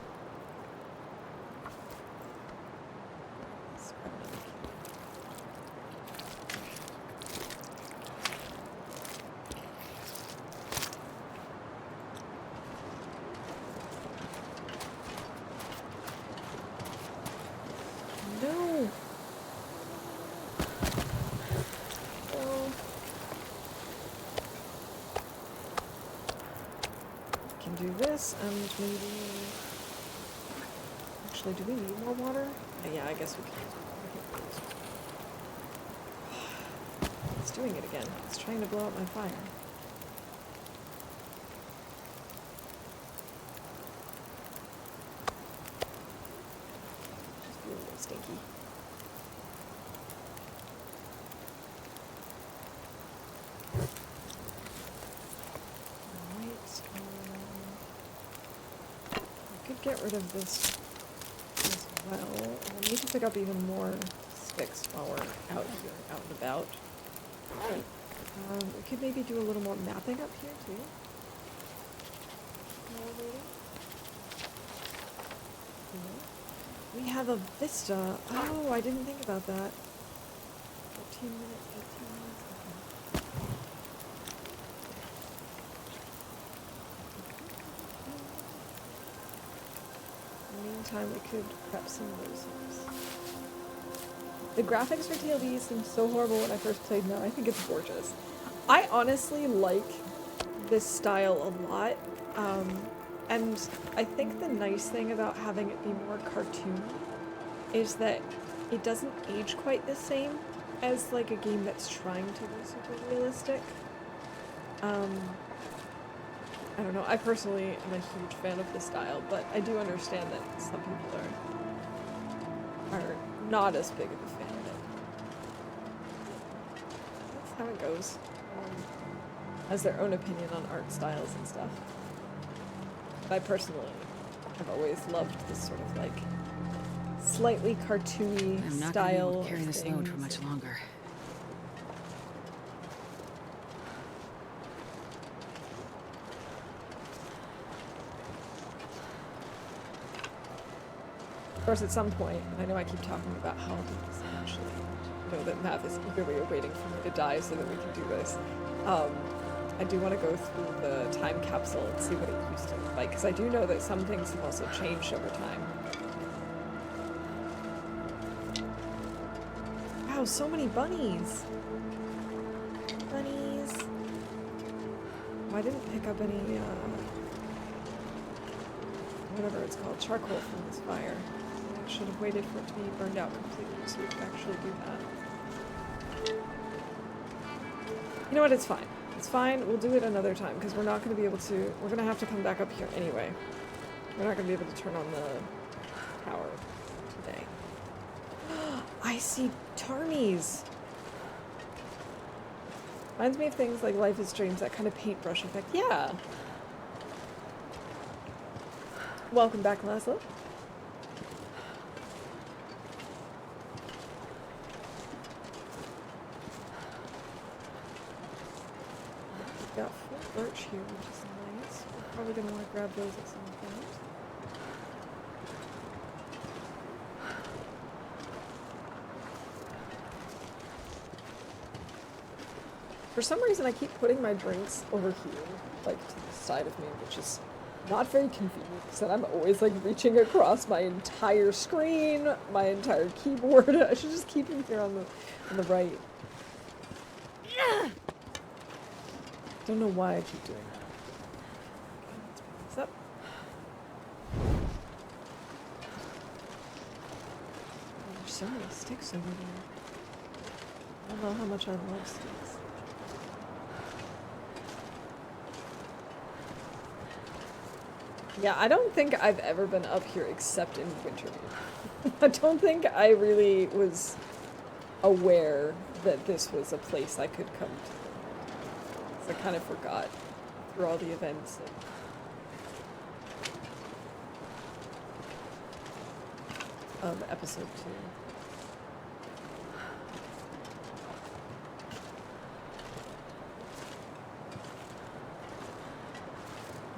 And maybe... Actually, do we need more water? Yeah, I guess we can. It's doing it again. It's trying to blow out my fire. Just be a little stinky. Get rid of this as well. We'll need to pick up even more sticks while we're out here, out and about. We could maybe do a little more mapping up here too. We have a vista. Oh, I didn't think about that. 14 minutes, 18 minutes. Time we could prep some of those things. The graphics for TLD seemed so horrible when I first played. Now I think it's gorgeous. I honestly like this style a lot. And I think the nice thing about having it be more cartoony is that it doesn't age quite the same as like a game that's trying to be super realistic. I don't know, I personally am a huge fan of the style, but I do understand that some people are not as big of a fan of it. That's how it goes. Has their own opinion on art styles and stuff. But I personally have always loved this sort of like slightly cartoony I'm not gonna be style able to carry of this load for things. much longer. Of course, at some point, and I know I keep talking about how I'll do this eventually, I know that Mav is eagerly awaiting for me to die so that we can do this. I do want to go through the time capsule and see what it used to look like, because I do know that some things have also changed over time. Wow, so many bunnies! Bunnies! Oh, I didn't pick up any, whatever it's called, charcoal from this fire. I should have waited for it to be burned out completely so we could actually do that. You know what, it's fine. It's fine, we'll do it another time, because we're not going to be able to, we're going to have to come back up here anyway. We're not going to be able to turn on the power today. I see Tarmies! Reminds me of things like Life is Strange, that kind of paintbrush effect. Yeah! Welcome back, Laszlo. We've got 4 birch here, which is nice. We're probably going to want to grab those at some point. For some reason, I keep putting my drinks over here, like to the side of me, which is not very convenient, because then I'm always like reaching across my entire screen, my entire keyboard. I should just keep them here on the right. Don't know why I keep doing that. Okay, let's pick this up. Oh, there's so many sticks over there. I don't know how much I love sticks. Yeah, I don't think I've ever been up here except in Winterview. I don't think I really was aware that this was a place I could come to. So I kind of forgot through all the events. Of episode 2.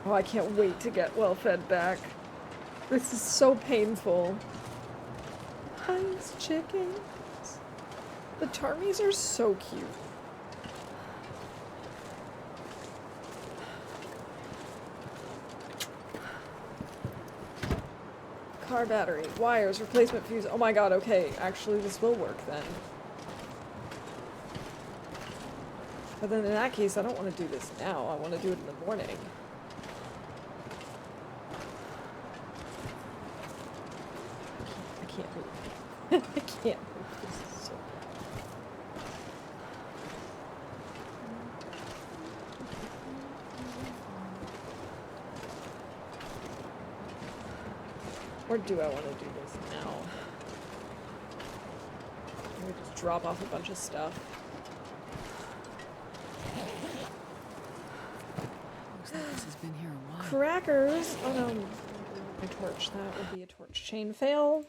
Oh, I can't wait to get well fed back. This is so painful. Ice chickens. The Tarmies are so cute. Car battery, wires, replacement fuse. Oh my god, okay. Actually, this will work then. But then in that case, I don't want to do this now. I want to do it in the morning. I can't move. I can't move. This is so Or do I want to do this now? Maybe just drop off a bunch of stuff. Looks like this has been here a while. Crackers! Oh no, my torch. That would be a torch chain fail.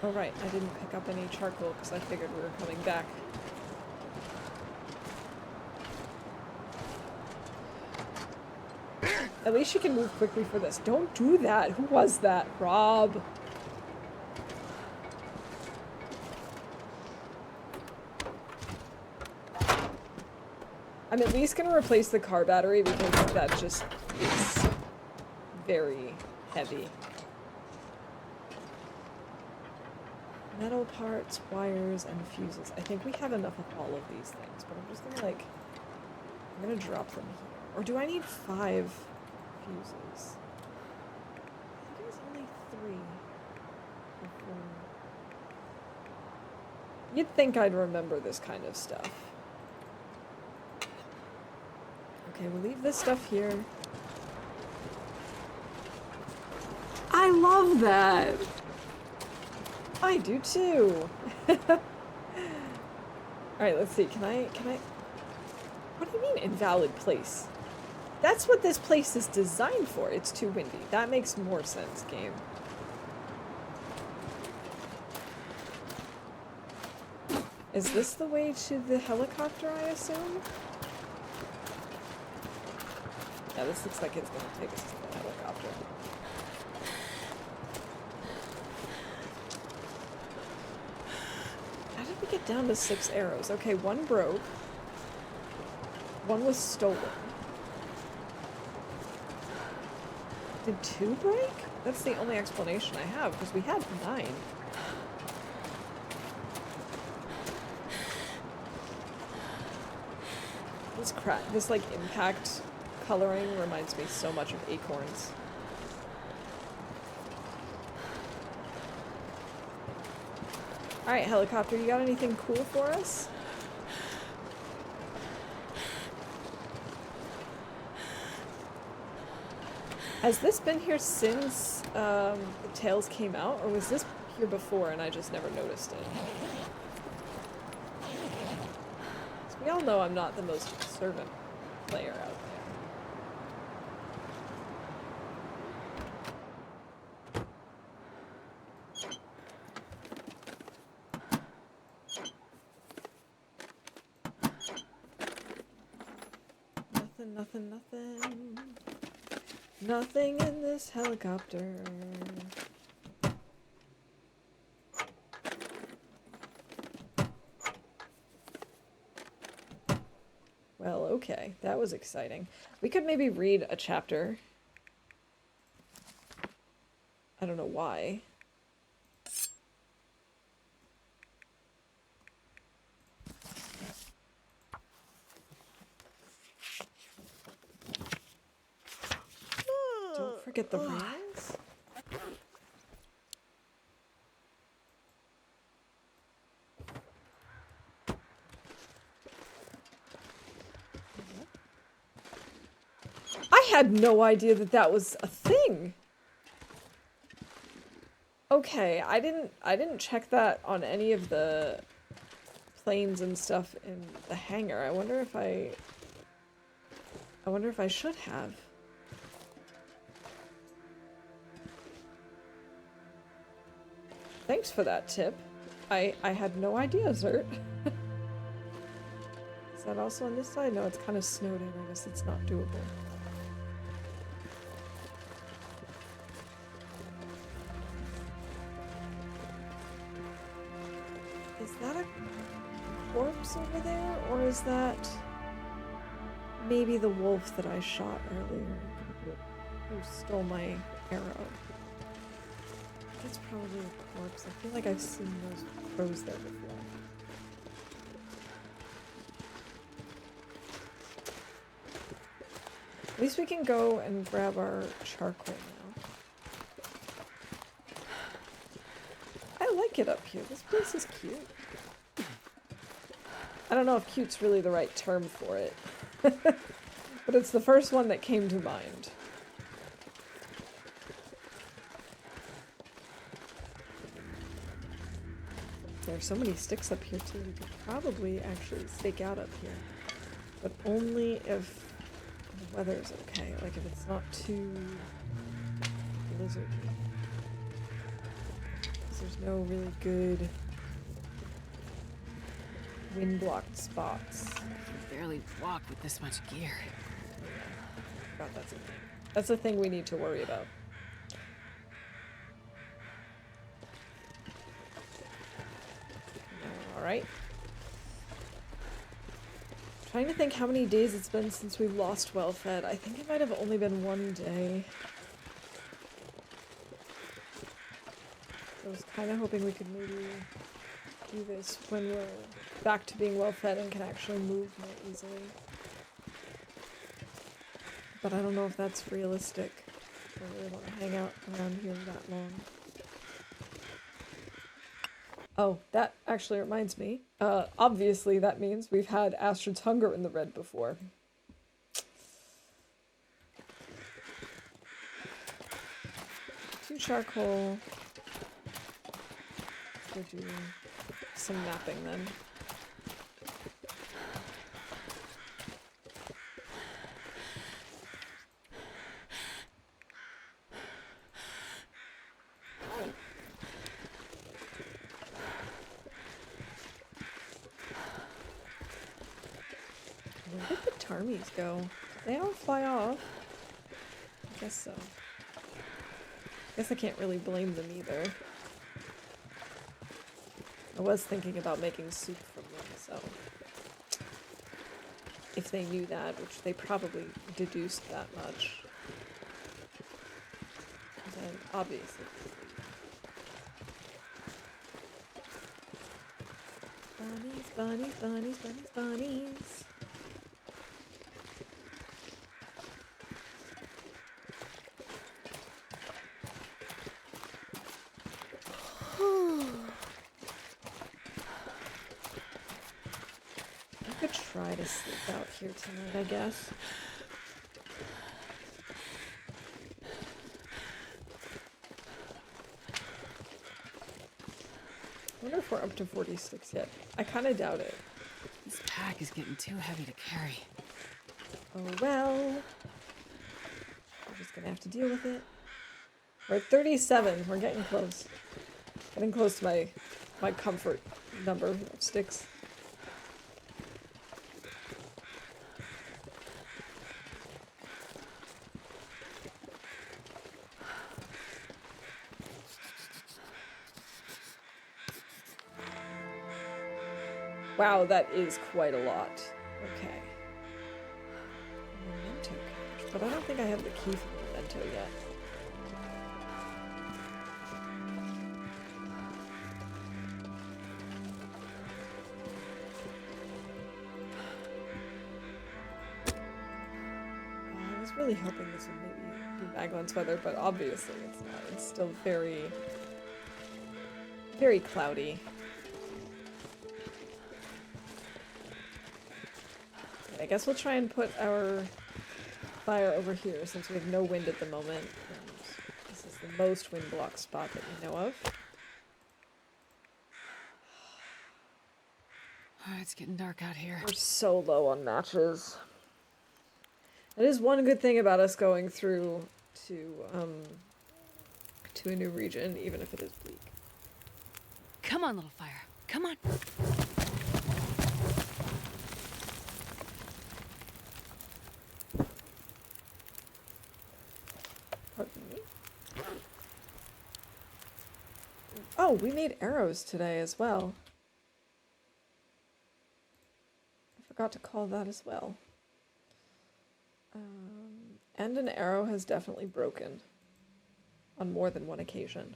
Oh right, I didn't pick up any charcoal because I figured we were coming back. At least she can move quickly for this. Don't do that! Who was that? Rob! I'm at least gonna replace the car battery because that just is very heavy. Metal parts, wires, and fuses. I think we have enough of all of these things, but I'm just gonna like, I'm gonna drop them here. Or do I need 5 fuses? I think it was only 3 or 4. You'd think I'd remember this kind of stuff. Okay, we'll leave this stuff here. I love that! I do too! Alright, let's see, can I... What do you mean invalid place? That's what this place is designed for. It's too windy. That makes more sense, game. Is this the way to the helicopter, I assume? Yeah, this looks like it's going to take us to the helicopter. How did we get down to 6 arrows? Okay, 1 broke. 1 was stolen. Did 2 break? That's the only explanation I have, because we had 9. This like impact coloring reminds me so much of acorns. Alright, helicopter, you got anything cool for us? Has this been here since the Tales came out, or was this here before and I just never noticed it? We all know I'm not the most observant player out there. Nothing. Nothing in this helicopter. Well, okay. That was exciting. We could maybe read a chapter. I don't know why. Don't forget the rings. I had no idea that that was a thing. Okay, I didn't check that on any of the planes and stuff in the hangar. I wonder if I should have. Thanks for that tip. I had no idea, Zert. Is that also on this side? No, it's kind of snowed in. I guess it's not doable. Is that a corpse over there? Or is that maybe the wolf that I shot earlier? Who stole my arrow? That's probably a corpse. I feel like I've seen those crows there before. At least we can go and grab our charcoal now. I like it up here. This place is cute. I don't know if cute's really the right term for it. But it's the first one that came to mind. There's so many sticks up here too. We could probably actually stake out up here. But only if the weather's okay. Like if it's not too blizzardy. Because there's no really good wind-blocked spots. I can barely walk with this much gear. God, that's a thing. That's a thing we need to worry about. Alright. Trying to think how many days it's been since we've lost Well-Fed. I think it might have only been 1 day. I was kind of hoping we could maybe do this when we're back to being well fed and can actually move more easily. But I don't know if that's realistic. I don't really want to hang out around here that long. Oh, that actually reminds me. Obviously that means we've had Astrid's Hunger in the red before. 2 charcoal. We'll do some napping then. Where did the Tarmies go? Did they all fly off? I guess so. Guess I can't really blame them either. I was thinking about making soup from them, so if they knew that, which they probably deduced that much, then obviously. Bunnies, bunnies, bunnies, bunnies, bunnies. I could try to sleep out here tonight, I guess. I wonder if we're up to 46 yet. I kind of doubt it. This pack is getting too heavy to carry. Oh well. We're just gonna have to deal with it. We're at 37. We're getting close. Getting close to my comfort number of sticks. Wow, that is quite a lot. Okay. Memento cache, but I don't think I have the key for the memento yet. I was really hoping this would maybe be Magdalene's weather, but obviously it's not. It's still very, very cloudy. I guess we'll try and put our fire over here since we have no wind at the moment. And this is the most wind block spot that we know of. Oh, it's getting dark out here. We're so low on matches. That is one good thing about us going through to a new region, even if it is bleak. Come on, little fire. Come on. Pardon me. Oh, we made arrows today as well. I forgot to call that as well. And an arrow has definitely broken on more than one occasion.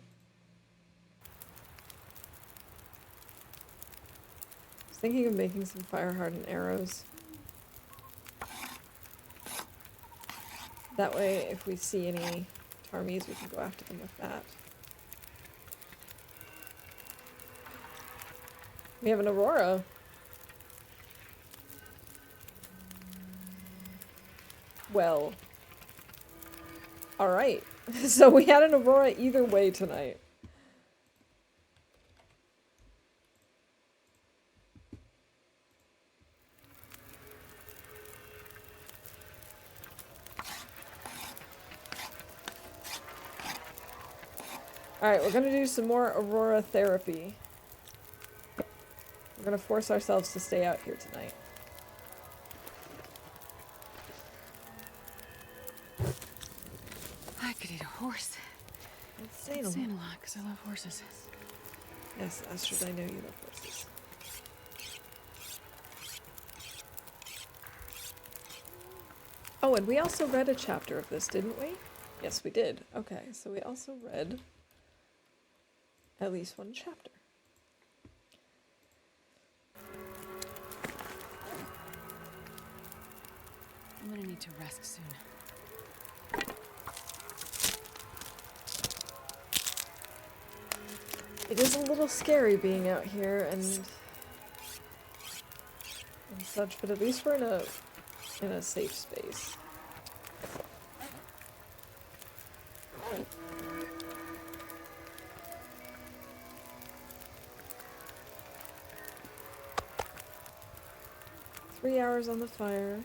I was thinking of making some fire hardened arrows. That way, if we see any Tarmies, we can go after them with that. We have an Aurora. Well, alright. So we had an Aurora either way tonight. Alright, we're gonna do some more Aurora therapy. We're gonna force ourselves to stay out here tonight. I could eat a horse. It's saying It's a saying lot. a lot because I love horses. Yes, Astrid, I know you love horses. Oh, and we also read a chapter of this, didn't we? Yes, we did. Okay, so we also read at least one chapter. I'm gonna need to rest soon. It is a little scary being out here and such, but at least we're in a safe space. Three hours on the fire.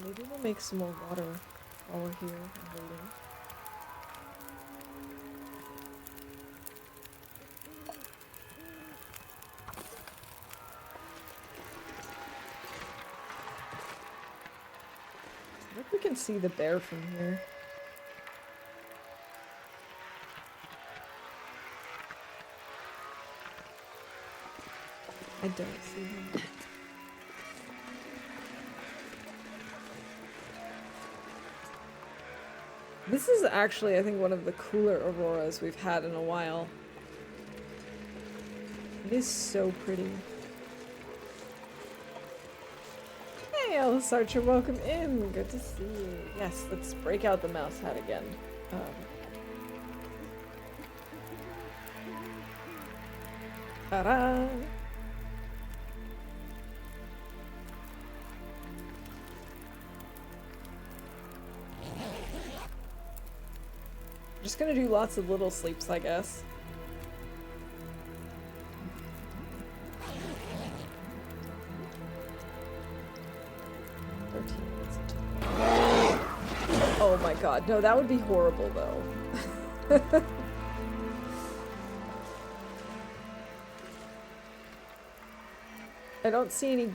Maybe we'll make some more water while we're here and waiting. I think we can see the bear from here. I don't see him. This is actually, I think, one of the cooler auroras we've had in a while. It is so pretty. Hey, Alice Archer, welcome in. Good to see you. Yes, let's break out the mouse hat again. Ta-da! Just gonna do lots of little sleeps, I guess. Oh my god, no, that would be horrible though. I don't see any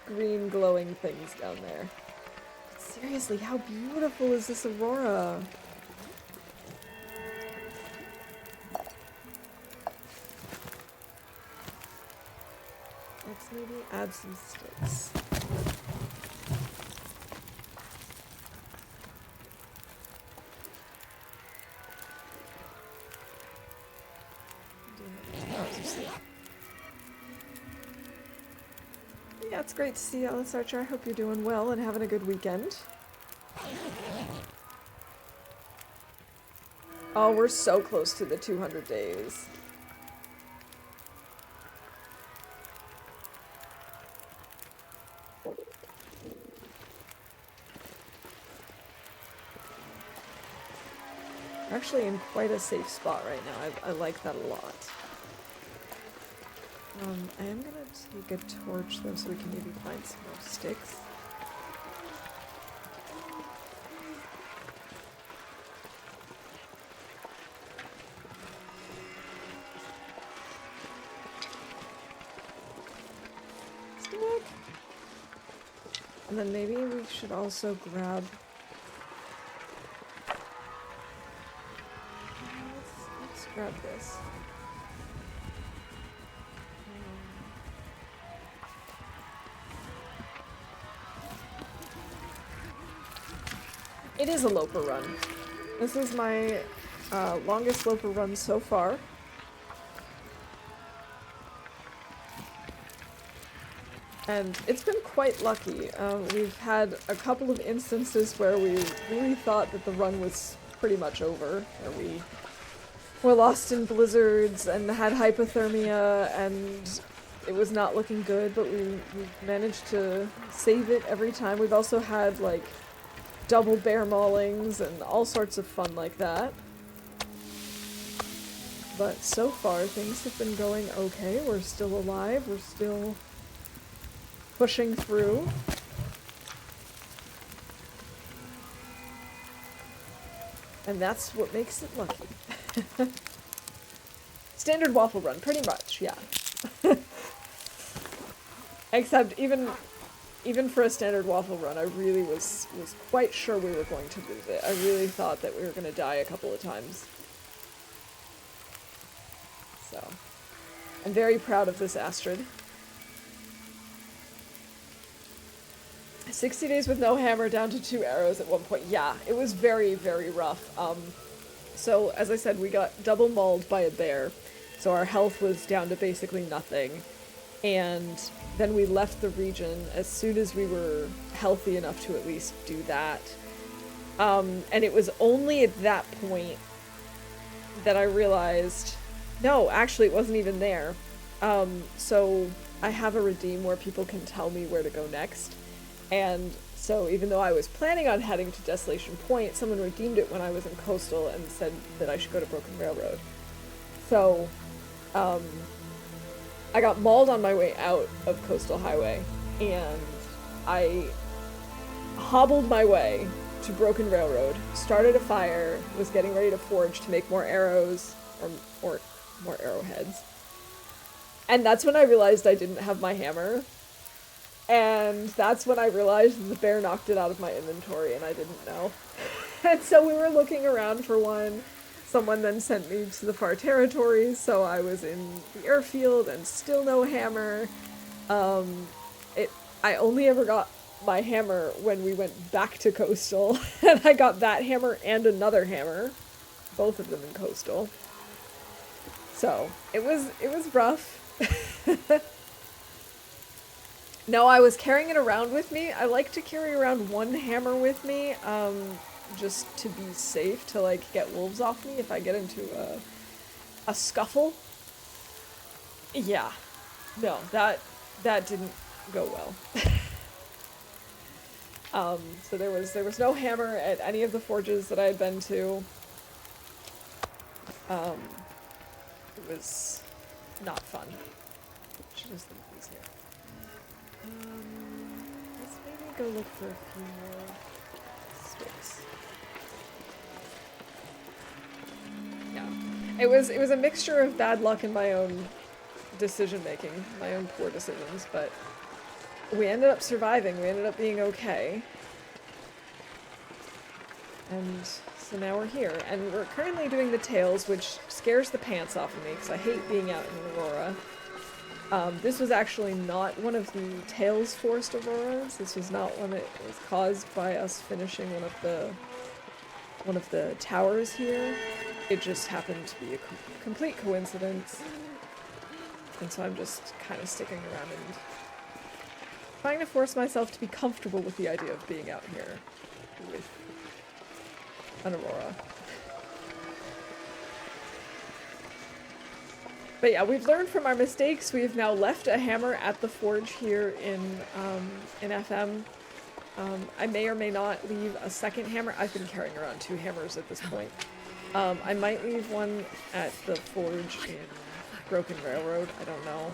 green glowing things down there. Seriously, how beautiful is this aurora? Let's maybe add some sticks. Yeah, it's great to see you, Alice Archer. I hope you're doing well and having a good weekend. Oh, we're so close to the 200 days. We're actually in quite a safe spot right now. I like that a lot. I am gonna take a torch though so we can maybe find some more sticks. Stick! And then maybe we should also grab... Let's grab this. It is a Loper run. This is my longest Loper run so far. And it's been quite lucky. We've had a couple of instances where we really thought that the run was pretty much over, where we were lost in blizzards and had hypothermia and it was not looking good, but we managed to save it every time. We've also had like double bear maulings and all sorts of fun like that. But so far, things have been going okay. We're still alive. We're still pushing through. And that's what makes it lucky. Standard waffle run, pretty much, yeah. Except even even for a standard waffle run, I really was quite sure we were going to lose it. I really thought that we were going to die a couple of times. So, I'm very proud of this Astrid. 60 days with no hammer, down to 2 arrows at one point. Yeah, it was very, very rough. So, as I said, we got double mauled by a bear. So our health was down to basically nothing. And then we left the region as soon as we were healthy enough to at least do that. And it was only at that point that I realized, no, actually it wasn't even there. So I have a redeem where people can tell me where to go next. And so even though I was planning on heading to Desolation Point, someone redeemed it when I was in Coastal and said that I should go to Broken Railroad. So, I got mauled on my way out of Coastal Highway, and I hobbled my way to Broken Railroad, started a fire, was getting ready to forge to make more arrows, or more arrowheads. And that's when I realized I didn't have my hammer. And that's when I realized that the bear knocked it out of my inventory and I didn't know. And so we were looking around for one. Someone then sent me to the far territories, so I was in the airfield and still no hammer. I only ever got my hammer when we went back to Coastal, and I got that hammer and another hammer, both of them in Coastal. So it was rough. No, I was carrying it around with me. I like to carry around one hammer with me, just to be safe, to like get wolves off me if I get into a scuffle. Yeah, no, that didn't go well. So there was no hammer at any of the forges that I had been to. It was not fun. Should just leave these here. Let's maybe go look for a few more sticks. Yeah. It was a mixture of bad luck and my own decision making, my own poor decisions, but we ended up surviving. We ended up being okay. And so now we're here. And we're currently doing the tails, which scares the pants off of me because I hate being out in Aurora. This was actually not one of the Tails forced auroras. This was not one that was caused by us finishing one of the towers here. It just happened to be a complete coincidence. And so I'm just kind of sticking around and trying to force myself to be comfortable with the idea of being out here with an aurora. But yeah, we've learned from our mistakes. We have now left a hammer at the forge here in FM. I may or may not leave a second hammer. I've been carrying around 2 hammers at this point. I might leave one at the forge in Broken Railroad. I don't know.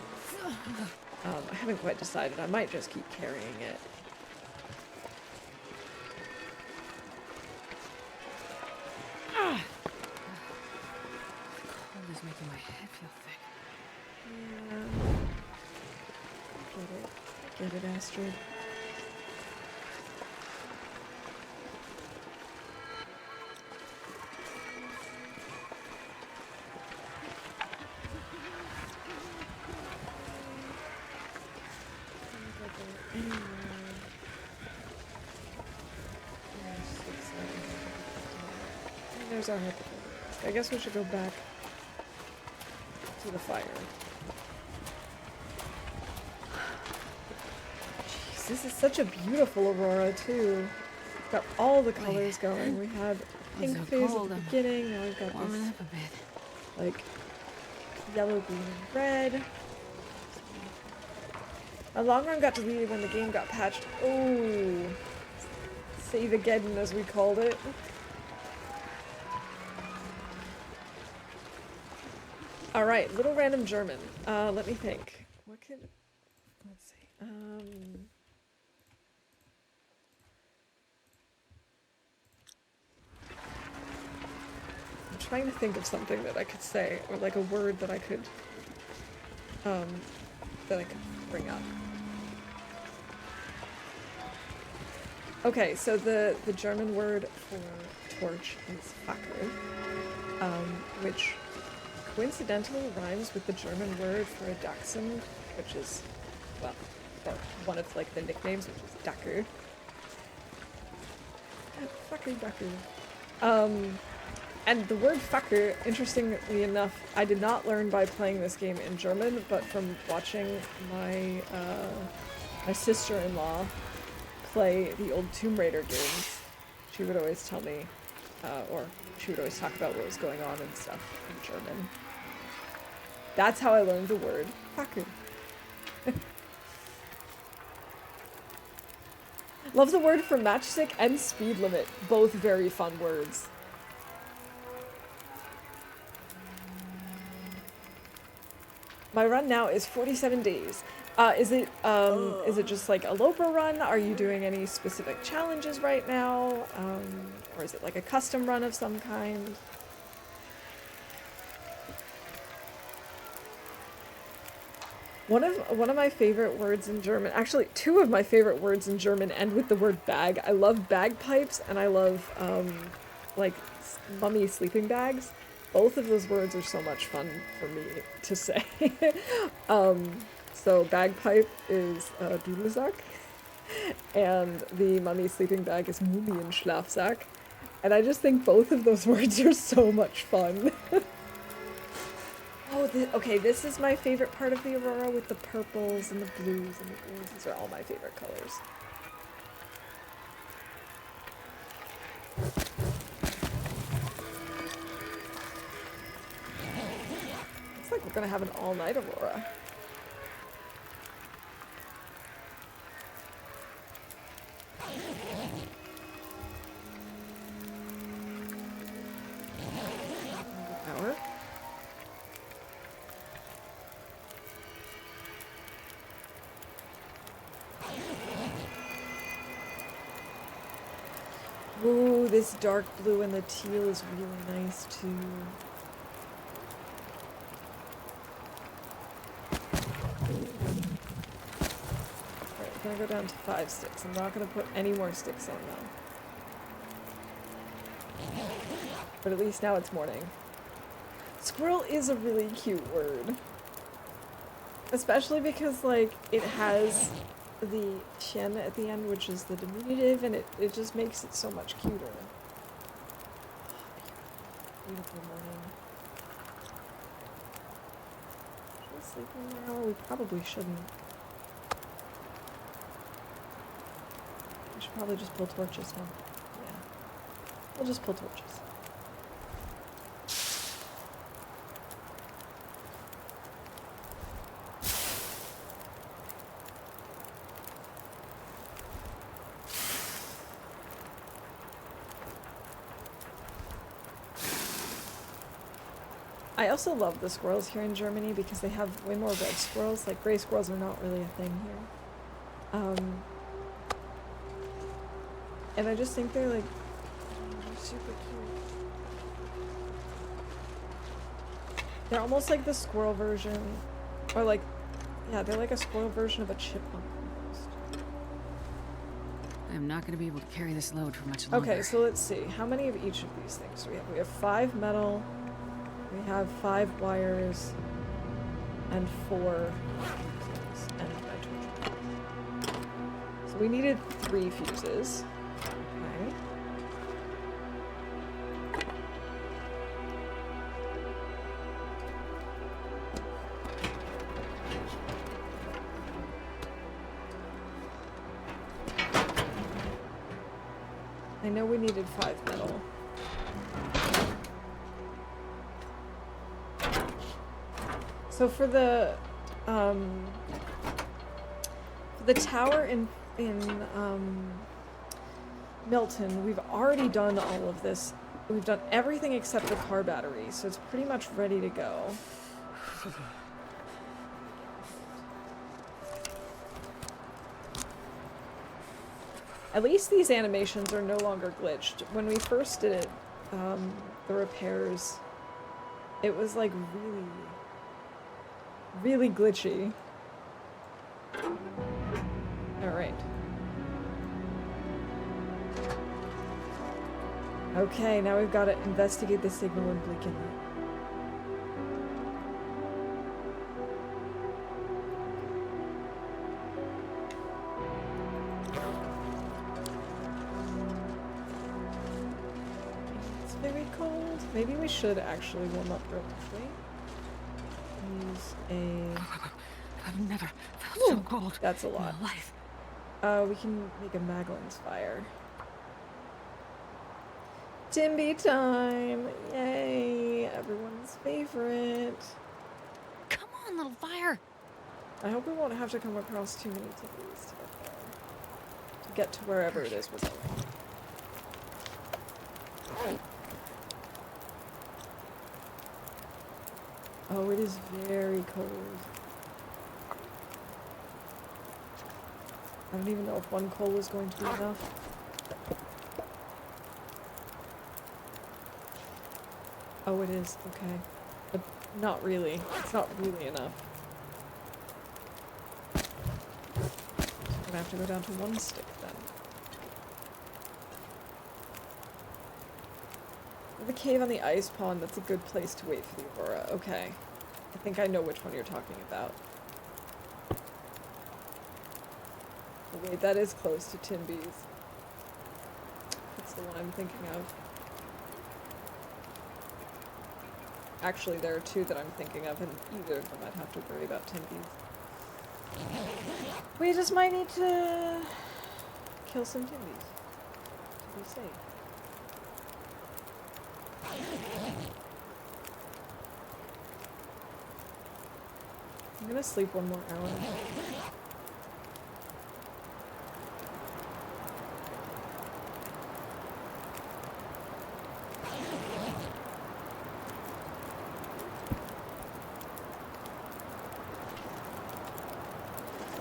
I haven't quite decided. I might just keep carrying it. Cold is making my head feel thick. Yeah. Get it, Astrid. There's our hypothetical. I guess we should go back to the fire. Jeez, this is such a beautiful aurora too. We've got all the colors going. We had pink phase at the beginning. Now we've got Warming this up a bit. like yellow, green, and red. A long run got deleted when the game got patched. Oh, save-ageddon as we called it. All right, little random German. Let me think. What could? Let's see. I'm trying to think of something that I could say, or like a word that I could bring up. Okay, so the German word for torch is Fackel, which coincidentally rhymes with the German word for a dachshund, which is, well, or one of like the nicknames, which is Dackel. Fackel, Dackel. And the word Fackel, interestingly enough, I did not learn by playing this game in German, but from watching my my sister-in-law play the old Tomb Raider games. She would always tell me, or she would always talk about what was going on and stuff in German. That's how I learned the word Fackel. Love the word for matchstick and speed limit. Both very fun words. My run now is 47 days. Is it just like a Loper run? Are you doing any specific challenges right now? Or is it like a custom run of some kind? One of my favorite words in German, actually two of my favorite words in German end with the word bag. I love bagpipes and I love like mummy sleeping bags. Both of those words are so much fun for me to say. So bagpipe is Dudelsack, and the mummy sleeping bag is Mumienschlafsack. And I just think both of those words are so much fun. Oh, okay, this is my favorite part of the Aurora with the purples and the blues and the greens. These are all my favorite colors. Looks like we're gonna have an all-night Aurora. Power. Ooh, this dark blue and the teal is really nice too. Alright, we're gonna go down to 5 sticks. I'm not gonna put any more sticks on now. But at least now it's morning. Squirrel is a really cute word. Especially because, like, it has the chen at the end, which is the diminutive, and it just makes it so much cuter. Beautiful morning. Should we sleep in now? We probably shouldn't. We should probably just pull torches, huh? Yeah. We'll just pull torches. I also love the squirrels here in Germany because they have way more red squirrels. Like, gray squirrels are not really a thing here. And I just think they're, like, they're super cute. They're almost like the squirrel version, or like, yeah, they're like a squirrel version of a chipmunk almost. I'm not gonna be able to carry this load for much longer. Okay, so let's see. How many of each of these things do we have? We have 5 metal. We have 5 wires and 4 fuses and a torch. So we needed 3 fuses. Okay. I know we needed 5 metal. So for the tower in Milton, we've already done all of this. We've done everything except the car battery, so it's pretty much ready to go. At least these animations are no longer glitched. When we first did it, the repairs, it was like really glitchy. Alright. Okay, now we've got to investigate the signal in Bleak Inlet. It's very cold. Maybe we should actually warm up real quickly. Use a... I've never felt so cold. That's a lot. In my life. We can make a Maglin's fire. Timby time! Yay! Everyone's favorite. Come on, little fire. I hope we won't have to come across too many Timbys to get there. To get to wherever it is we're going. Oh, it is very cold. I don't even know if one coal is going to be enough. Oh, it is. Okay. But not really. It's not really enough. So I'm gonna have to go down to one stick then. The cave on the ice pond, that's a good place to wait for the aurora. Okay. I think I know which one you're talking about. Oh, wait, that is close to Timby's. That's the one I'm thinking of. Actually, there are two that I'm thinking of, and either of them I'd have to worry about Timby's. We just might need to kill some Timbies to be safe. I'm gonna sleep one more hour.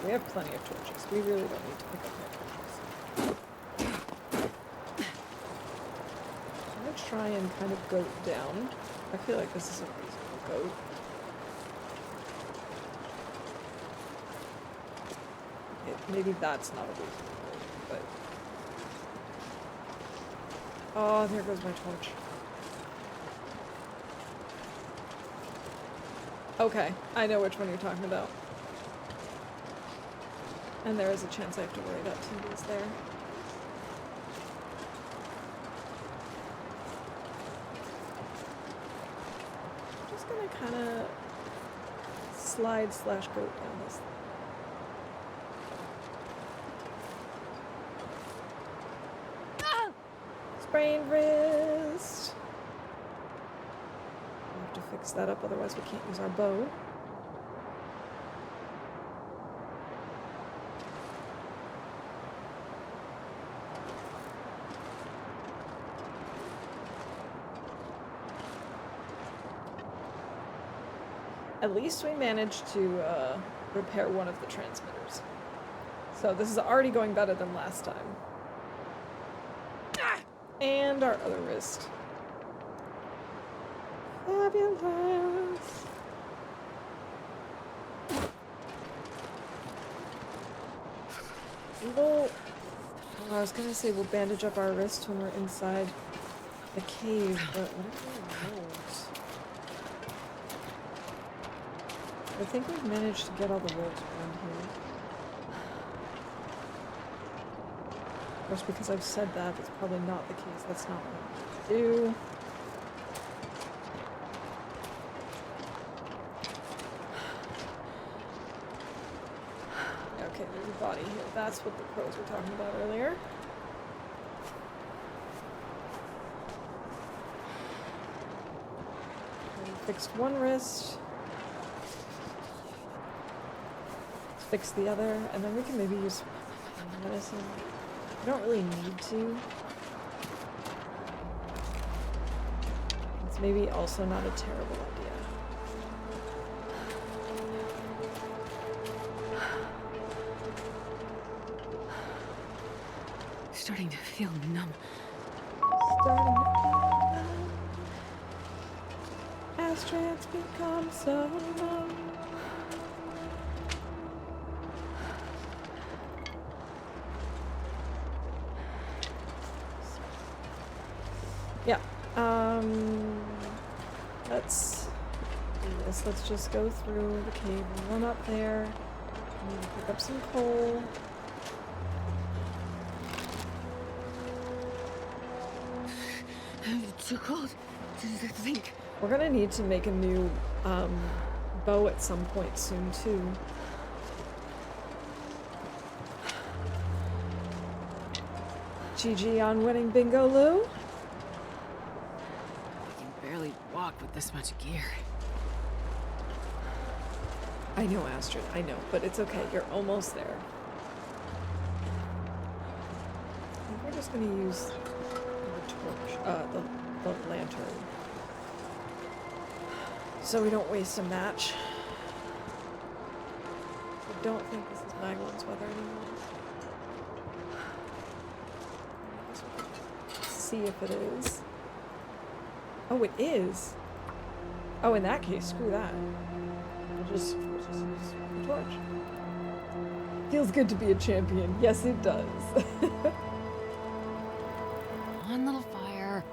We have plenty of torches. We really don't need to pick up more torches. I'm gonna try and kind of goat down. I feel like this is a reasonable goat. Maybe that's not a reasonable goat, but... Oh, there goes my torch. Okay, I know which one you're talking about. And there is a chance I have to worry about Timbies there. I'm just gonna kind of slide/goat down this thing. Sprained wrist! We have to fix that up, otherwise we can't use our bow. At least we managed to repair one of the transmitters. So this is already going better than last time. And our other wrist. Fabulous. I was gonna say we'll bandage up our wrists when we're inside the cave, but what are the rolls? I think we've managed to get all the rolls around here. Of course, because I've said that, it's probably not the case. That's not what I do. Okay, there's a body here. That's what the crows were talking about earlier. We fixed one wrist. Let's fix the other, and then we can maybe use medicine. We don't really need to. It's maybe also not a terrible idea. Starting to feel numb. Starting to feel numb. As trance becomes so numb. Yeah. Let's do this. Let's just go through the cave and run up there. We need to pick up some coal. It's too cold to think. We're gonna need to make a new bow at some point soon too. GG on winning Bingo Lou. I can barely walk with this much gear. I know, Astrid, I know, but it's okay. You're almost there. I think we're just gonna use the torch, the lantern, so we don't waste a match. I don't think this is Magdalene's weather anymore. Let's see if it is. Oh, it is. Oh, in that case, screw that. We'll just use the torch. Feels good to be a champion. Yes, it does. One little fire.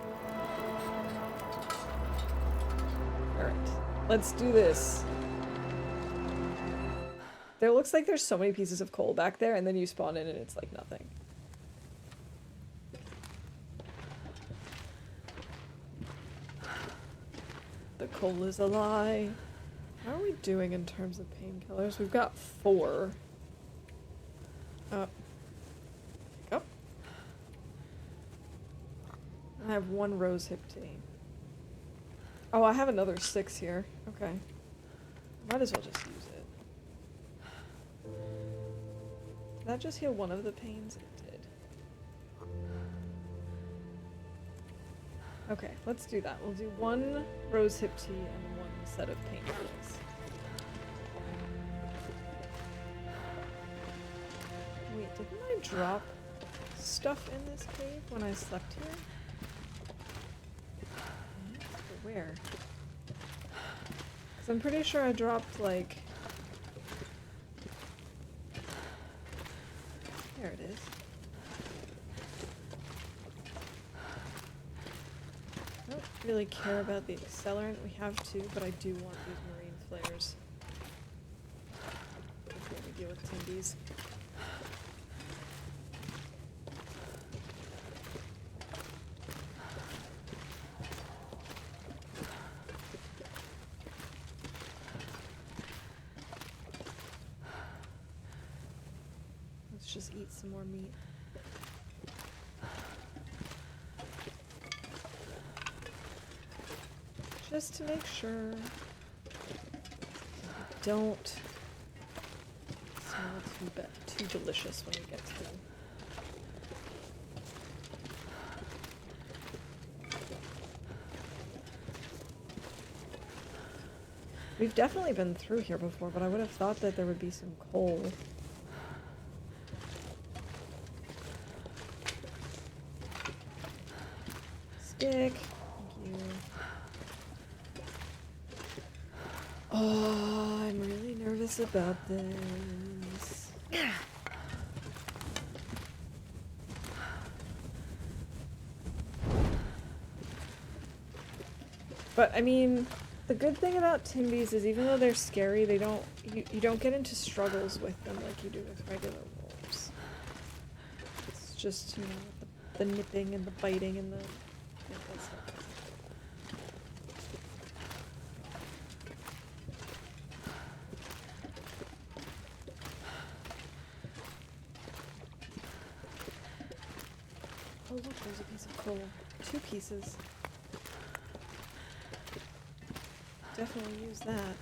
Alright, let's do this. There looks like there's so many pieces of coal back there, and then you spawn in and it's like nothing. The coal is a lie. How are we doing in terms of painkillers? We've got 4. Up. I have 1 rose hip tea. Oh, I have another 6 here. Okay. Might as well just use it. Did that just heal one of the pains? It did. Okay, let's do that. We'll do 1 rose hip tea and 1 set of painkillers. Wait, didn't I drop stuff in this cave when I slept here? Where? Because I'm pretty sure I dropped, like... There it is. I don't really care about the accelerant. We have 2, but I do want these marine flares before we deal with Timbies. Let's just eat some more meat. Just to make sure don't smell too delicious when we get to them. We've definitely been through here before, but I would have thought that there would be some coal. Stick. Thank you. Oh, I'm really nervous about this. But I mean, the good thing about Timbies is even though they're scary, they don't you don't get into struggles with them like you do with regular wolves. It's just, you know, the nipping and the biting and the oh look, there's a piece of coal. 2 pieces. Definitely use that.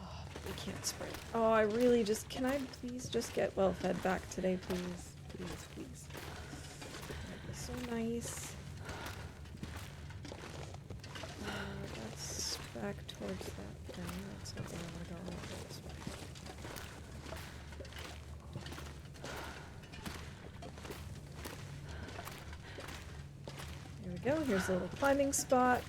Oh, we can't sprint. Oh, I really just... Can I please just get well fed back today, please? Please, please. That'd be so nice. That's back towards that thing. That's not where I want to go. I want to go this way. Here we go. Here's a little climbing spot.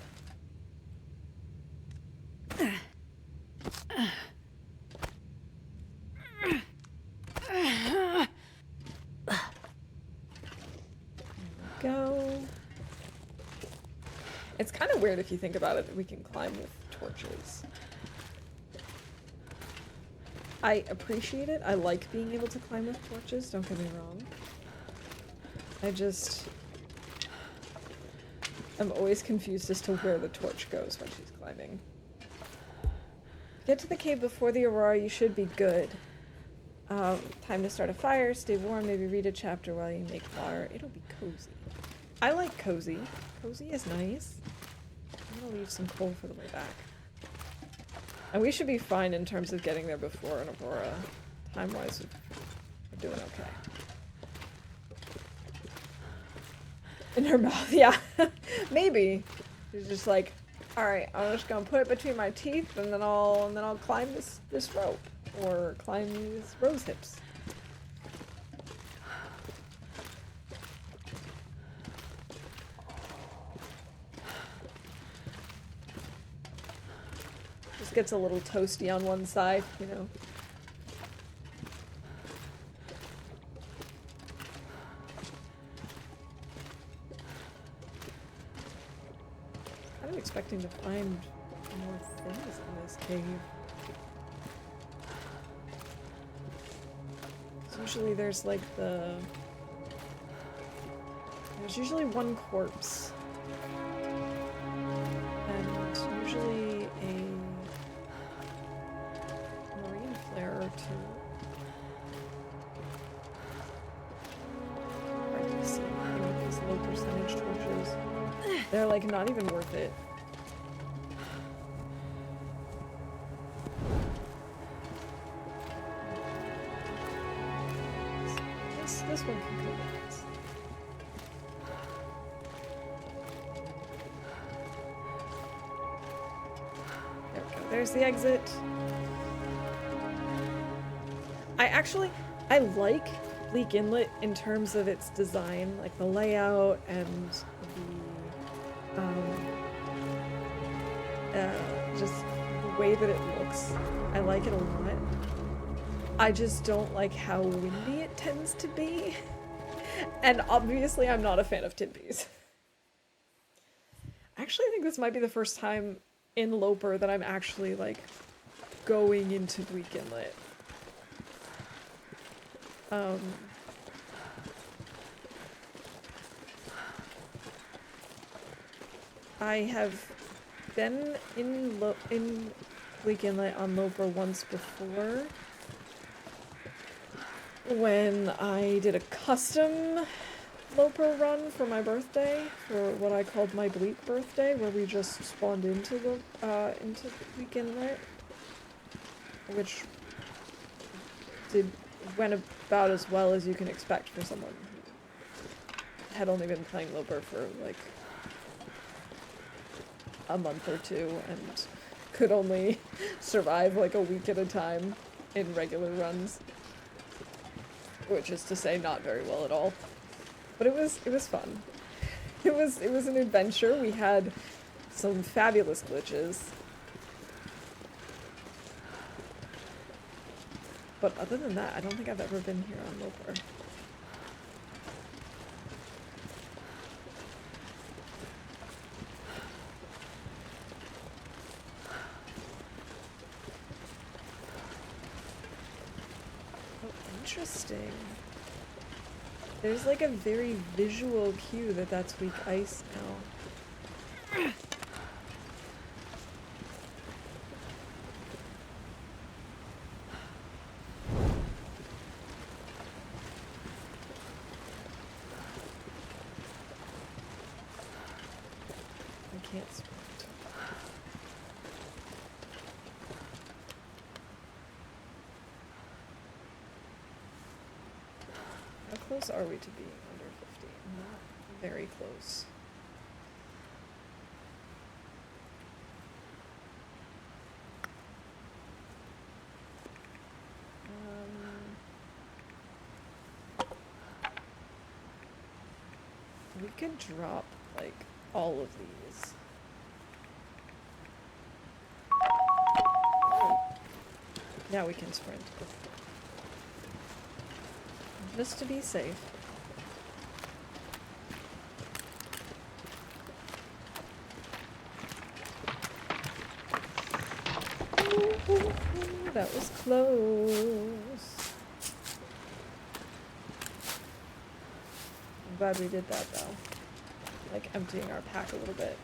go. It's kind of weird if you think about it that we can climb with torches. I appreciate it. I like being able to climb with torches, don't get me wrong. I'm always confused as to where the torch goes when she's climbing. Get to the cave before the aurora, you should be good. Time to start a fire, stay warm, maybe read a chapter while you make fire. It'll be cozy. I like cozy. Cozy is nice. I'm gonna leave some coal for the way back. And we should be fine in terms of getting there before an aurora. Time-wise, we're doing okay. In her mouth, yeah. Maybe. She's just like, alright, I'm just gonna put it between my teeth and then I'll climb this rope. Or climb these rose hips. Just gets a little toasty on one side, you know. I'm expecting to find more things in this cave. Usually there's like there's usually one corpse. And usually a marine flare or two. Hard to see with these low percentage torches. They're like not even worth it. This one can go with us. There we go. There's the exit. I like Bleak Inlet in terms of its design, like the layout and just the way that it looks. I like it a lot. I just don't like how windy it tends to be. And obviously I'm not a fan of Timpies. Actually, I think this might be the first time in Loper that I'm actually, like, going into Bleak Inlet. I have been in Bleak Inlet on Loper once before. When I did a custom Loper run for my birthday, for what I called my Bleak birthday, where we just spawned into Bleak Inlet, which went about as well as you can expect for someone who had only been playing Loper for like a month or two and could only survive like a week at a time in regular runs. Which is to say, not very well at all. But it was fun. It was an adventure. We had some fabulous glitches. But other than that, I don't think I've ever been here on Loper. Interesting. There's like a very visual cue that that's weak ice now. I can't sprint. How close are we to being under 50? Not very close. We could drop, like, all of these. Now we can sprint. Just to be safe. that was close. I'm glad we did that though. Like emptying our pack a little bit.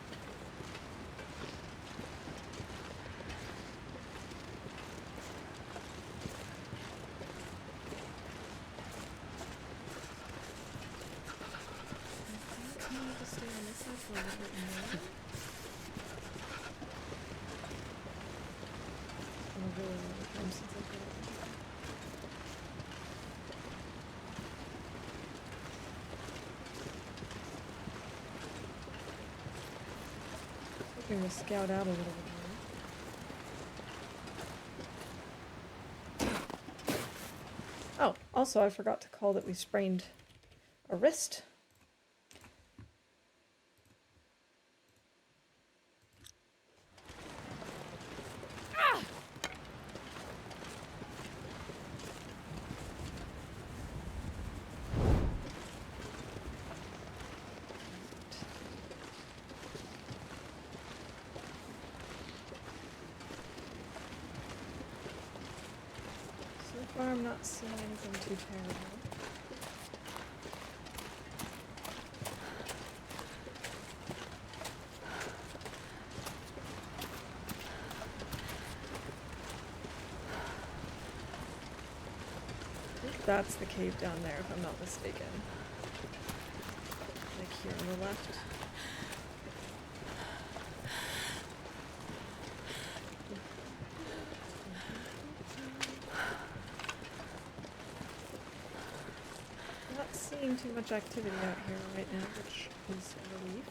Hoping to scout out a little bit more. Oh, also I forgot to call that we sprained a wrist. So far I'm not seeing anything too terrible. I think that's the cave down there if I'm not mistaken. Like here on the left. Not seeing too much activity out here right now, which is a relief.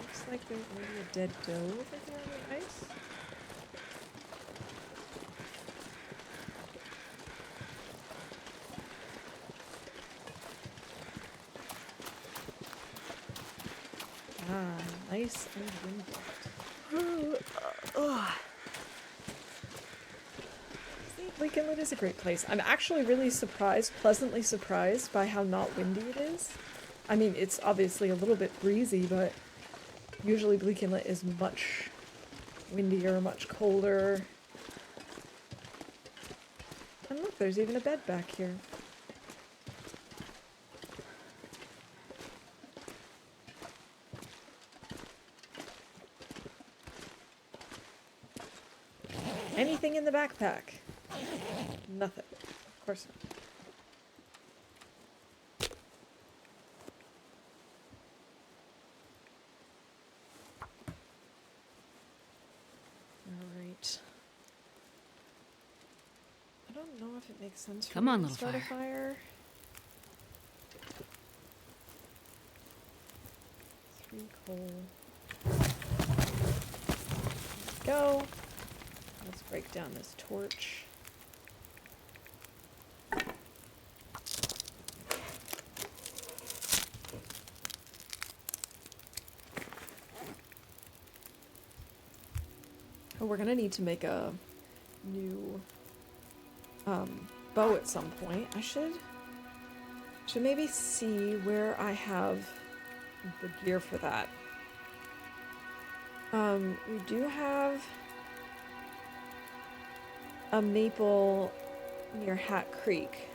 Looks like there's maybe a dead doe over here on the ice. Ah, nice and windblocked. Lincoln is a great place. I'm actually really surprised, pleasantly surprised by how not windy it is. I mean, it's obviously a little bit breezy, but usually Bleak Inlet is much windier, much colder. And look, there's even a bed back here. Anything in the backpack? Nothing. Of course not. Alright. I don't know if it makes sense for me to start a fire. 3 coal. Let's go. Let's break down this torch. Oh, we're gonna need to make a new bow at some point. I should maybe see where I have the gear for that. We do have a maple near Hat Creek.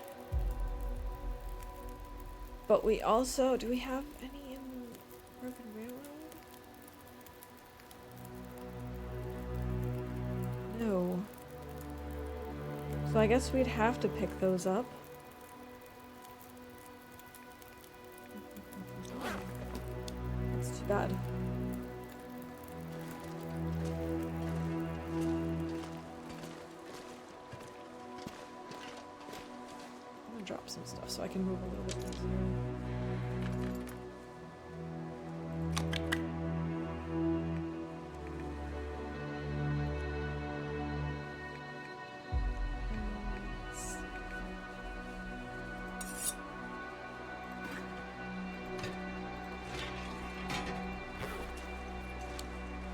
But we also, do we have any in Broken Railroad? No. So I guess we'd have to pick those up. That's too bad. Drop some stuff so I can move a little bit easier.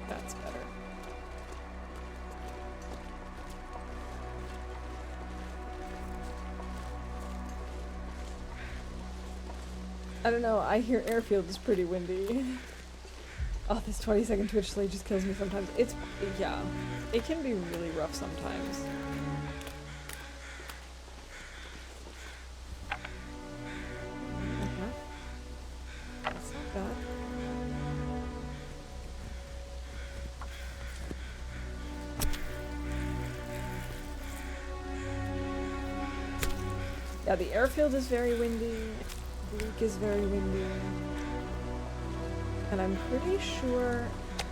That's better. I don't know, I hear airfield is pretty windy. Oh, this 20-second Twitch delay just kills me sometimes. It's, yeah, it can be really rough sometimes. That's not bad. Yeah, the airfield is very windy. The leak is very windy. And I'm pretty sure...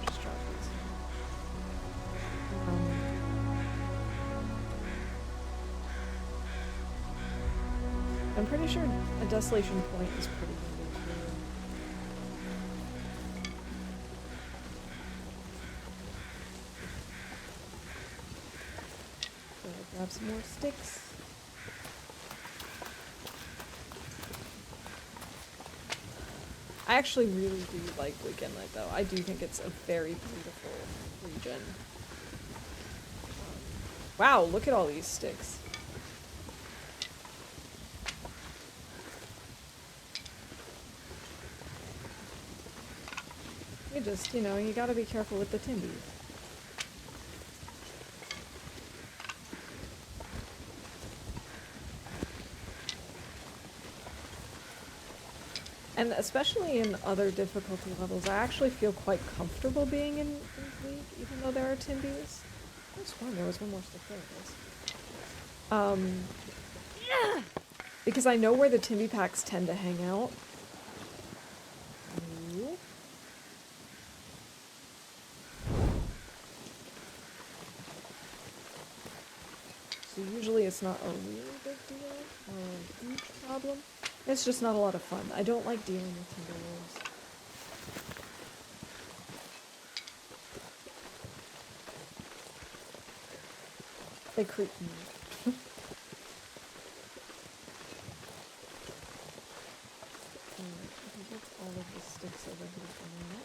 Just drop these. I'm pretty sure a desolation point is pretty windy too. So I'll grab some more sticks. I actually really do like Bleak Inlet, though. I do think it's a very beautiful region. Wow, look at all these sticks. You just, you know, you gotta be careful with the timbies. And especially in other difficulty levels, I actually feel quite comfortable being in Bleak, even though there are timbies. I was sworn there was one more stick. There it is. Because I know where the timby packs tend to hang out. Ooh. So usually it's not a really big deal or a huge problem. It's just not a lot of fun. I don't like dealing with timber wolves. They creep me. Alright, I think that's all of the sticks over here for now.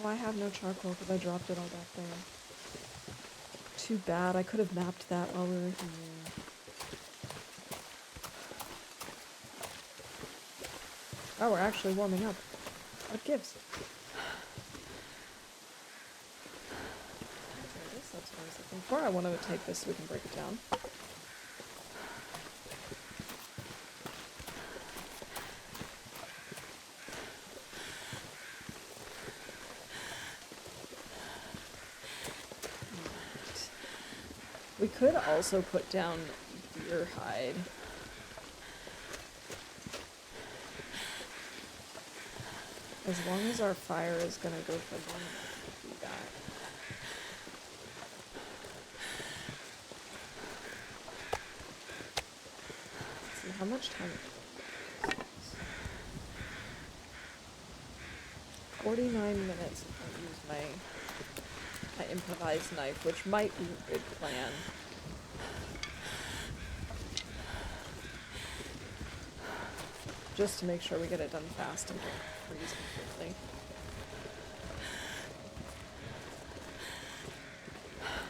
Oh, I have no charcoal because I dropped it all back there. Too bad. I could have mapped that while we were here. Oh, we're actually warming up. What gives? There it is. That's what I was looking for. I want to type this so we can break it down. We could also put down deer hide. As long as our fire is gonna go for long enough to do that. Let's see, how much time? 49 minutes if I use my improvised knife, which might be a good plan. Just to make sure we get it done fast and don't freeze completely.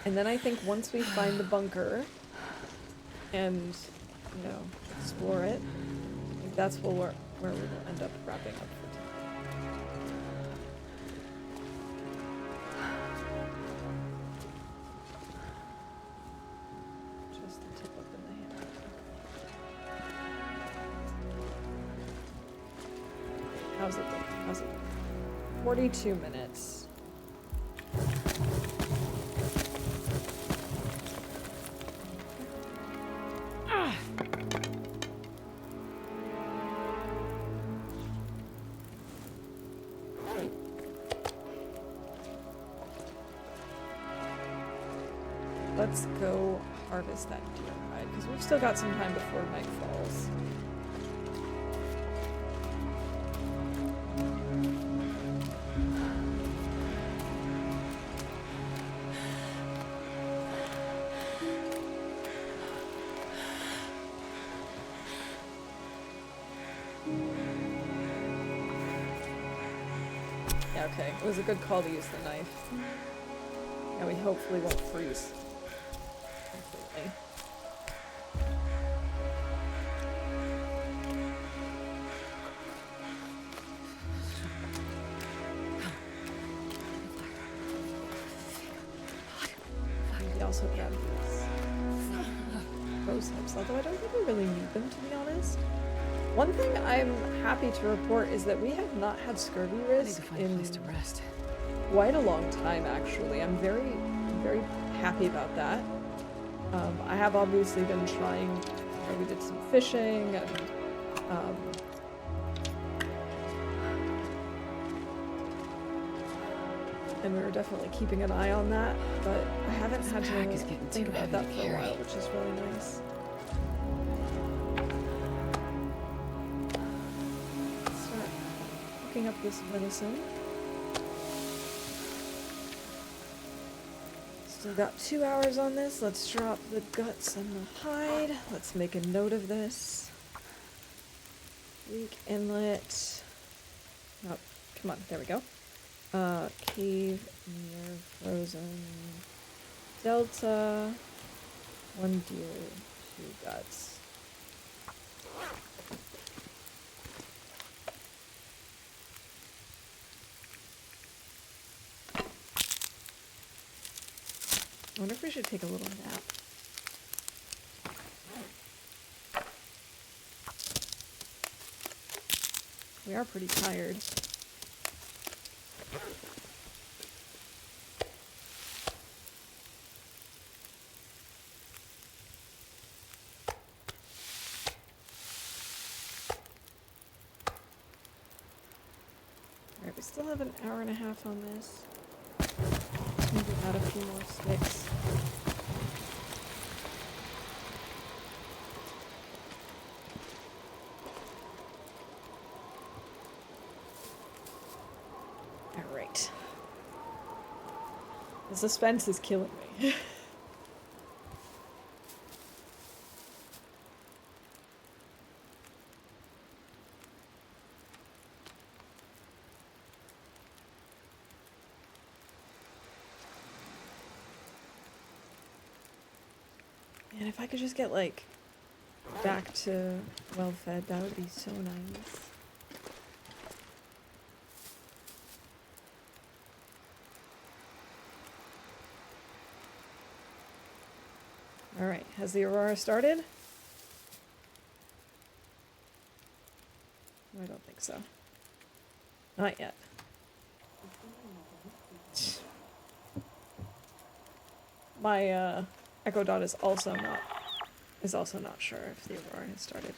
And then I think once we find the bunker and, you know, explore it, I think that's where we will end up wrapping up for tonight. Just the tip up in the hand. How's it looking? How's it looking? 42 minutes. Let's go harvest that deer hide, because we've still got some time before night falls. Yeah, okay. It was a good call to use the knife. And we hopefully won't freeze completely. also grab these rose hips, although I don't think we really need them, to be honest. One thing I'm happy to report is that we have not had scurvy I need risk to find a in place to rest. quite a long time, actually. I'm very happy about that. I have obviously been trying, we did some fishing and we were definitely keeping an eye on that, but I haven't This had pack to is getting think too about heavy that to for a carry. while, which is really nice. Start cooking up this venison. Still got 2 hours on this. Let's drop the guts and the hide. Let's make a note of this. Leak inlet. Oh, come on, there we go. Cave near frozen delta. 1 deer, 2 guts. I wonder if we should take a little nap. We are pretty tired. Alright, we still have an hour and a half on this. Maybe add a few more sticks. Alright. The suspense is killing me. And if I could just get, like, back to well-fed, that would be so nice. Alright, has the aurora started? I don't think so. Not yet. My Echo Dot is also not sure if the aurora has started.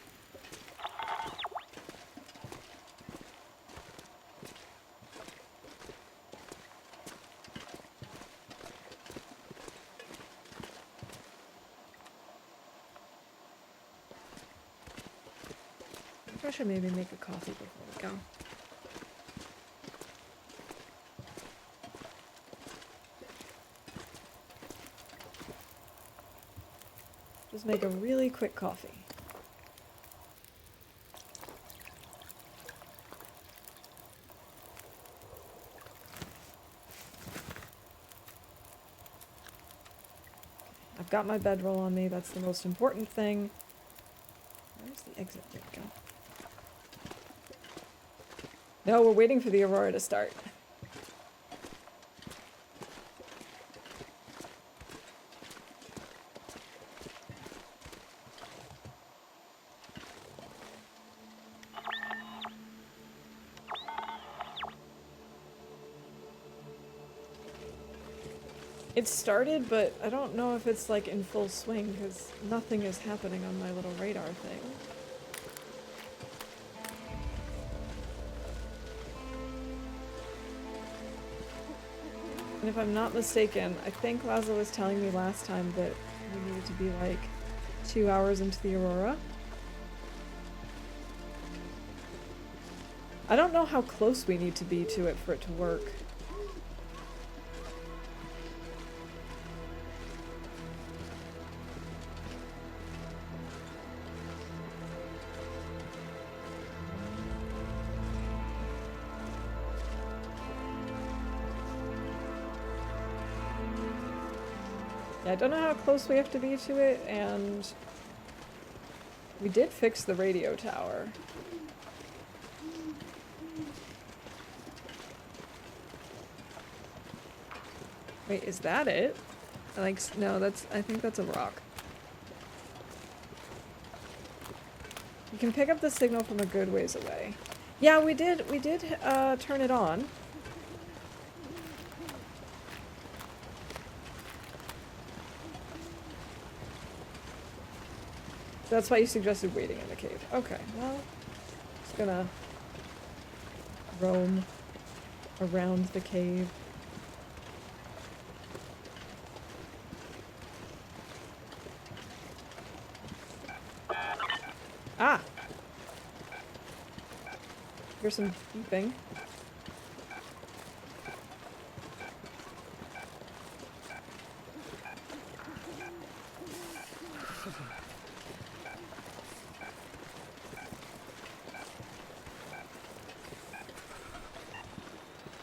I should maybe make a coffee before we go. Just make a really quick coffee. I've got my bedroll on me, that's the most important thing. Where's the exit? There we go. No, we're waiting for the aurora to start. It started, but I don't know if it's like in full swing because nothing is happening on my little radar thing. And if I'm not mistaken, I think Laza was telling me last time that we needed to be like 2 hours into the aurora. I don't know how close we need to be to it for it to work. Yeah, I don't know how close we have to be to it, and we did fix the radio tower. Wait, is that it? Like, no, I think that's a rock. You can pick up the signal from a good ways away. Yeah, we did turn it on. That's why you suggested waiting in the cave. Okay, well, just gonna roam around the cave. Ah! Here's some beeping.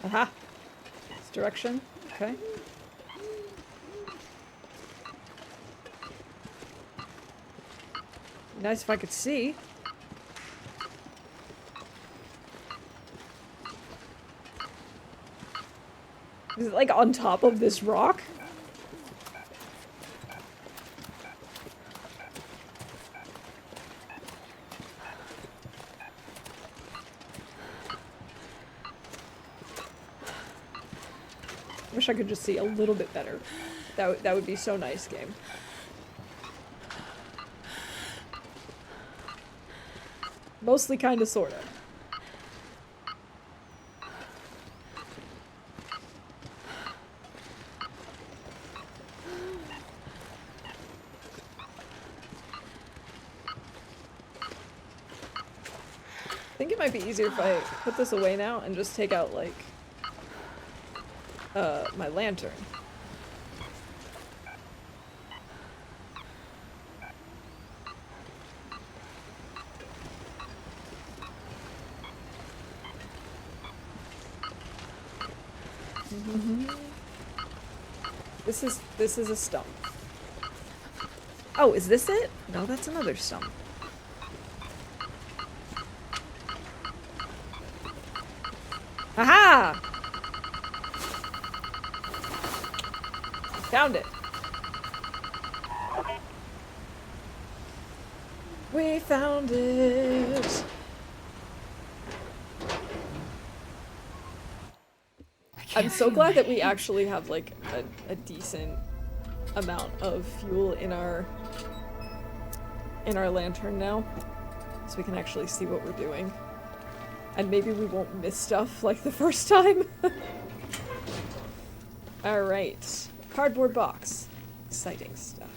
Aha! This direction. Okay. Nice if I could see. Is it like on top of this rock? Wish I could just see a little bit better. That would be so nice, game. Mostly kinda sorta. I think it might be easier if I put this away now and just take out, like, my lantern. This is a stump. Oh, is this it? No, that's another stump. Aha! Found it. We found it. I'm so glad that we actually have like a decent amount of fuel in our lantern now, so we can actually see what we're doing. And maybe we won't miss stuff like the first time. Alright. Cardboard box. Exciting stuff.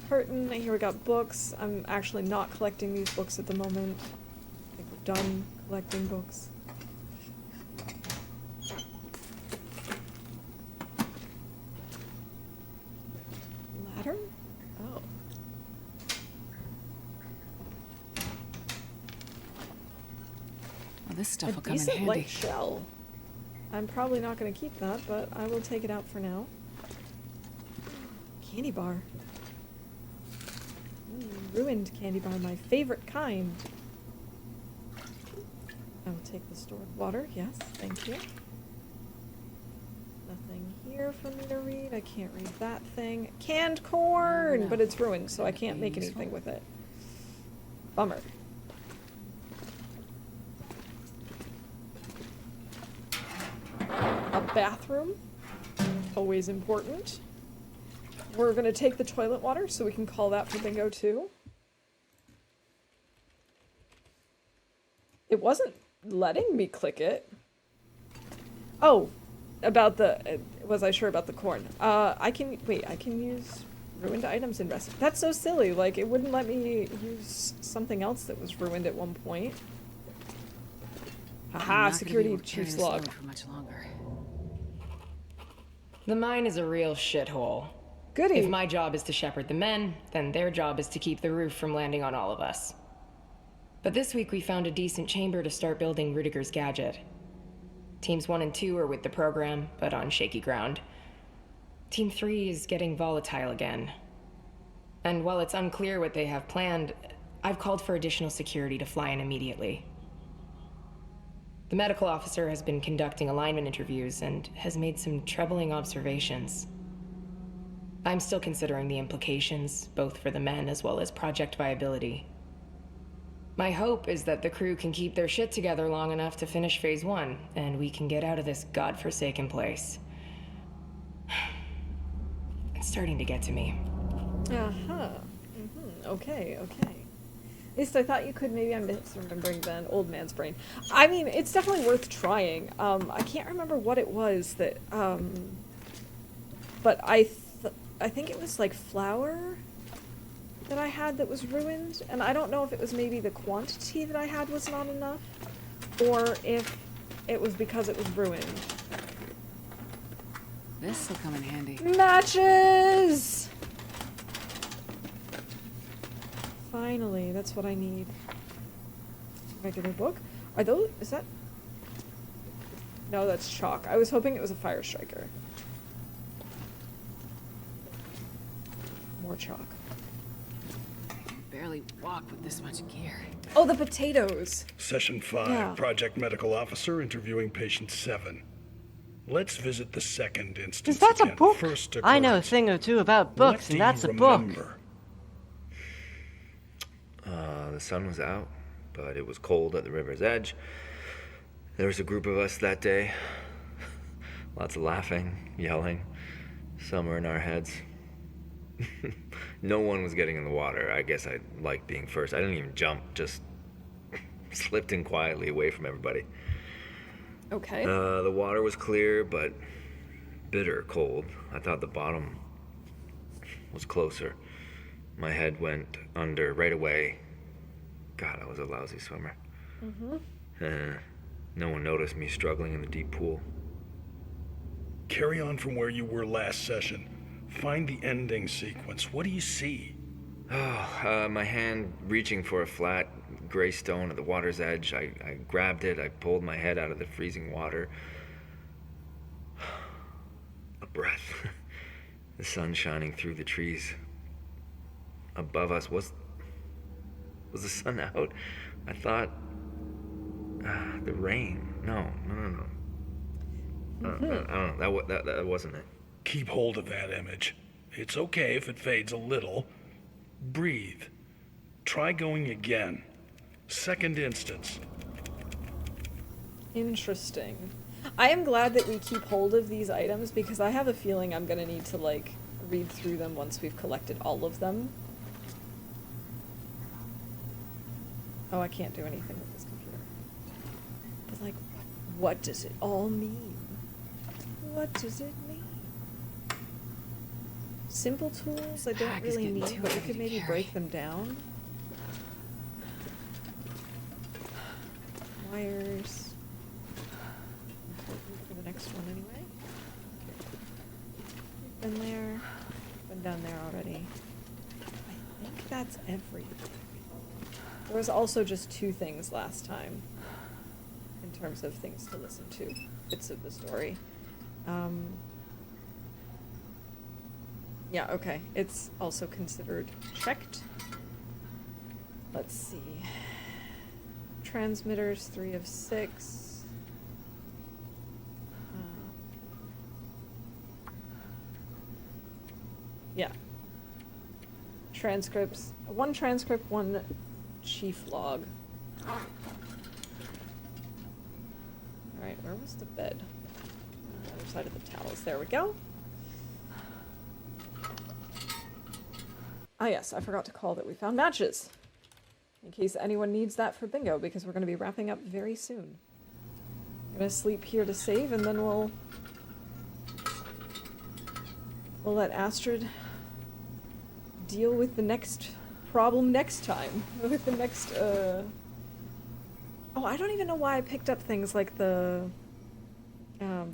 Curtain. Here we got books. I'm actually not collecting these books at the moment. I think we're done collecting books. Ladder? Oh. Well, this stuff will come in decent handy. light shell. I'm probably not going to keep that, but I will take it out for now. Candy bar. Ruined candy bar, my favorite kind. I will take the stored water. Yes, thank you. Nothing here for me to read. I can't read that thing. Canned corn, but it's ruined, so I can't make anything with it. Bummer. A bathroom, always important. We're gonna take the toilet water so we can call that for bingo too. It wasn't letting me click it. Oh, about the, was I sure about the corn? I can use ruined items in recipe. That's so silly, like it wouldn't let me use something else that was ruined at one point. Haha, security chief's log. For much longer. The mine is a real shithole. Goody. If my job is to shepherd the men, then their job is to keep the roof from landing on all of us. But this week we found a decent chamber to start building Rudiger's gadget. Teams 1 and 2 are with the program, but on shaky ground. Team 3 is getting volatile again. And while it's unclear what they have planned, I've called for additional security to fly in immediately. The medical officer has been conducting alignment interviews and has made some troubling observations. I'm still considering the implications, both for the men as well as project viability. My hope is that the crew can keep their shit together long enough to finish phase 1, and we can get out of this godforsaken place. It's starting to get to me. Uh-huh. Okay. At least I thought you could. Maybe I'm misremembering then. Old man's brain. I mean, it's definitely worth trying. I can't remember what it was that, but I think it was like flour that I had that was ruined, and I don't know if it was maybe the quantity that I had was not enough, or if it was because it was ruined. This'll come in handy. Matches! Finally, that's what I need. Regular book? Are those, is that? No, that's chalk. I was hoping it was a fire striker. More chalk. I can barely walk with this much gear. Oh, the potatoes! Session 5, Yeah. Project Medical Officer interviewing Patient 7. Let's visit the second instance. Is that a again. book? First I know a occurrence. thing or two about What books, do and you that's a book. remember? The sun was out, but it was cold at the river's edge. There was a group of us that day. Lots of laughing, yelling. Some were in our heads. No one was getting in the water. I guess I liked being first. I didn't even jump, just slipped in quietly away from everybody. Okay. The water was clear, but bitter cold. I thought the bottom was closer. My head went under right away. God, I was a lousy swimmer. No one noticed me struggling in the deep pool. Carry on from where you were last session. Find the ending sequence. What do you see? My hand reaching for a flat gray stone at the water's edge. I grabbed it. I pulled my head out of the freezing water. A breath. The sun shining through the trees. Above us was the sun out? I thought the rain. No. I don't know. That wasn't it. Keep hold of that image. It's okay if it fades a little. Breathe. Try going again. Second instance. Interesting. I am glad that we keep hold of these items because I have a feeling I'm gonna need to, like, read through them once we've collected all of them. Oh, I can't do anything with this computer. But, like, what does it all mean? What does it mean? Simple tools I don't Bag is really getting need, too but we heavy could to maybe carry. break them down. Wires. Important for the next one anyway. Been there. Been down there already. I think that's everything. There was also just 2 things last time in terms of things to listen to, bits of the story. Yeah, okay. It's also considered checked. Let's see. Transmitters, 3 of 6. Yeah. Transcripts. 1 transcript, 1 chief log. Alright, where was the bed? On the other side of the towels. There we go. Ah yes, I forgot to call that we found matches. In case anyone needs that for bingo, because we're going to be wrapping up very soon. I'm going to sleep here to save, and then we'll let Astrid deal with the next problem next time. With the next, Oh, I don't even know why I picked up things like the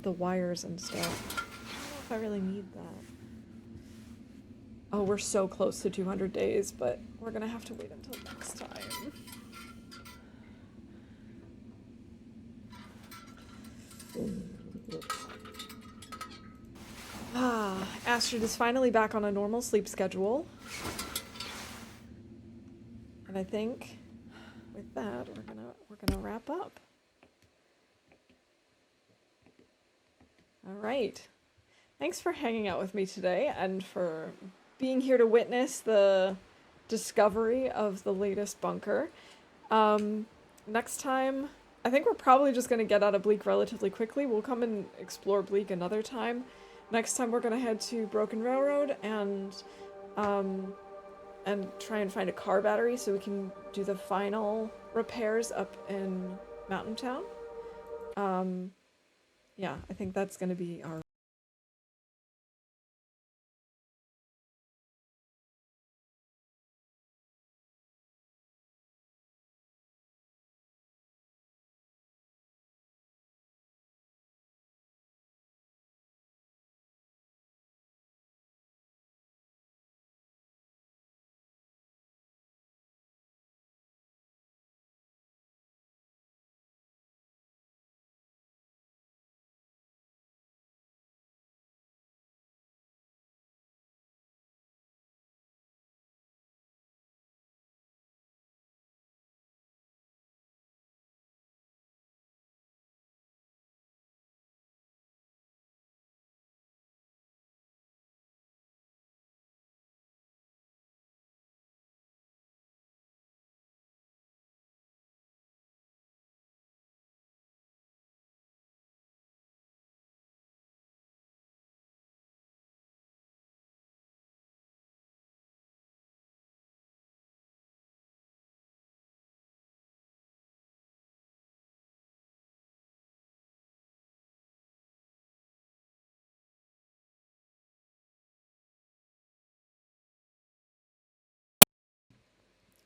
wires and stuff. I don't know if I really need that. Oh, we're so close to 200 days, but we're gonna have to wait until next time. Astrid is finally back on a normal sleep schedule. And I think with that, we're gonna wrap up. All right. Thanks for hanging out with me today and for being here to witness the discovery of the latest bunker. Next time, I think we're probably just going to get out of Bleak relatively quickly. We'll come and explore Bleak another time. Next time, we're going to head to Broken Railroad and try and find a car battery so we can do the final repairs up in Mountain Town. Yeah, I think that's going to be our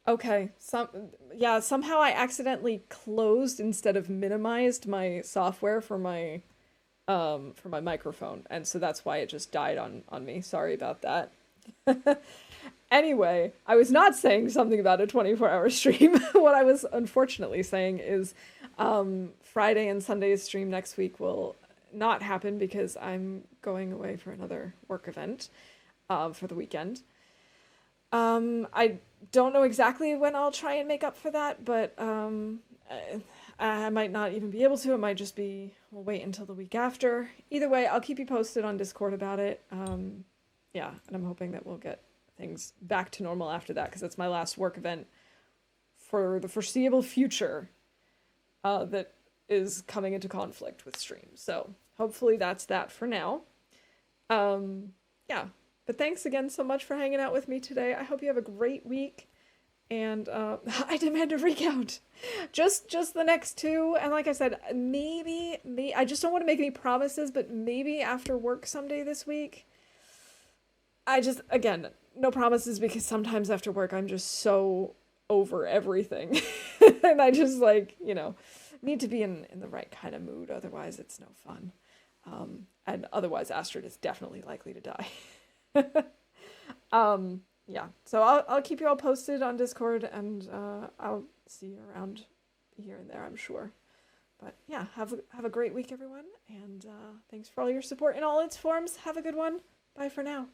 Okay, somehow I accidentally closed instead of minimized my software for my microphone, and so that's why it just died on me. Sorry about that. Anyway, I was not saying something about a 24-hour stream. What I was unfortunately saying is Friday and Sunday's stream next week will not happen because I'm going away for another work event for the weekend. I don't know exactly when I'll try and make up for that, but I might not even be able to. It might just be, we'll wait until the week after. Either way, I'll keep you posted on Discord about it. Yeah, and I'm hoping that we'll get things back to normal after that, because that's my last work event for the foreseeable future that is coming into conflict with streams. So hopefully that's that for now. Yeah. But thanks again so much for hanging out with me today. I hope you have a great week. And I demand a recount. Just the next two. And like I said, maybe I just don't want to make any promises, but maybe after work someday this week. Again, no promises, because sometimes after work I'm just so over everything. And I just need to be in the right kind of mood. Otherwise it's no fun. And otherwise Astrid is definitely likely to die. Yeah, so I'll keep you all posted on Discord, and I'll see you around here and there, I'm sure. But yeah, have a great week, everyone, and thanks for all your support in all its forms. Have a good one. Bye for now.